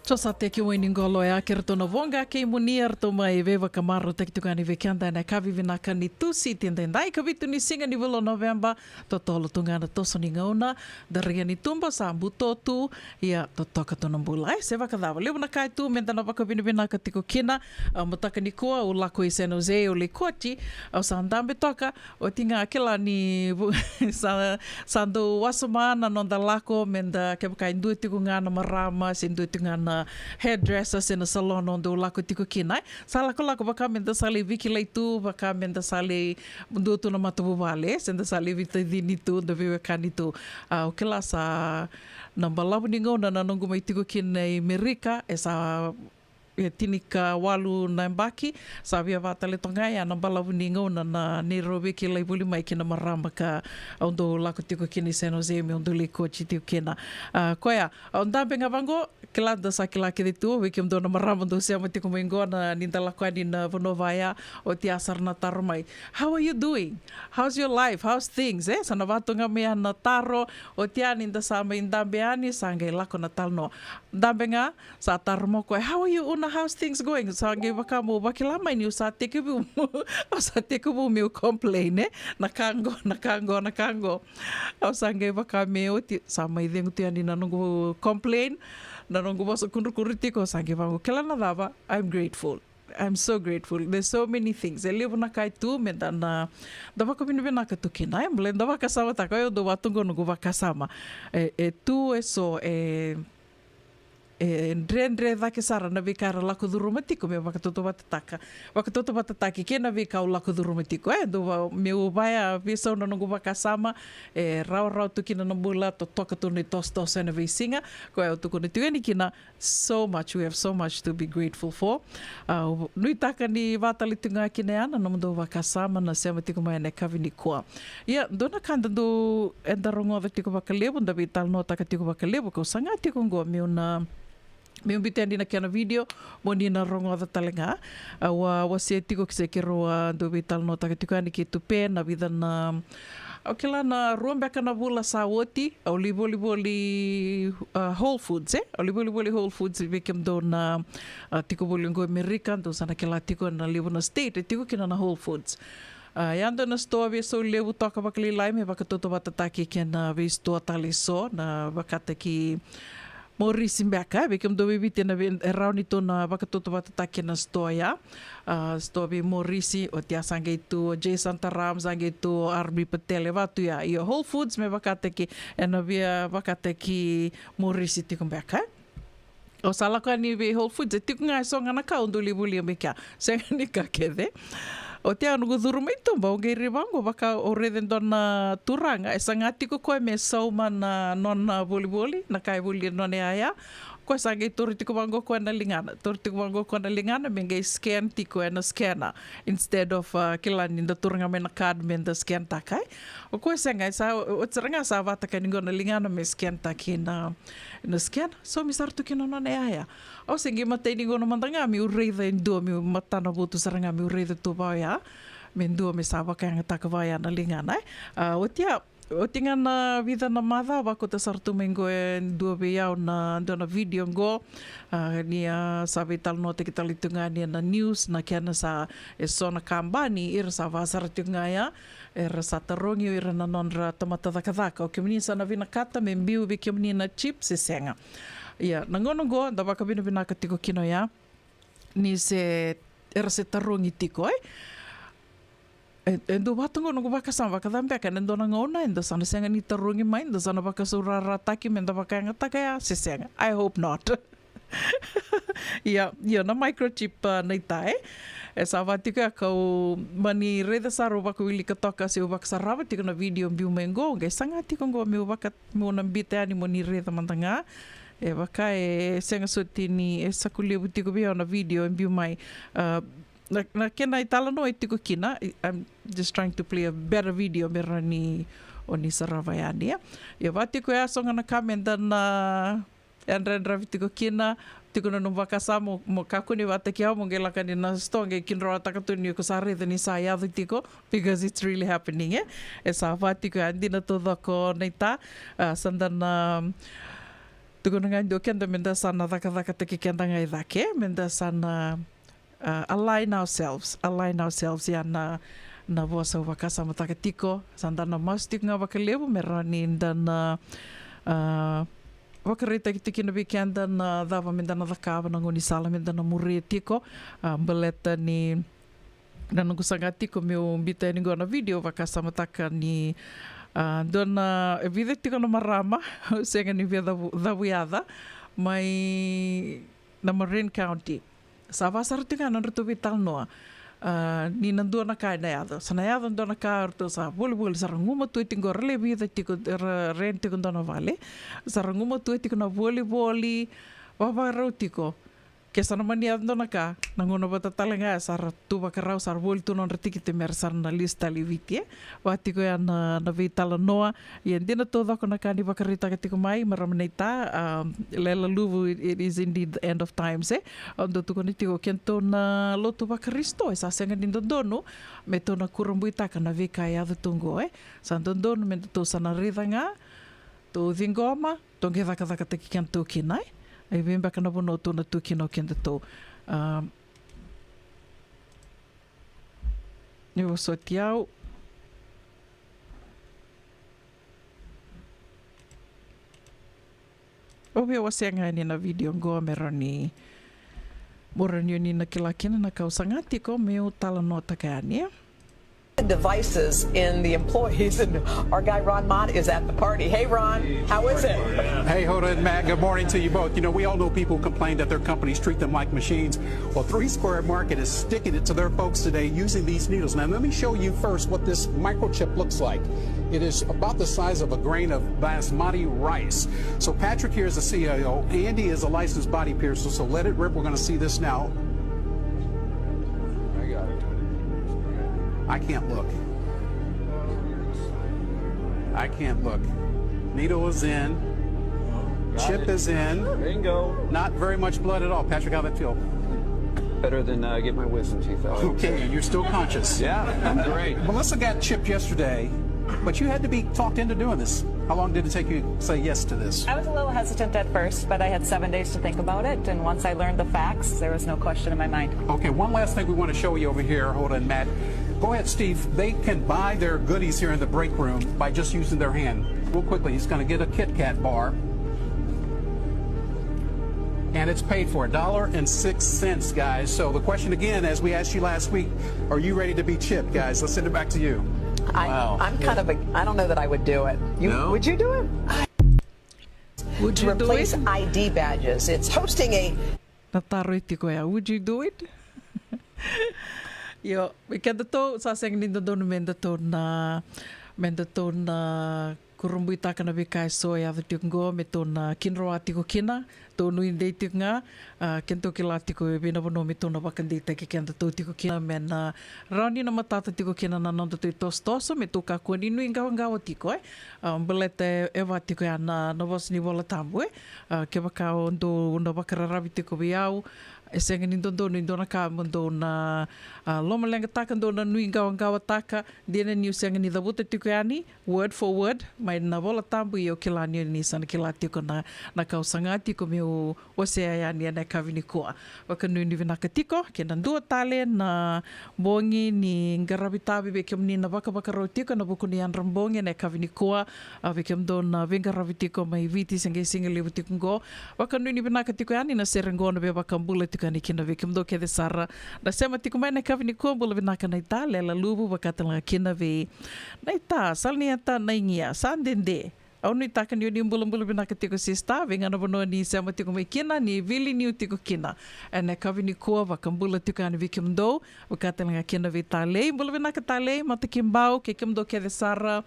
S2: So sa te ki wini ngolo e ake rato na wonga ke imunia rato mai e vewa kamaro te ki tukani ve kianda na kavivina ka ni tusi tendendai ka vitu ni singa ni vilo November to tolo tungana toso ni ngauna daria ni tumba sa mbutotu ia to toka tona mbulai se waka dhawa lewa na kai tu menta na waka vinivina ka tiko kina mutaka ni kua o lako i San Jose o le koti o sa andambe toka o tinga akela ni sa ndo wasomana nonda lako menda ke baka indua tiko ngana marama se indua tiko ngana hairdressers in a salon onde o lako tiko kinai. Sa lako baka menda sale viki leitu, baka menda sale mundu tu na matabu vale, senda sale vita dini tu, da viwe kani tu. O kela sa nambalabu ni ngau na nanongu mai tiko kinai Merika, e sa e tinika walu na mbaki sa via vatale tongai ana balavu ni ngau na Nairobi ki lai buli mai kina marama ka ondo lako tiko kini San Jose me ondo le kochi tiko kina koia onda benga vango kila da sa kila ke tu we kim do na marama do se amati ko mengo na ninda lako ani na Vonovaya o ti asar na tarmai. How are you doing? How's your life? How's things? Sana vatonga me na taro o ti ani da sa me ndambe ani sangai lako na talno ndambenga sa tarmo ko how are you? How's things going? Sa ngai waka mo wakilama ni sa teke bu sa teke bu meu complain nakango o sa ngai waka meu ti sa mai dengu ti ani nanongo complain nanongo baso kunru tiko sa ngai wango kela na dava I'm grateful. I'm so grateful. There's so many things. Ele na kai tu me na da waka vinivina ka tu kina mble da waka sama ta ko do watungo no waka sama tu so ndre vake sara na vikara lako durumatiko me wakatoto watataki ke na vikau lako durumatiko do me ubaya visa na nungu wakasama rau tukina na mula to toka tu ni tos na visinga ko e tuku ni tueni kina so much. We have so much to be grateful for. Nui taka ni vatali tunga kine ana na mundo wakasama na sema tiko mai na kavini koa. Ia dona kanda do endarongo da tiko wakalebu da vital no taka tiko wakalebu ko sanga tiko ngo miuna me umbitendi na kiana video mo ni na rongo da talenga wa se tiko ki se kero do vital no taka tiko ani ki tupe na vida na okela na ruambeka na bula sa woti au liboli Whole Foods au liboli Whole Foods vikem do na tiko boli ngo American do sana kela tiko na livo na state tiko kina na Whole Foods yanda na store vi so levu toka bakali lai me bakatoto watataki kena vi store tali so na bakata ki Morisi mbeka bekem do bibite na around ito na bakatoto watataki na store ya store bi Morisi o tia sangai tu Jason Taram sangai tu Arbi Patel watu ya io Whole Foods me bakataki na via bakataki Morisi tiko mbeka o salaka ni vi Whole Foods tiko ngai so ngana ka undo libuli mbeka senga ni ka kede o te anu guduru mai tumba o gei ribango waka o reden dona turanga e sangati ko koe me sauma na nona boli na kai boli none aya ko sangai turi tiko bango ko na lingana me ngai scan tiko na scanner instead of kilani da turanga me na card me da scan takai o ko sangai sa o tsranga sa vata ka ningo na lingana me scan taki na scan so mi sartu kino none aya o sengi matei ningo no mandanga mi ureida ndo mi matana botu saranga mi ureida to baya me ndo me sa vaka nga takavaya na lingana o tinga na vida na mada wako te sartu mengo e dua beyau na dona video ngo ni sabi tal no te kitali tunga ni na news na kiana sa sona kambani ira sa vasara tunga ya era sa tarongi ira na nonra tamata dakadaka o kimini sa na vina kata me mbiu bi kimini na chip se senga ia nangono go da waka bina ka tiko kino ya ni se era se tarongi tiko endo watungo no baka sama baka dambe ka endo na ngona endo sana senga ni tarungi mai endo sana baka surara taki menda baka ngata kaya se senga I hope not ia na microchip nei tai e sa vati ka ko mani reda saro baka wili ka toka se baka sarava tiko na video mbiu mengo ngai sanga tiko ngo mi baka mo na mbite ani mo ni reda mantanga e baka e senga sotini e sakulebu tiko bia na video mbiu mai na kena i tala no e tiko kina I'm just trying to play a better video mera ni o ni saravayani ia vati ko ya songa na kamenda na andra tiko kina tiko na waka mo kakuni wata ki au mo ngelaka ni na stonge kinro takatuni ko sare ni sa ya tiko because it's really happening e sa vati ko andi na todo ko neita sandana Tukuna ngai do kenda menda sana dhaka teki kenda ngai dhake, menda sana align ourselves ya na voasa wakasa mataka tiko, sandana maustik ngā wakalewu, me rani ndana wakarita ki tiki na wikenda na dhawa menda na dhakawa na ngoni sala menda na muri tiko, mbaleta ni nanungusanga tiko meu mbita ni ngona video wakasa mataka ni dona evide tiko na marama senga ni via dhawiada mai na Marin County sa vasar tiko na rutu vital noa ni nandua na kai na yado sana yado ndona ka rutu sa buli sa ranguma tu tingo rele vida tiko ren tiko ndona vale sa ranguma tu tiko na boli wavarau tiko ke sana mani ndona ka nangona bata talenga sar tu bakarau sar bol tu non retiki te mer sar na lista liviti wati ko ya na vitala noa y ndina todo ko na kani bakarita ka tiko mai maramneita lela luvu it is indeed the end of times ondo tu ko ni tiko kento na lotu bakaristo esa senga ni dono me to na kurumbuita kana vika ya tungo sa dono me to sana ridanga to dingoma to ngeva ka tiki kento kinai ai vimba kana bono to na tuki no kenda to ni wo so tiau obe wa senga ni na video go merani morani ni na kilakina na kausangati ko me utala no takani
S13: devices in the employees, and our guy Ron Mott is at the party. Hey Ron, how is it?
S14: Hey Hoda and Matt, good morning to you both. You know, we all know people complain that their companies treat them like machines. Well, 3 Square Market is sticking it to their folks today using these needles. Now let me show you first what this microchip looks like. It is about the size of a grain of basmati rice. So Patrick here is the CEO, Andy is a licensed body piercer, so let it rip. We're going to see this now. I can't look. I can't look. Needle is in. Chip is in.
S15: Bingo.
S14: Not very much blood at all. Patrick, how'd that feel?
S15: Better than get my wisdom teeth out.
S14: Okay, you're still conscious.
S15: Yeah, I'm great.
S14: Melissa got chipped yesterday, but you had to be talked into doing this. How long did it take you to say yes to this?
S16: I was a little hesitant at first, but I had 7 days to think about it, and once I learned the facts, there was no question in my mind.
S14: Okay, one last thing we want to show you over here, Hoda and Matt. Go ahead, Steve. They can buy their goodies here in the break room by just using their hand. Real quickly, he's going to get a Kit Kat bar. And it's paid for, $1.06, guys. So the question again, as we asked you last week, are you ready to be chipped, guys? Let's send it back to you.
S13: I'm kind of I don't know that I would do it.
S14: No?
S13: Would you do it?
S2: Would you do
S13: replace
S2: it?
S13: ID badges. It's hosting a
S2: would you do it? Yo, kenda to sa seng nindo don menda to na kurumbuita kana bikai soya vitungo me to na kinroa tiko kina to nui dei tinga kento kila tiko bina bono me to na bakandita ki kenda to tiko kina men rani na matata tiko kina na nonda to tostoso me to ka koni nui ngawa tiko belete eva tiko ya na vos ni bola tambu ke baka ondo na bakararabi tiko biau esenga ni dondo ni dona ka mondo na loma lenga taka dona nui ngawa taka dena ni usenga ni dabuta tikani word for word mai na bola tambu yo kilani ni sana kilati ko na kausanga tiko me o se ya ni na kavini ko waka nui ni vinaka tiko ke na dua tale na bongi ni ngarabitabi be kemni na baka rotiko na buku ni anrambongi na kavini ko be kem dona vengarabitiko mai viti senga singa lebutiko go waka nui ni vinaka tiko yani na serengo na be baka mbula kani kina ve kimdo ke de sara da sema tiku mai na kavini ko bula vina kana ita lela lubu bakatala kina ve na ita salni ata na ingia sandende au ni takan yo ni bula vina ka tiku sista venga na bono ni sema tiku mai kina ni vili ni tiku kina ana kavini ko vakambula tiku ani ve kimdo bakatala kina ve tale bula vina ka tale mata kimbau ke kimdo ke de sara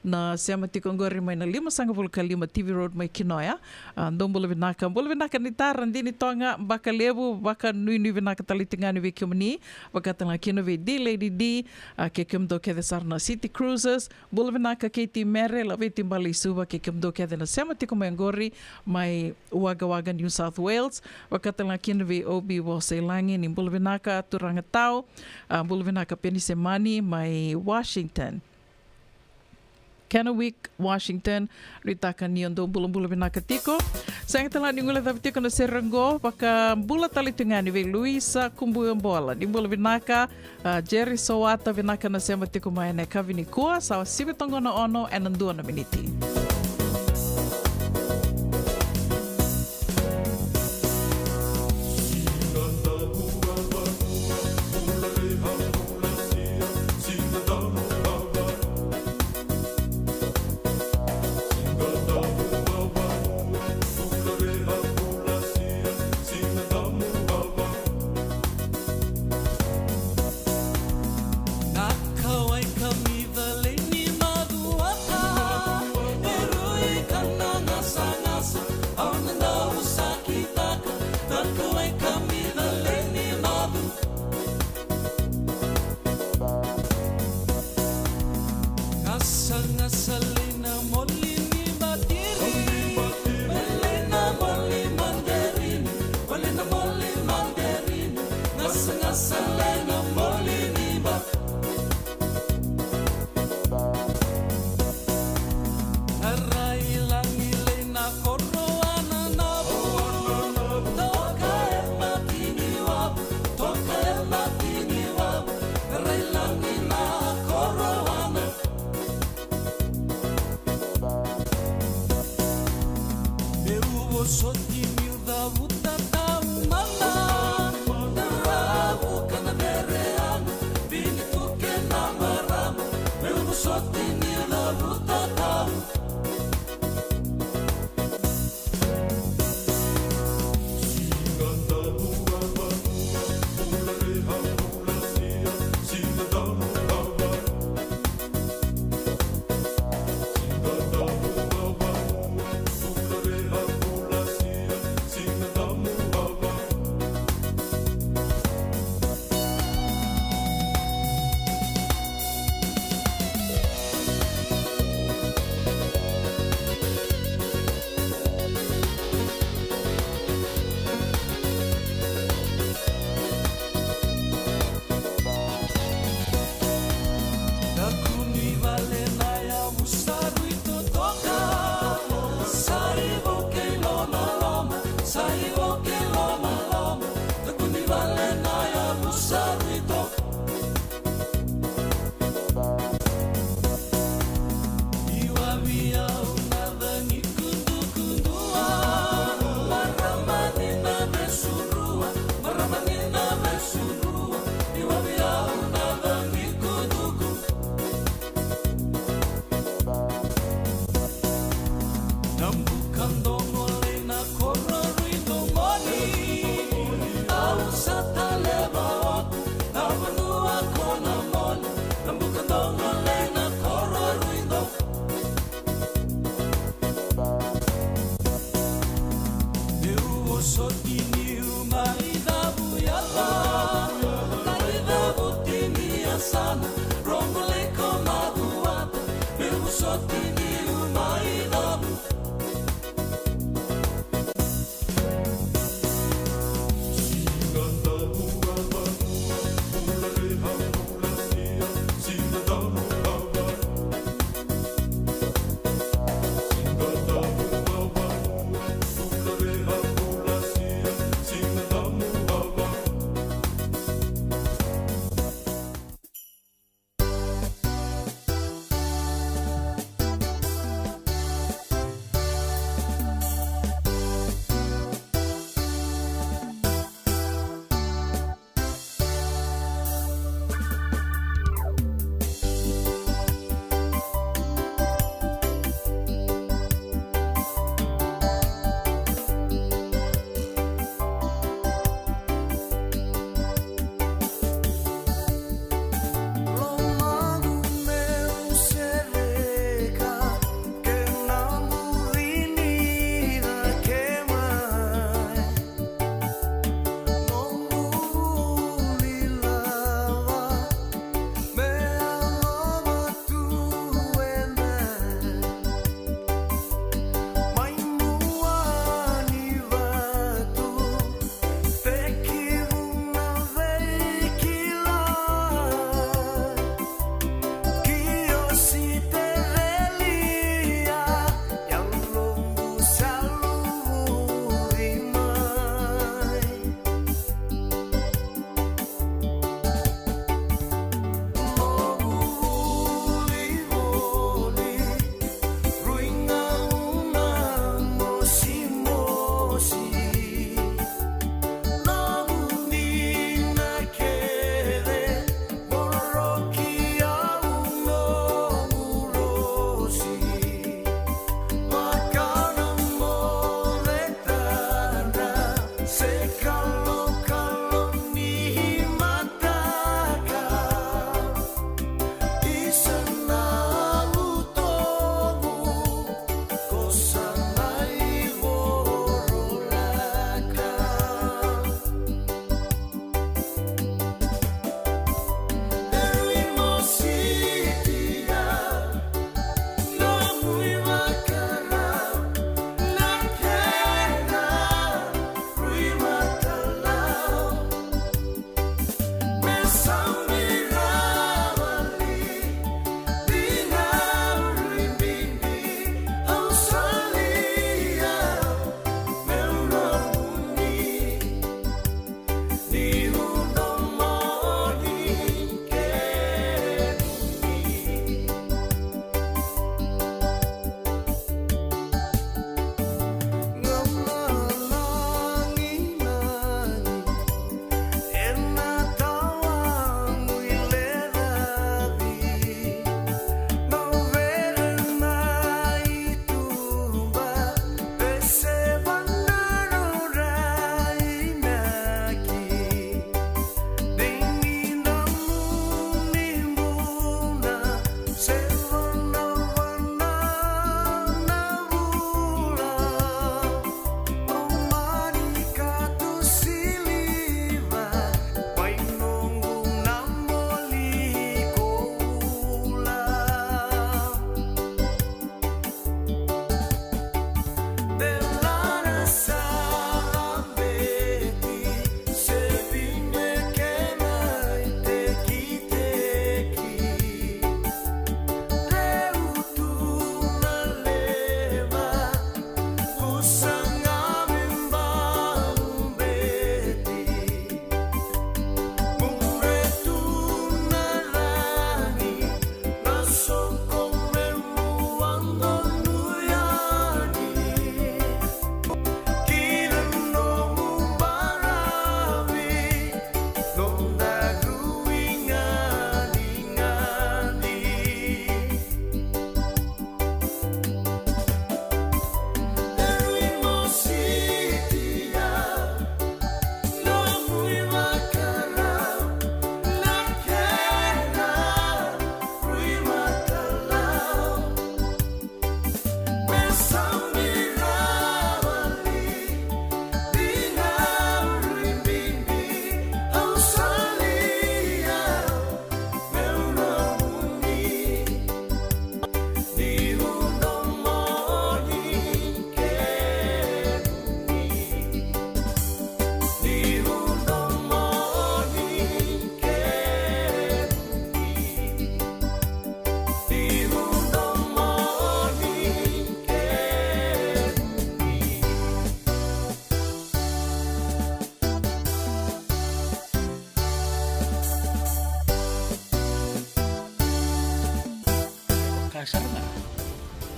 S2: na sema tiko ngori mai na 5.5 TV Road mai Kinoia ndong bula vinaka ni taran dini tonga baka lebu baka nui vinaka talitingani we kimni baka tanga kino we di lady di ke kimdo ke de sarna City Cruises bula vinaka Katie Mere la we timbali suba ke kimdo ke de na sema tiko mai ngori mai Wagga New South Wales baka tanga kino we Obi Woselangi ni bula vinaka turanga tau bula vinaka Penny Semani mai Washington Kennewick, Washington, ritaka ni ondo bula-bula binaka tiko. Sayang telah ni ngula tapi tiko na Serengo, baka bula tali tungani ve Luisa kumbu bola. Ni bula binaka Jerry Sowata binaka na sema tiko mai na kavini kua sawa sibi tongo na ono enandua na miniti.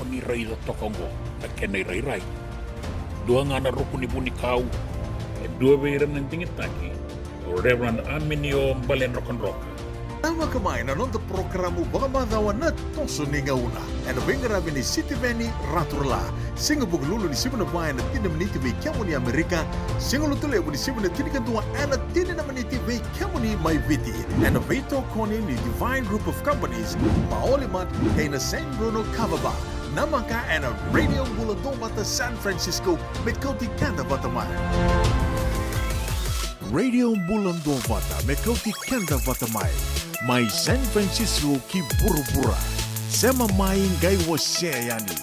S8: o ni rai da tokongo na kena rai rai. Dua ngana ruku ni buni kau e dua veiran ng tingitaki o Reverend Aminio Balen Rock.
S1: Tama kamain na nonton programu Bagamadawa na toso ni ngauna. En op ingarabi ni City Veni Raturla. Singa buglulu ni sibuna bayan na tina meniti vei kiamu ni Amerika. Singa lutule ni sibuna tini kantua ena tini na meniti vei kiamu ni Mai Viti. En op veito koni ni Divine Group of Companies. Maolimat kay na San Bruno Cavaba. Namaka en a Radio Buladong Bata San Francisco met Koti Kanda Batamar. Radio Bulandong Bata met Koti Kanda Batamai. Mai San Francisco ki burubura. Sema mai ngai waseyani.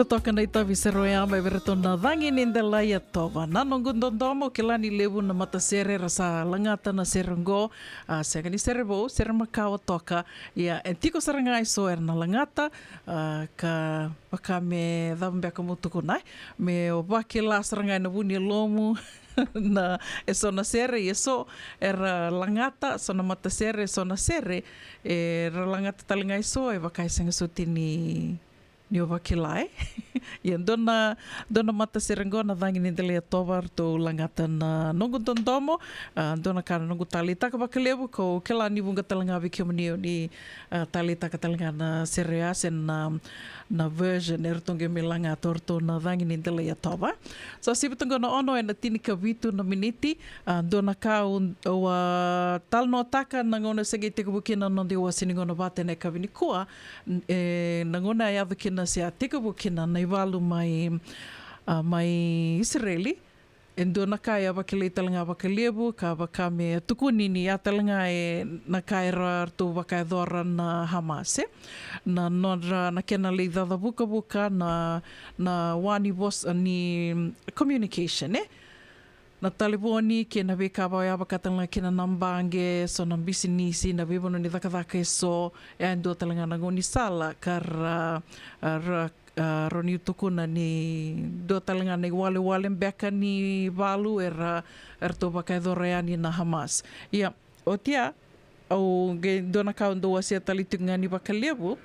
S2: Kotoka na itavi se roea mai vereto na vangi ni ndela ia tova. Nano ngundondomo ke lani lewu na matasere rasa langata na serengo. Sega ni serebo, sere makao toka. Ia entiko sarangai so er na langata. Ka waka me dhambe ka mutuku nai. Me o wake la sarangai na wuni lomu. Na e sona sere e so era langata sona matasere sona sere e ra langata talingai so e wakai senga sutini ni o wakilai. Ia dona mata serengo na vangi ni dele tovar to langata na nongu tondomo. Dona kana nongu tali taka wakalewu ko ke la ni wunga talanga wiki manio ni tali taka talanga na serea sen na version e rutonge me langa torto na vangi ni dele tova. So sibutongo na ono e na tinika vitu na miniti. Dona ka o talno taka na ngona sege te kubukina nondi o siningona vate ne kawini kua. Na ngona e avakina se a tika bukina nei walu mai Israeli. E dona kai a wakile talanga wakalebu, ka waka me tukunini a talanga e na kai rartu waka dora na Hamas. Na nora na kena lei dada buka buka na wani was ni communication na taliboni ke na weka wai a wakatalanga ke na nambange so na bisinisi na webono ni dhaka e so e ando talanga na ngoni sala kar roni utukuna ni do talanga ni wale mbeka ni walu era to waka doreani na Hamas. Ia, o tia au ge dona ka ndo wasia talitunga ni wakalebu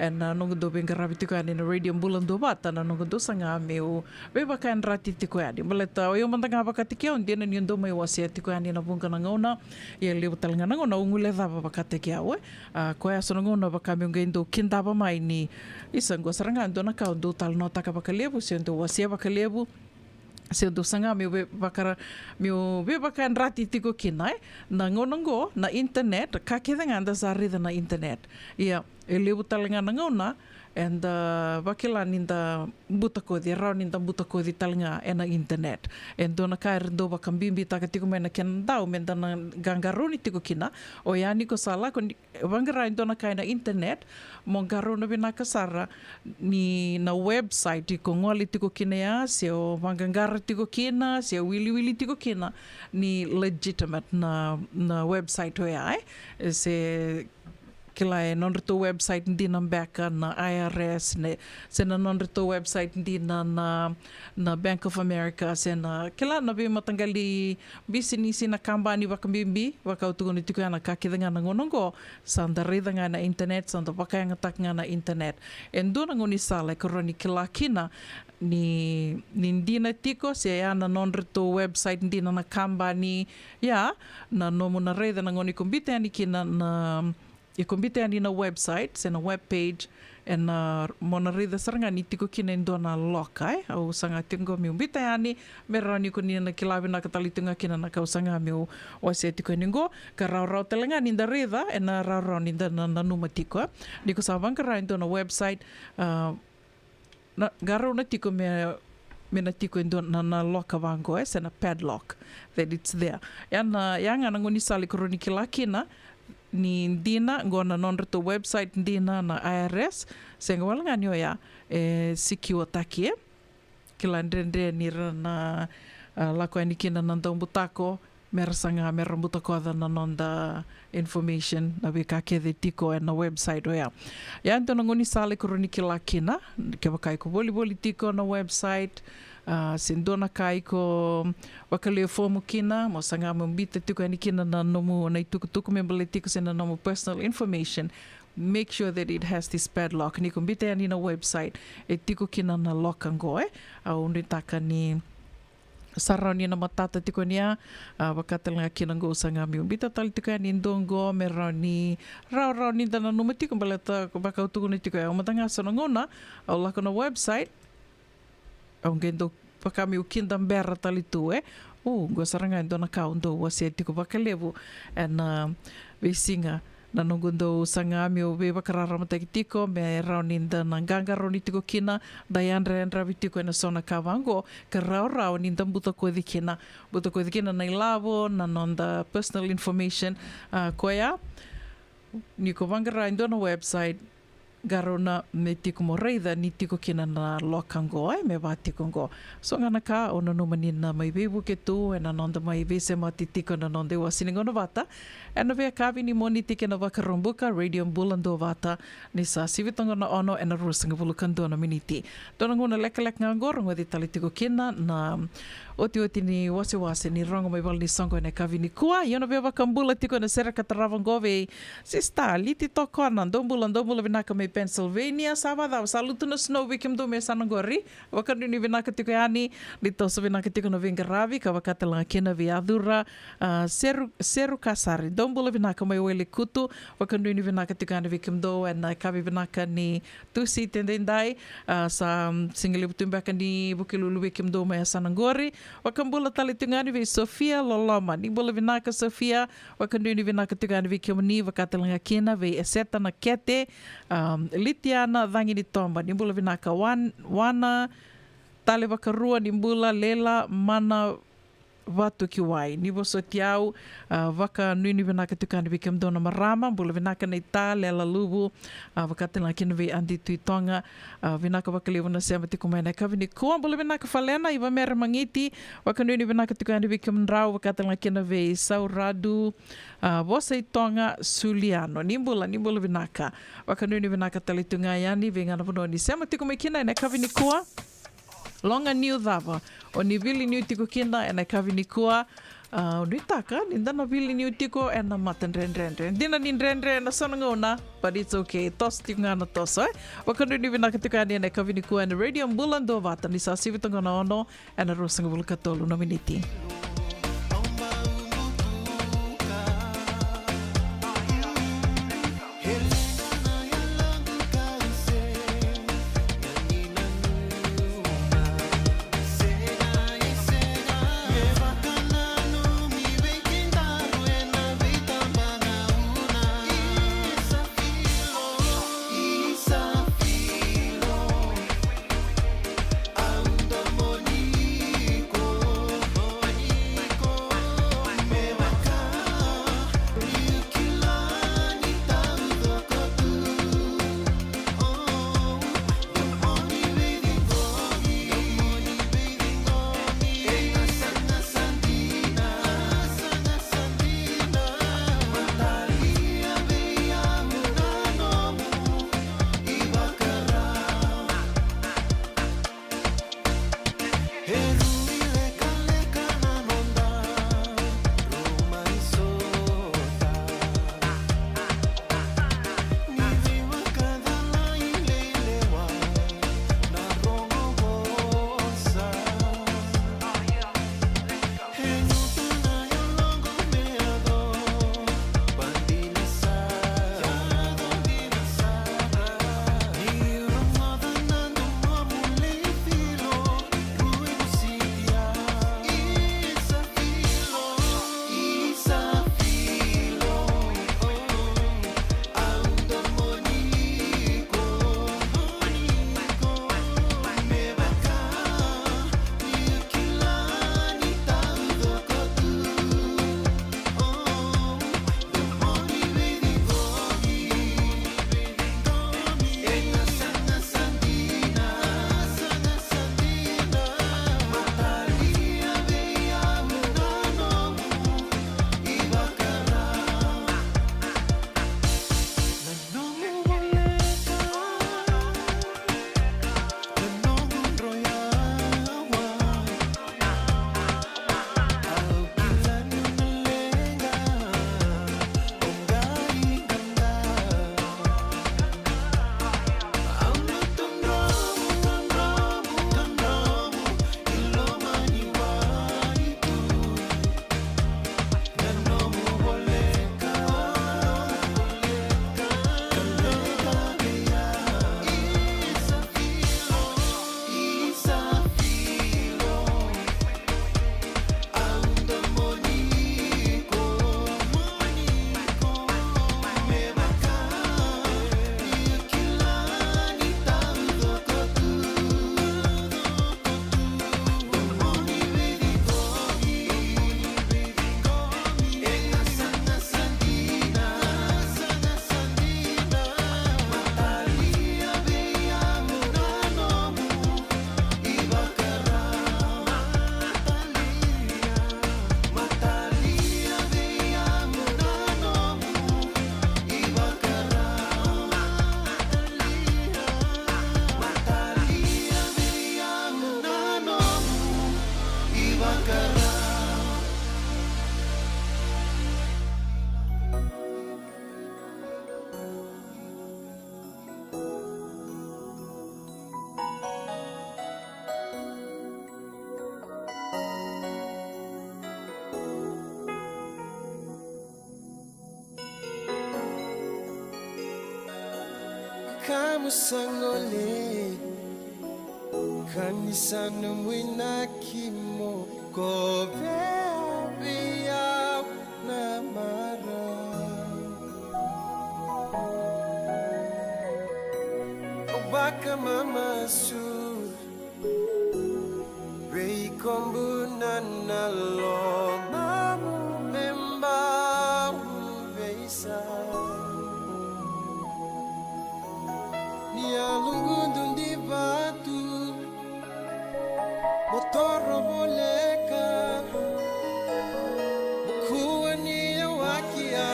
S2: na nongo do benga rabitiku ani na radio bulan do bata na nongo do sanga meu be bakan rati tiku ani maleta o yo mandanga bakatiki on dena ni ndo mai wasia tiku ani na bunga na ngona ye le talanga na ngona ungule dava bakatiki awe ko ya sono ngona bakame ngendo kindaba mai ni isango saranga ndo na ka ndo tal nota ka bakalebu se ndo wasia bakalebu se ndo sanga meu be bakan rati tiku kinai na ngonongo na internet ka kedanga anda sarida na internet ia e lewu talanga na ngona and wakila ninda butakodi rau ninda butakodi talanga e na internet and dona ka rendo wakambimbi taka tiku mena ken dau menda na gangaroni tiku kina o ya niko sala kon wangara dona ka na internet mo garona bina kasara ni na website ko ngoli tiku kina ya se o wangangara tiku kina se wili tiku kina ni legitimate na website o ya se kila e non reto website ndi na beka na IRS ne se na non reto website ndi na Bank of America se na kila na be matangali bisinisi na kambani wakambimbi wakautukuni tiku ana kakidanga na ngonongo sanda ridanga na internet sanda wakayanga takanga na internet endo na ngoni sala koroni kila kina ni ndina tiko se ana non reto website ndi na kambani ya na nomo na reda na ngoni kumbite ani kina na e kumbite ani na website, se na web page, e na mona rida saranga ni tiko kina ndo na loka, au sanga tingo mi umbite ani, mera ni ko ni na kilawi na katalitunga kina na kausanga mi o se tiko ningo, ka rau telanga ni nda rida, e na rau ni nda na numa tiko, ni ko sa wangkara ndo na website, na garo na tiko me tiko ndo na loka wango, se na padlock, that it's there. Yang ngoni sali koroni kilakina, ni ndina ngona non reto website ndina na IRS senga walanga nyo ya secure takie kila ndende ni na lako ani kina nanda umbutako merasanga merambutako da na nonda information na beka kede tiko na website o ya ento ngoni sale koroni kila kina ke bakai ko boli tiko na website sindona kai ko wakale fomu kina mo sanga mbita tiko ani kina na nomu na tuku membele tiko sena nomu personal information make sure that it has this padlock ni kumbita ani na website e tiko kina na lokango au nditaka ni sarani na matata tiko niya wakatalanga kinango sanga mbita tal tiko ani ndongo merani rau ni dana nomu tiko baleta baka utuku ni tiko ya matanga sonongona au lako na website ang gendo pa kami ukindang bera talitu go saranga ndo na kaundo wasi tiko bakalebu and besinga na nungundo sanga mi be bakarara matakitiko me rauninda nanganga raunitiko kina dayandra vitiko na sona kavango ka rauninda buta ko dikina na ilavo na nonda personal information koya ni ko vangara ndo na website garona me tiko mo reida ni tiko kina na lokango ai me wā tiko ngo. So ngana ka o na numani na mai wewu ke tū e na nonda mai vese ma ti tiko na nonde wa siningo na wata. E na vea kawi ni moni tike na wakarombuka Radio Mbulando wata ni sa sivitonga na ono e na ruasinga vulukando na miniti. Tona nguna leka ngā ngorongwa di tali tiko kina na oti ni wase ni rongo mai wali ni songo e na kawi ni kua. Iona vea wakambula tiko na sera kataravangove sista liti toko ana ndombula vinaka mai Pennsylvania, Savada, saluto na snow weekend do me sanangori. Wakanu ni vinaka tiko yani, dito sa vinaka tiko na Vingaravi, ka wakatala kena viadura, seru kasari. Dombula vinaka mai wele kutu, wakanu ni vinaka tiko yani vikimdo, and kavi vinaka ni tusi tendendai, sa singilibutumbaka ni bukilulu vikimdo mai sanangori. Wakambula tali tiko yani vi Sofia Loloma, ni bula vinaka Sofia, wakanu ni vinaka tiko yani vikimni, wakatala kena vi eseta na kete, Litiana Vangi ni Tomba, nimbula vinaka wana, tale wakarua, nimbula lela, mana watu kiwai. Nibo so tiau, waka nui ni vinaka tukani vikam dona marama, mbula vinaka na ita, lela lubu, wakatila kina vi andi tuitonga, vinaka wakaliwa na sema tiku maina kavini kua, mbula vinaka falena, iwa mera mangiti, waka nui ni vinaka tukani vikam nrau, wakatila kina vi sauradu, vosa itonga Suliano, nimbula vinaka, waka nui ni vinaka talitunga yani, vingana puno ni sema tiku maikina, ina kavini kua, longa niu dhava, o ni vili niu tiko kina e na kavi ni kua, nui taka, nindana vili niu tiko e na matan renrenren. Dina ni renren na sana ngona, but it's okay. Tos tiko ngana tos, eh? Wakanu ni vinaka tiko ani e na kavi ni kua e na Radio Mbulando vata, ni sa sivitanga na ono e na rosanga vulukatolu na miniti.
S17: musangole kanisana mwinakimo kovea na mara obaka mama su rei kombuna na lo mamu memba beisa Nialungundu di batu Motoro boleka Mukua ni wakia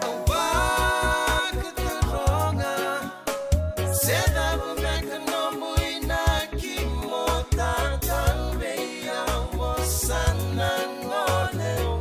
S17: Awaka taronga Seda bumeka nombu inaki Motantan beya Mosana ngole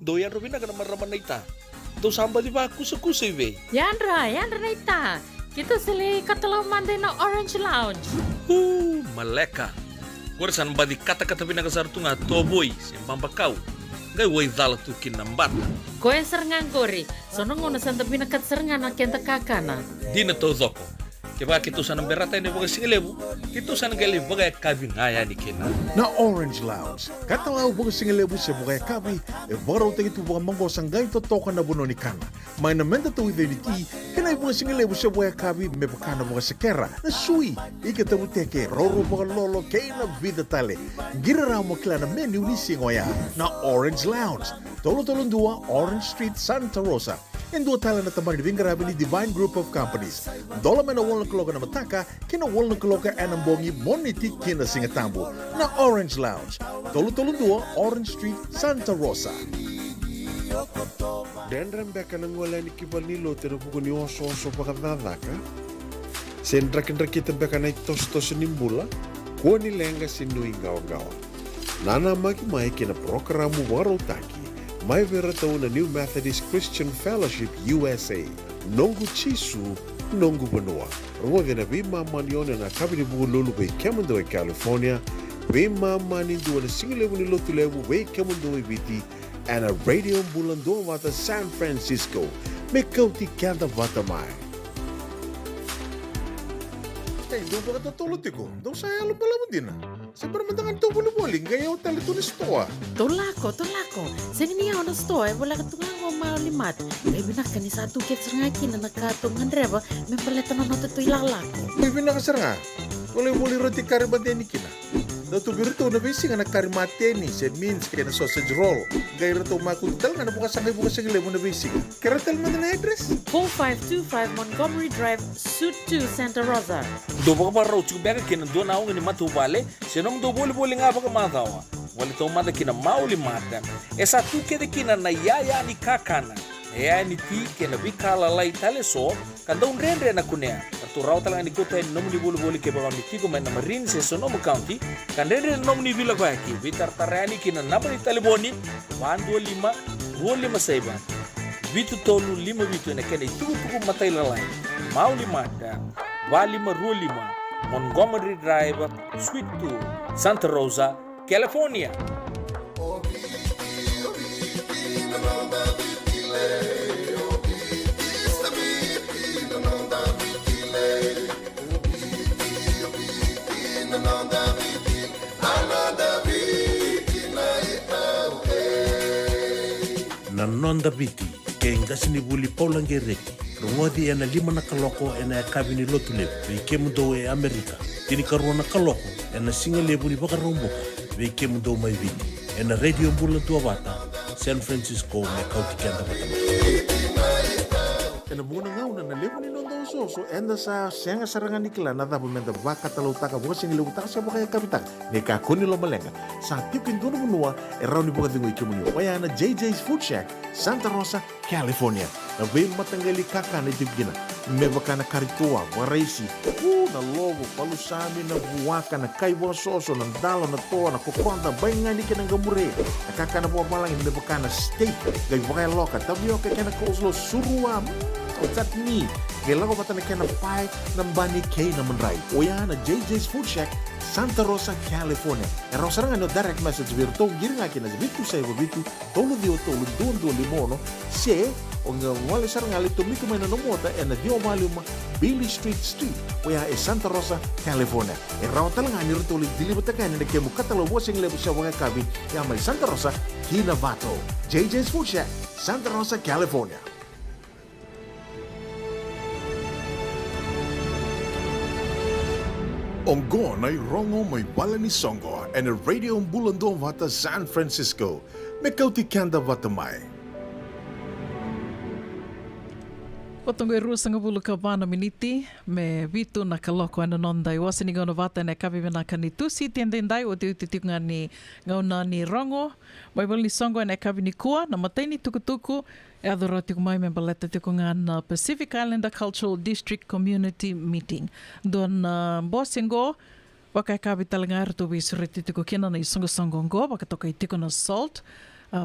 S7: Doyan Robina kana maraman ita. Do samba di baku sekusi we.
S5: Yandra naita. Kita sele katalau mande na Orange Lounge.
S7: Maleka. Warasan badi kata-kata pinakasartunga toboy sembang bakau. ngai wai dala tu kinambata.
S5: Ko e serengan kori, sono ngona santa bina kat serengan na kenta kakana.
S7: Dina to zoko. Keba kitu sana berata ini baga singelebu, kitu sana gele baga kabi ngaya ni kena.
S1: Na Orange Lounge, kata lau baga singelebu se baga kabi, e baga rau tengi tu baga mango sanggai to toka na bono ni kana. Mai na menda tu ide ni ti, kena baga singelebu se baga kabi me bakana baga sekera. Na sui, ike tabu teke, roro baga lolo keina vida tale. Gira rau mo kila na menu ni singoya. Na Orange Lounge, tolo-tolong dua Orange Street, Santa Rosa. Yang dua tala na tamani vingarabi ni Divine Group of Companies. Dola mena wala kaloka na mataka, kina wala kaloka anambongi moniti kina singatambo. Na Orange Lounge, tolo-tolong dua Orange Street, Santa Rosa.
S12: Dendran beka nang wala ni kibalilo tira buko ni oso-oso pakadadaka. Sendrak-ndrak beka na itos-tos nimbula, kuwa ni lenga sinui gawa-gawa. Nana magi mai kina programa waro taki. Mai vera tau na New Methodist Christian Fellowship USA. Nongu chisu, nongu banua. Rua gana bima manione na kabini buku lulu bei kemundo e California. Bima mani dua na singilebu ni lotu lebu bei kemundo e biti. And a radio bulando wata San Francisco. Me kauti kanda wata mai. Hey, doon ba ka tatulot ko? Doon sa ayalo pala mo din Siyempre mandangan to buli-buling, gaya o tali to ni stoa.
S5: Tolako. Sige niya na stoa, wala ka tungang o maulimat. May binaka ni sa tukit serangaki na nakatungan reba, may paleta na nato ito ilalako.
S1: May binakasaranga. Wala roti karimateni kina. Dato birito na bisi nga nakarimateni, said means kaya na sausage roll. Gaya rito makuntal nga na bukas ang lemo na bisi. Karatal mo na address?
S5: 4525 Montgomery Drive, Suite 2, Santa Rosa.
S7: Do baga parau tu bega kina do na ni matu bale, senong do boli nga baga matawa. Wali to mata kina mauli mata. Esa tu kede kina na yaya ni kakana. Yaya ni ti kina bikala lai tale so, kanda un rendre na kunea. Tu rau talang ni kota nom ni boli ke baga ni tigo men na Marine se Sonoma County, kan rendre nom ni vila ko aki. Vitar tarani kina napa ni taliboni, 125 saiba. Vitu tolu 5 vitu na kena itu matay lalai. Mauli mata. 2525 Montgomery Drive, Suite 2, Santa Rosa, California.
S1: Nanonda biti, ke ngasini buli paulangereki. Rungodi ena 5 na kaloko ena kabini lotu lebu. Vike mundo e Amerika. Tini karua na kaloko ena singa lebu ni baka romboka. Vike mundo mai viti. Ena radio mbula tua wata. San Francisco me kauti kianda watama. Ena muna ngauna na lebu ni nondo soso. Enda sa senga sarangan nikila na dhabu menda baka talau taka. Buka singa lebu taka siya baka kapitang. Neka kuni lo malenga. Sa tiukin dono munua. Erau ni buka tingu ikimunyo. Waya na JJ's Food Shack, Santa Rosa, California. Na vem matanggali kaka na tibgina. Mebaka na karitua, waraisi. Na logo, palusami na buwaka na kaiwa soso, na dalo na toa, na kukonda, bayangani ka ng gamure. Na kaka na buwa malang, mebaka na steak, gay wakay loka, tabio ka na kauslo, surua, otat ni. Gay lago bata na kaya na pie, ng bani kay na manray. Oya na JJ's Food Shack, Santa Rosa, California. Erau sarang ano direct message virto, giring akin na bitu sa iba bitu, tolo dio tolo, duon limono, se, o nga wali sarang ali tumiko may nanomota, na dio maluma, Billy Street, oya e Santa Rosa, California. Erau talang ani rito ulit dilibatakan na kaya mukatalo wasing lebo sa mga kabi, may Santa Rosa, Hinabato. JJ's Food Shack, Santa Rosa, California. Onggo na rongo may bala ni Songo and a radio bulando vata San Francisco. Me kauti kanda vata mai.
S2: Potong e rusa nga bulu ka vana miniti me vitu na kaloko ana nondai wasini ngona vata na kabi na kanitu si tendendai o te utitunga ni ngona ni rongo mai bulu ni Songo na kabi ni kua na matai ni tukutuku e adorati ko mai me baleta te ko ngana Pacific Islander Cultural District Community Meeting don bosingo waka kabi talanga arto bi sureti te ko kena na Songo waka toka itiko na salt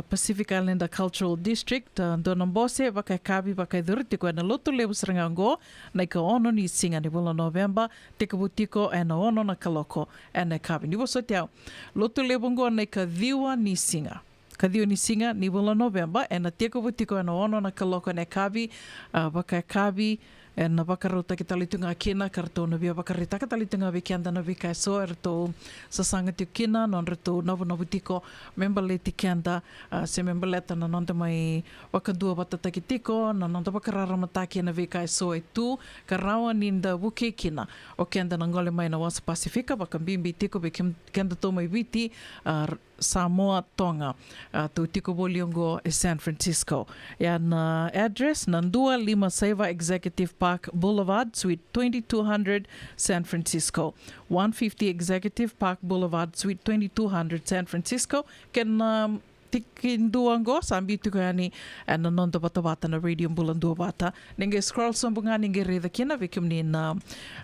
S2: Pacific Islander Cultural District donang bose baka kabi baka durti ko na lotu lebu serangango na ka ono ni singa ni bulan November te ka butiko na ono na kaloko na kabi ni boso tiao lotu lebu ngo na ka diwa ni singa kadio ni singa ni bula November e na teko wutiko e na ono na kaloko ne kavi waka kavi e na wakarauta ki talitunga kina karatona via wakaritaka talitunga vi kianda na vi kaiso e rato sasanga tiu kina non rato navu tiko member le ti kianda se member leta na nonta mai wakadua watataki tiko na nonta wakarara mataki na vi kaiso e tu karawa ninda wuke kina o kianda na ngole mai na wasa Pasifika wakambimbi tiko be kianda to mai viti Samoa Tonga tu tiko boliongo e San Francisco. Yan address Nandua Lima Seva Executive Park Boulevard, Suite 2200, San Francisco. 150 Executive Park Boulevard, Suite 2200, San Francisco. Ken tikinduango sambi tu yani and nonto bata na radio bulandua bata ninge scroll sombunga ninge reda kina vikum ni na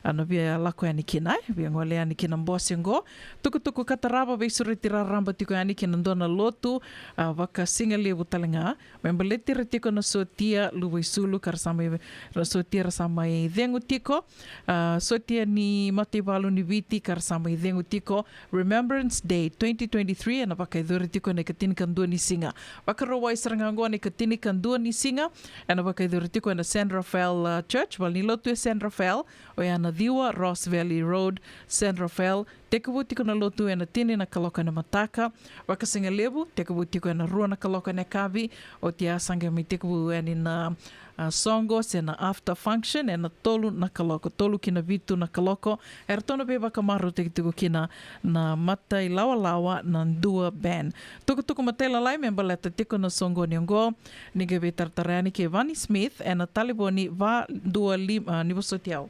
S2: ano via lako yani kina via ngole yani kina mbosingo tuku kataraba ve suritira ramba tiku yani kina ndona lotu waka singa lebu talenga membeleti retiko na sotia luwai sulu karsama na sotia sama dengu tiko sotia ni mativalu ni viti karsama dengu tiko Remembrance Day 2023 na waka iduri tiko na katin kandu ni singa. Wakarawai sarangango ni katini kandu ni singa. Ana wakaiduriti na San Rafael Church. Walnilotu e San Rafael. O yana diwa Ross Valley Road, San Rafael. Tekabuti ko na lotu e na tini na kaloka na mataka. Wakasinga lebu. Tekabuti ko na rua na kaloka na kavi. O tia sanga mi tekabu e na songo se na after function e na tolu na kaloko. Tolu kina vitu na kaloko. E ratono pe wakamaru tekituko kina na matai lawa na ndua band. Tuku matai lalai member leta tiko na songo niongo. Nige ve tartarani ke Vani Smith e na taliboni va dua lima nivo sotiao.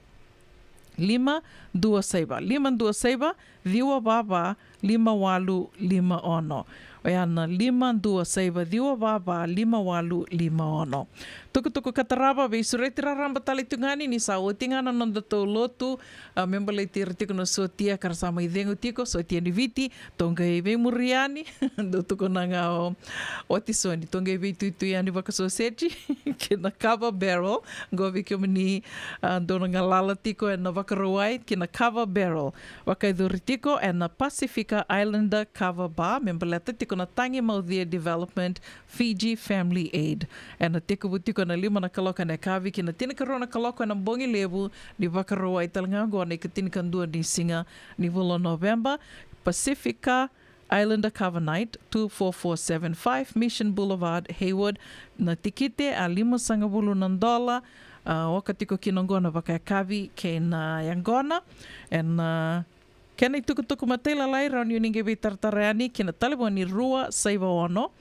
S2: 527 diwa baba 5850 Oyana 527 diwa baba 5850 Tuku kataraba ve suretira ramba talitungani ni sa otingana non dato lotu member le tirtiko no sotia karsama idengo tiko sotia ni viti tonga ve muriani do tuko nanga o tisoni tonga ve tutu yani vaka soseji kina cover barrel go vi kemni dona ngalala tiko e na vakarawai kina cover barrel waka idurtiko e na Pacifica Islander cover bar member le tiko na tangi Maudhia Development Fiji Family Aid e na tiko butiko na lima na kaloka na kavi kina tina karona kaloka na bongi lebu ni wakarawai talanga go na ikatin kandua ni singa ni vulo November Pacifica Islander Cover Night 24475 Mission Boulevard Hayward na tikite a $5 wakatiko kinongona waka kavi ke na yangona and kena tuku matela lai rauni ninge vi tartareani kina taliboni rua saiva ono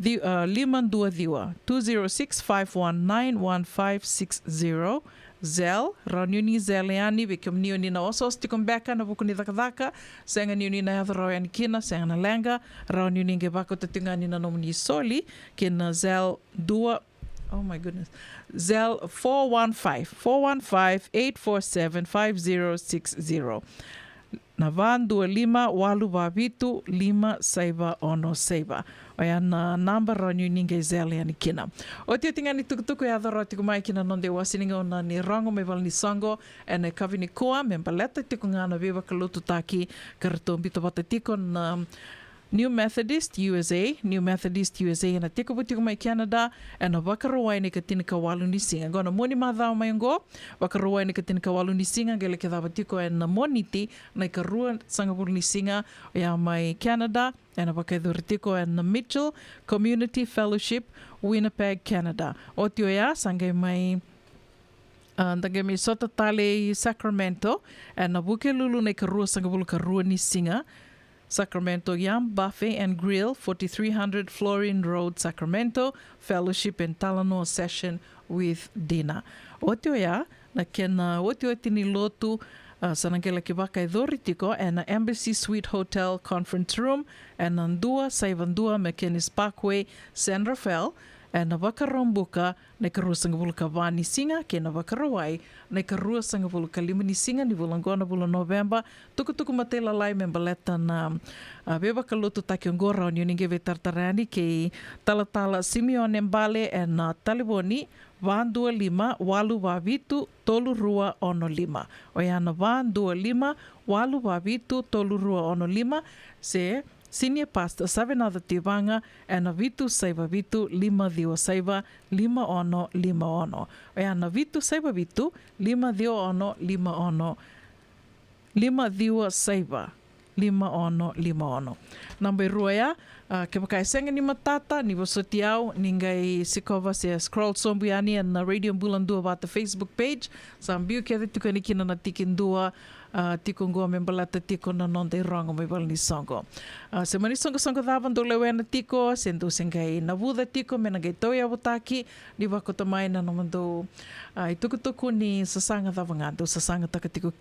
S2: Liman Dua 206-519-1560 Zel, rauniuni Zeliani, vikim niuni na osos tikum beka na bukuni dhaka senga niuni na yadharoyan kina, senga na lenga, rauniuni nge bako tatungani na nomuni soli, kina Zel Dua, oh my goodness, Zel 415-847-5060. Na van 25-8 Oya na number ranyu ninge zeli ani kina. O tia tinga ni tukutuku e adhara tiku mai kina nonde wasininga o na ni rango me val ni sango e na kavi ni koa me mpaleta tiku ngana viva kalutu taki karato bata tiko na New Methodist USA na tiko butiku mai Canada e na wakarawai ni katina kawalu ni singa. Gona moni madhao mai ngo, wakarawai ni katina kawalu ni singa, gele ke dhava tiko e na moniti na ikarua sangapuru ni singa o ya mai Canada e na wakaidhuritiko e na Mitchell Community Fellowship, Winnipeg, Canada. O tio ya sangai mai Ndage mi sota tale Sacramento e na buke lulu na ikarua sangapuru karua ni singa, Sacramento Yam Buffet and Grill, 4300 Florine Road, Sacramento, Fellowship and Talanoa Session with dinner. Otio ya, na kena otio tini lotu sanangela kibaka idhoritiko and Embassy Suite Hotel Conference Room and Nandua, Saivandua, McKinnis Parkway, San Rafael, and na wakarombuka na karua sangapuluka vani singa ke na wakarawai na karua sangapuluka limani singa ni vulangona vula November tuku matela lai membaleta na beba kalutu takiongora o ninge ve tartarani ke talatala Simeon Mbale and na taliboni 125-822-305 o yana 125-822-305 se Senior Pastor Savenada Tivanga ana vitu saiva vitu 5 saiva 5 ono 5 ono. E ana vitu saiva vitu 5 ono 5 ono 5 saiva 5 ono 5 ono. Namba ruaya ke pakai senga ni matata ni vosotiau ningai sikova se scroll sombiani na Radio Bulan Dua Vata Facebook page sambiu ke tu ni kina na tikin dua tiko ngua membalata tiko na nonde rongo mai balni songo. Se mani songo davan do lewena tiko sendo sengai na vuda tiko mena gai toia botaki ni wakota mai na nomando tuku ni sasanga davanga do sasanga takatiko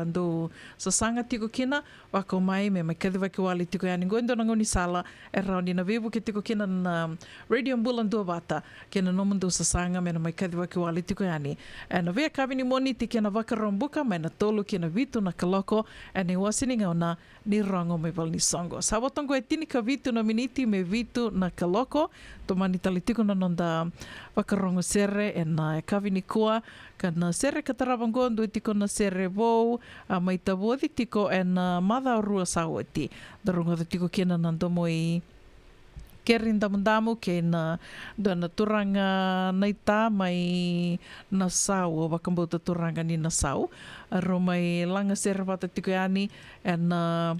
S2: do sasanga tiko kina wako mai me mai kadwa ke wali tiko yani gondo na ngoni sala around na vivo ke tiko kina na Radio Bulan Dua Vata kina nomando sasanga me mai kadwa ke wali tiko yani na vea kabini moni tikina wakarombuka me na tolu kina vitu na kaloko ane wasini ngauna ni rongo me val ni songo. Sabotongo e tini ka vitu na miniti me vitu na kaloko to mani talitiko na nonda wakarongo sere e na e kavini kua ka na sere katarabangondo e tiko na sere vou mai tabodi tiko e na mada rua sawati da rongo da tiko kena nandomo i kerin damu ke na dona turanga naita mai na sau wakambota turanga ni na sau aro mai langa servata tikoani na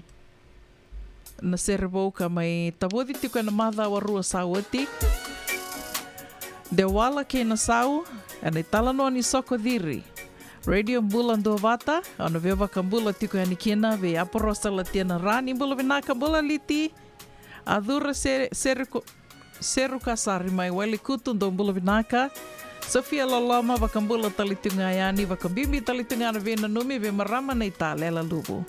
S2: servo ka mai tabodi tiko na mada warua sauati de wala ke na sau ana talano ni soko diri Radio Bulan Dua Vata ana ve wakambula tikoani kena ve aporosa latiana rani bula vinaka bula liti Adura seru kasari mai wali kutun do bula vinaka. Sofia Lalama wakambula talitunga yani wakambimbi talitunga na vena numi ve marama na itale la lubu.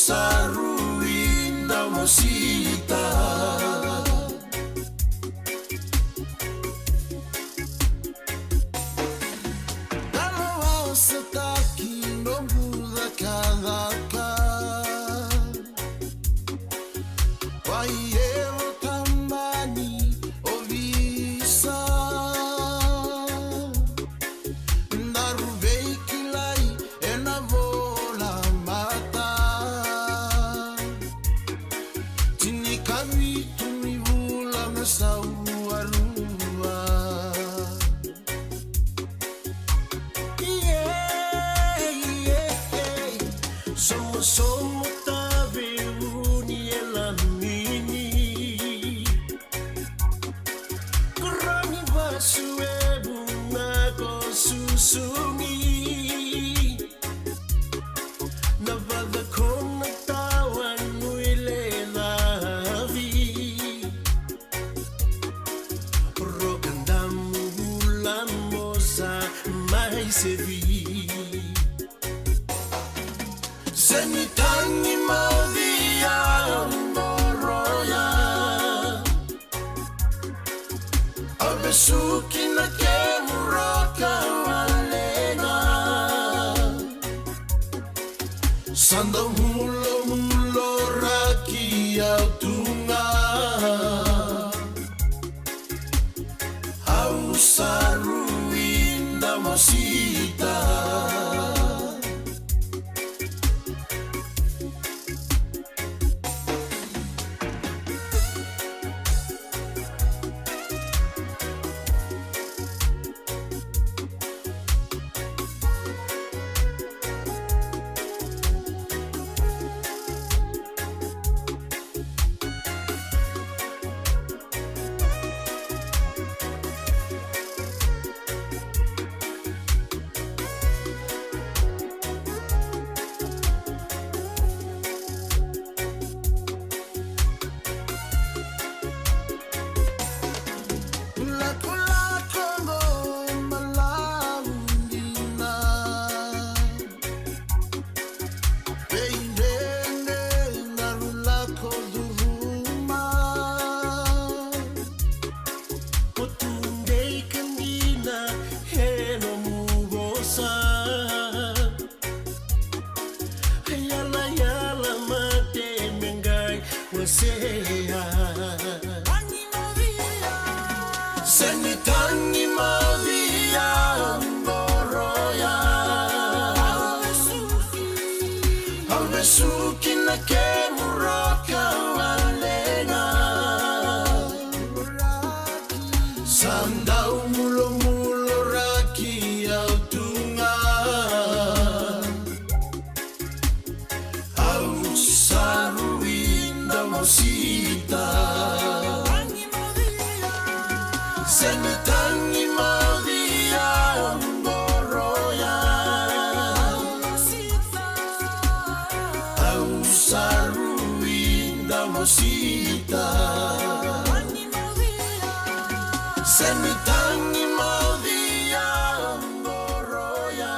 S17: Saruinda mosi somo tave uni e lamini Korani basu e bunga ko susumi Navada kona tawan muile lavi Rogandamu lamosa mai sevi Senitangi maudhia mboroya Abesuki na kemuraka walenga Sanda mulo raki autunga Ausaru inda masita Senitangi maudhia mboroya Amesuki na kemuraka walenga Sandau mulo raki autunga Ausaru inda masita Senitangi maudhia mboroya Ausaru inda masita Senitangi maudhia mboroya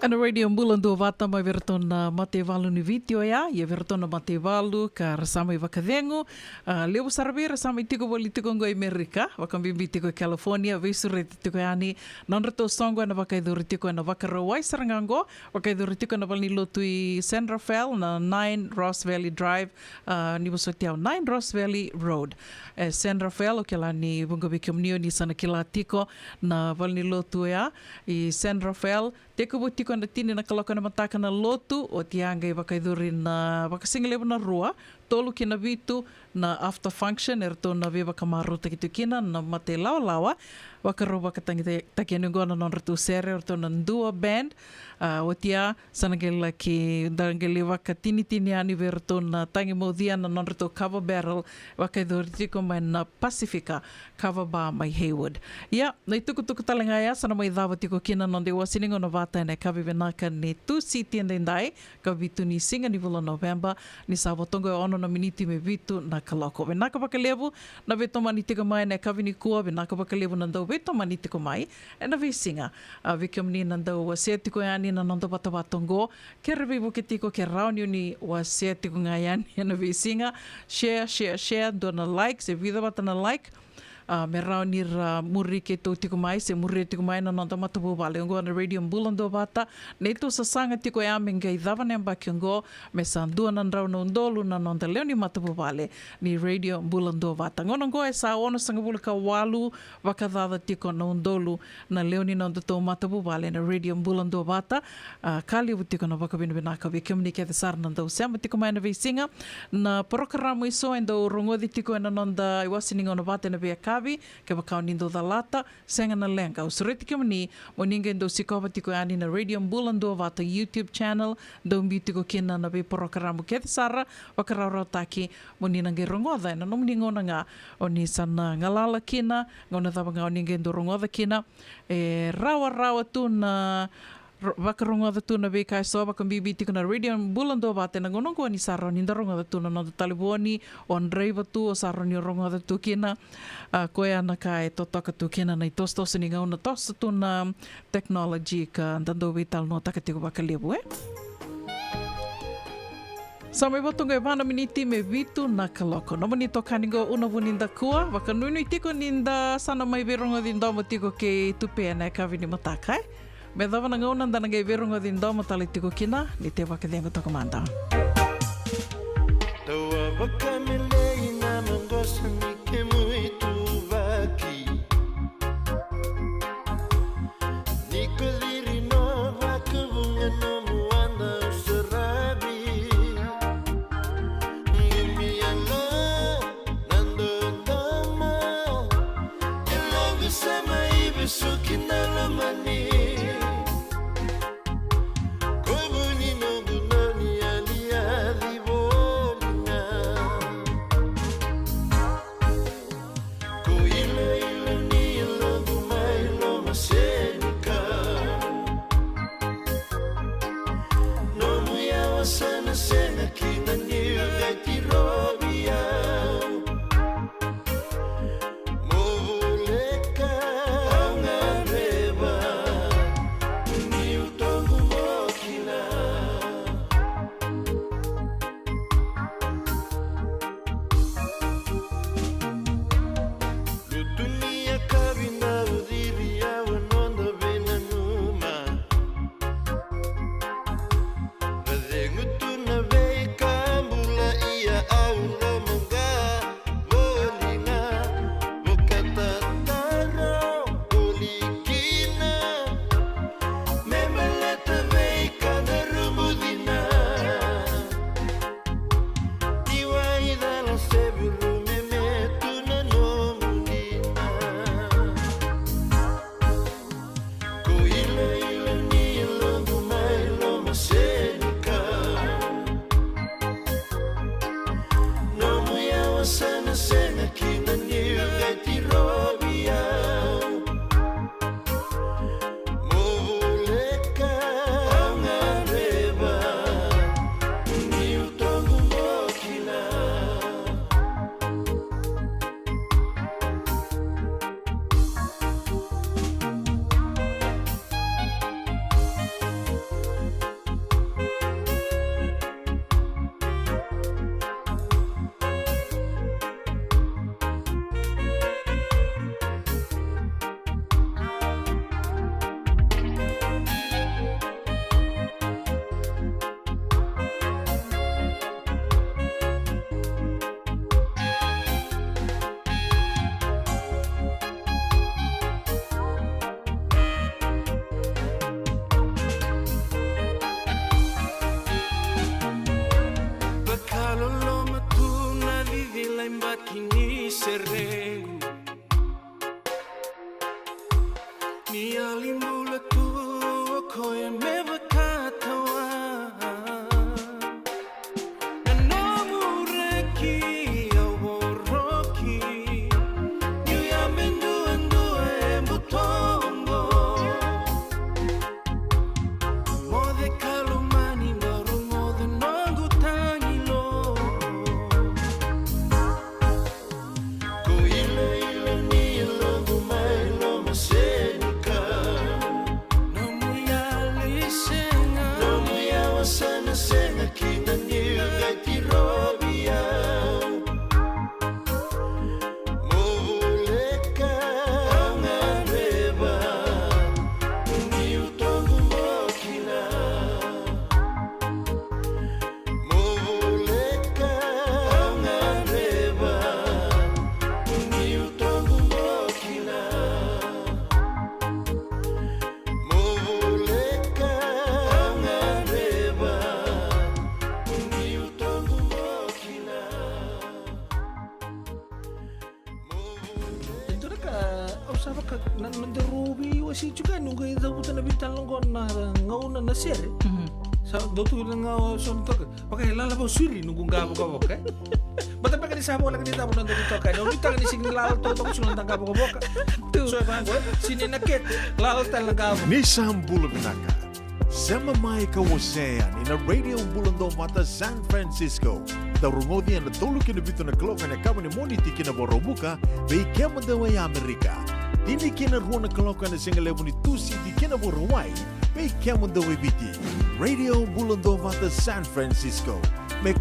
S2: Ana radio bulan dua vata mai vertona matevalu ni vitio ya, ia vertona matevalu ka rasama i vakadengu, leo sarve rasama i tiko boli tiko ngoi Amerika, wakambimbi tiko California, visure tiko yani, nonreto songo ana vakaiduri tiko ana vakarawai sarangango, vakaiduri tiko ana valni lotu i San Rafael na 9 Ross Valley Drive, ni musotiao 9 Ross Valley Road. San Rafael o kela ni bungabi kiomnio ni sana kila tiko na valni lotu ya, i San Rafael, teko bo tiko na tini na kaloka na mataka na lotu o tianga i wakaiduri na wakasingalewa na rua, tolu kina vitu na after function tona ve wakamaruta ki tukina na mate lawa wakaro wakatangi takianu gona non ratu sere tona ndua band o tia sanagela ki dangeli wakatini ani ver tona tangi modia na non ratu cover barrel wakaiduri tiko mai na Pacifica cover bar mai Haywood na tuku talenga ya sana mai dawa tiko kina non de wasiningo na vata na kavivenaka ni tu siti ndai ka vitu ni singa ni vula November ni sabotongo ono na miniti me vitu na kaloko. Venaka pakalevu na veto mani tiko mai na kavini kua, venaka pakalevu na ndau veto mani tiko mai, e na vesinga. Vikiamni na ndau wa sea tiko yani na nando batabatongo, ke revivo ke tiko ke rauni ni wa sea tiko nga yani na vesinga, share, dona like, se vida bata na like, me rauni ra muri ke tau tiko mai, se muri tiko mai na nanda matapu wale, ongo na radio mbulando bata, neto sa sanga tiko ya menga i dhava nemba kiongo, me sandua na ndrau na undolu na nanda leo ni matapu wale, ni radio mbulando bata. Ngono ngo e sa ono sanga bula ka walu, wakadhada tiko na undolu, na leo ni nanda tau matapu wale, na radio mbulando bata, kali u tiko na wakabina binaka, vikiamni ke thesar nanda usema tiko mai na veisinga, na porokaramu iso enda urungodi tiko na nanda iwasininga na bata na vea ke wakau nindo da lata, senga na lenga. Usureti ke mani, mo ninga ndo sikova tiko yani na radio mbulando vata YouTube channel, ndo mbi tiko kina na be porokaramu ke thesara, wakarau taki, mo ninga rongoda, na no mningo na nga, o ni sana ngalala kina, ngona thaba nga o ninga ndo rongoda kina, rawa tu na wakarongoda tu na bekai so wakambibi tiko na radio mbulando vate na ngonongo ni saro ni ndarongoda tu na nonda taliboni on drive tu o saro ni rongoda tu kina koe ana kai totoka tu kina na itos ni ngauna tos tu na technology ka ndando vital no takatiko wakalebu Samai watunga e wana miniti me vitu na kaloko. Nomo ni toka ningo unavu ninda kua. Waka nunu tiko ninda sana mai verongo dindomo tiko ke tupe na kavini matakai. Me dhawa na ngauna nda ngai verongo dindomo tali tiko kina. Ni te wakadengo toko manda.
S17: Tawa wakamele ina mangosa ni ke muito vaki. Niko diri no wakabunga no muanda usarabi. Ni alimbula tu koe me vakatawa Na nomureki aworoki Yu ya menduandua e mutongo Mode kalumani maru mode nongu tangilo Ko ilo ilo ni ilongu mai lo masenika Nomu ya lisenga Nomu ya wasana senga kita niuga tirobia Moleka angareba Ni utongu mokila Moleka angareba Ni utongu mokila Moleka angareba Ni utongu mokila
S3: Então ka usava ka nanderubi wasi juga nunggu itu bukan bitan longgon na ngauna na sere. Sa dotu nga son to pakai lala bo suri nunggu ngabo ka boka. Bata pa kanisa mo lang dito mo nandu to ka. No kita ni sing lala to sunan tangga bo boka. So ba sini naket lala tal ngabo.
S12: Nissan Bulavinaka. Sema mai ka wasean in a radio bulando mata San Francisco. Tarungodi na tolu kina bito na kloka na kama ni moni tiki na borobuka bei kema dawa ya Amerika. Dini kina ruona kloka na singa levo ni tusi di kina borowai bei kema dawa biti. Radio bulando mata San Francisco. Me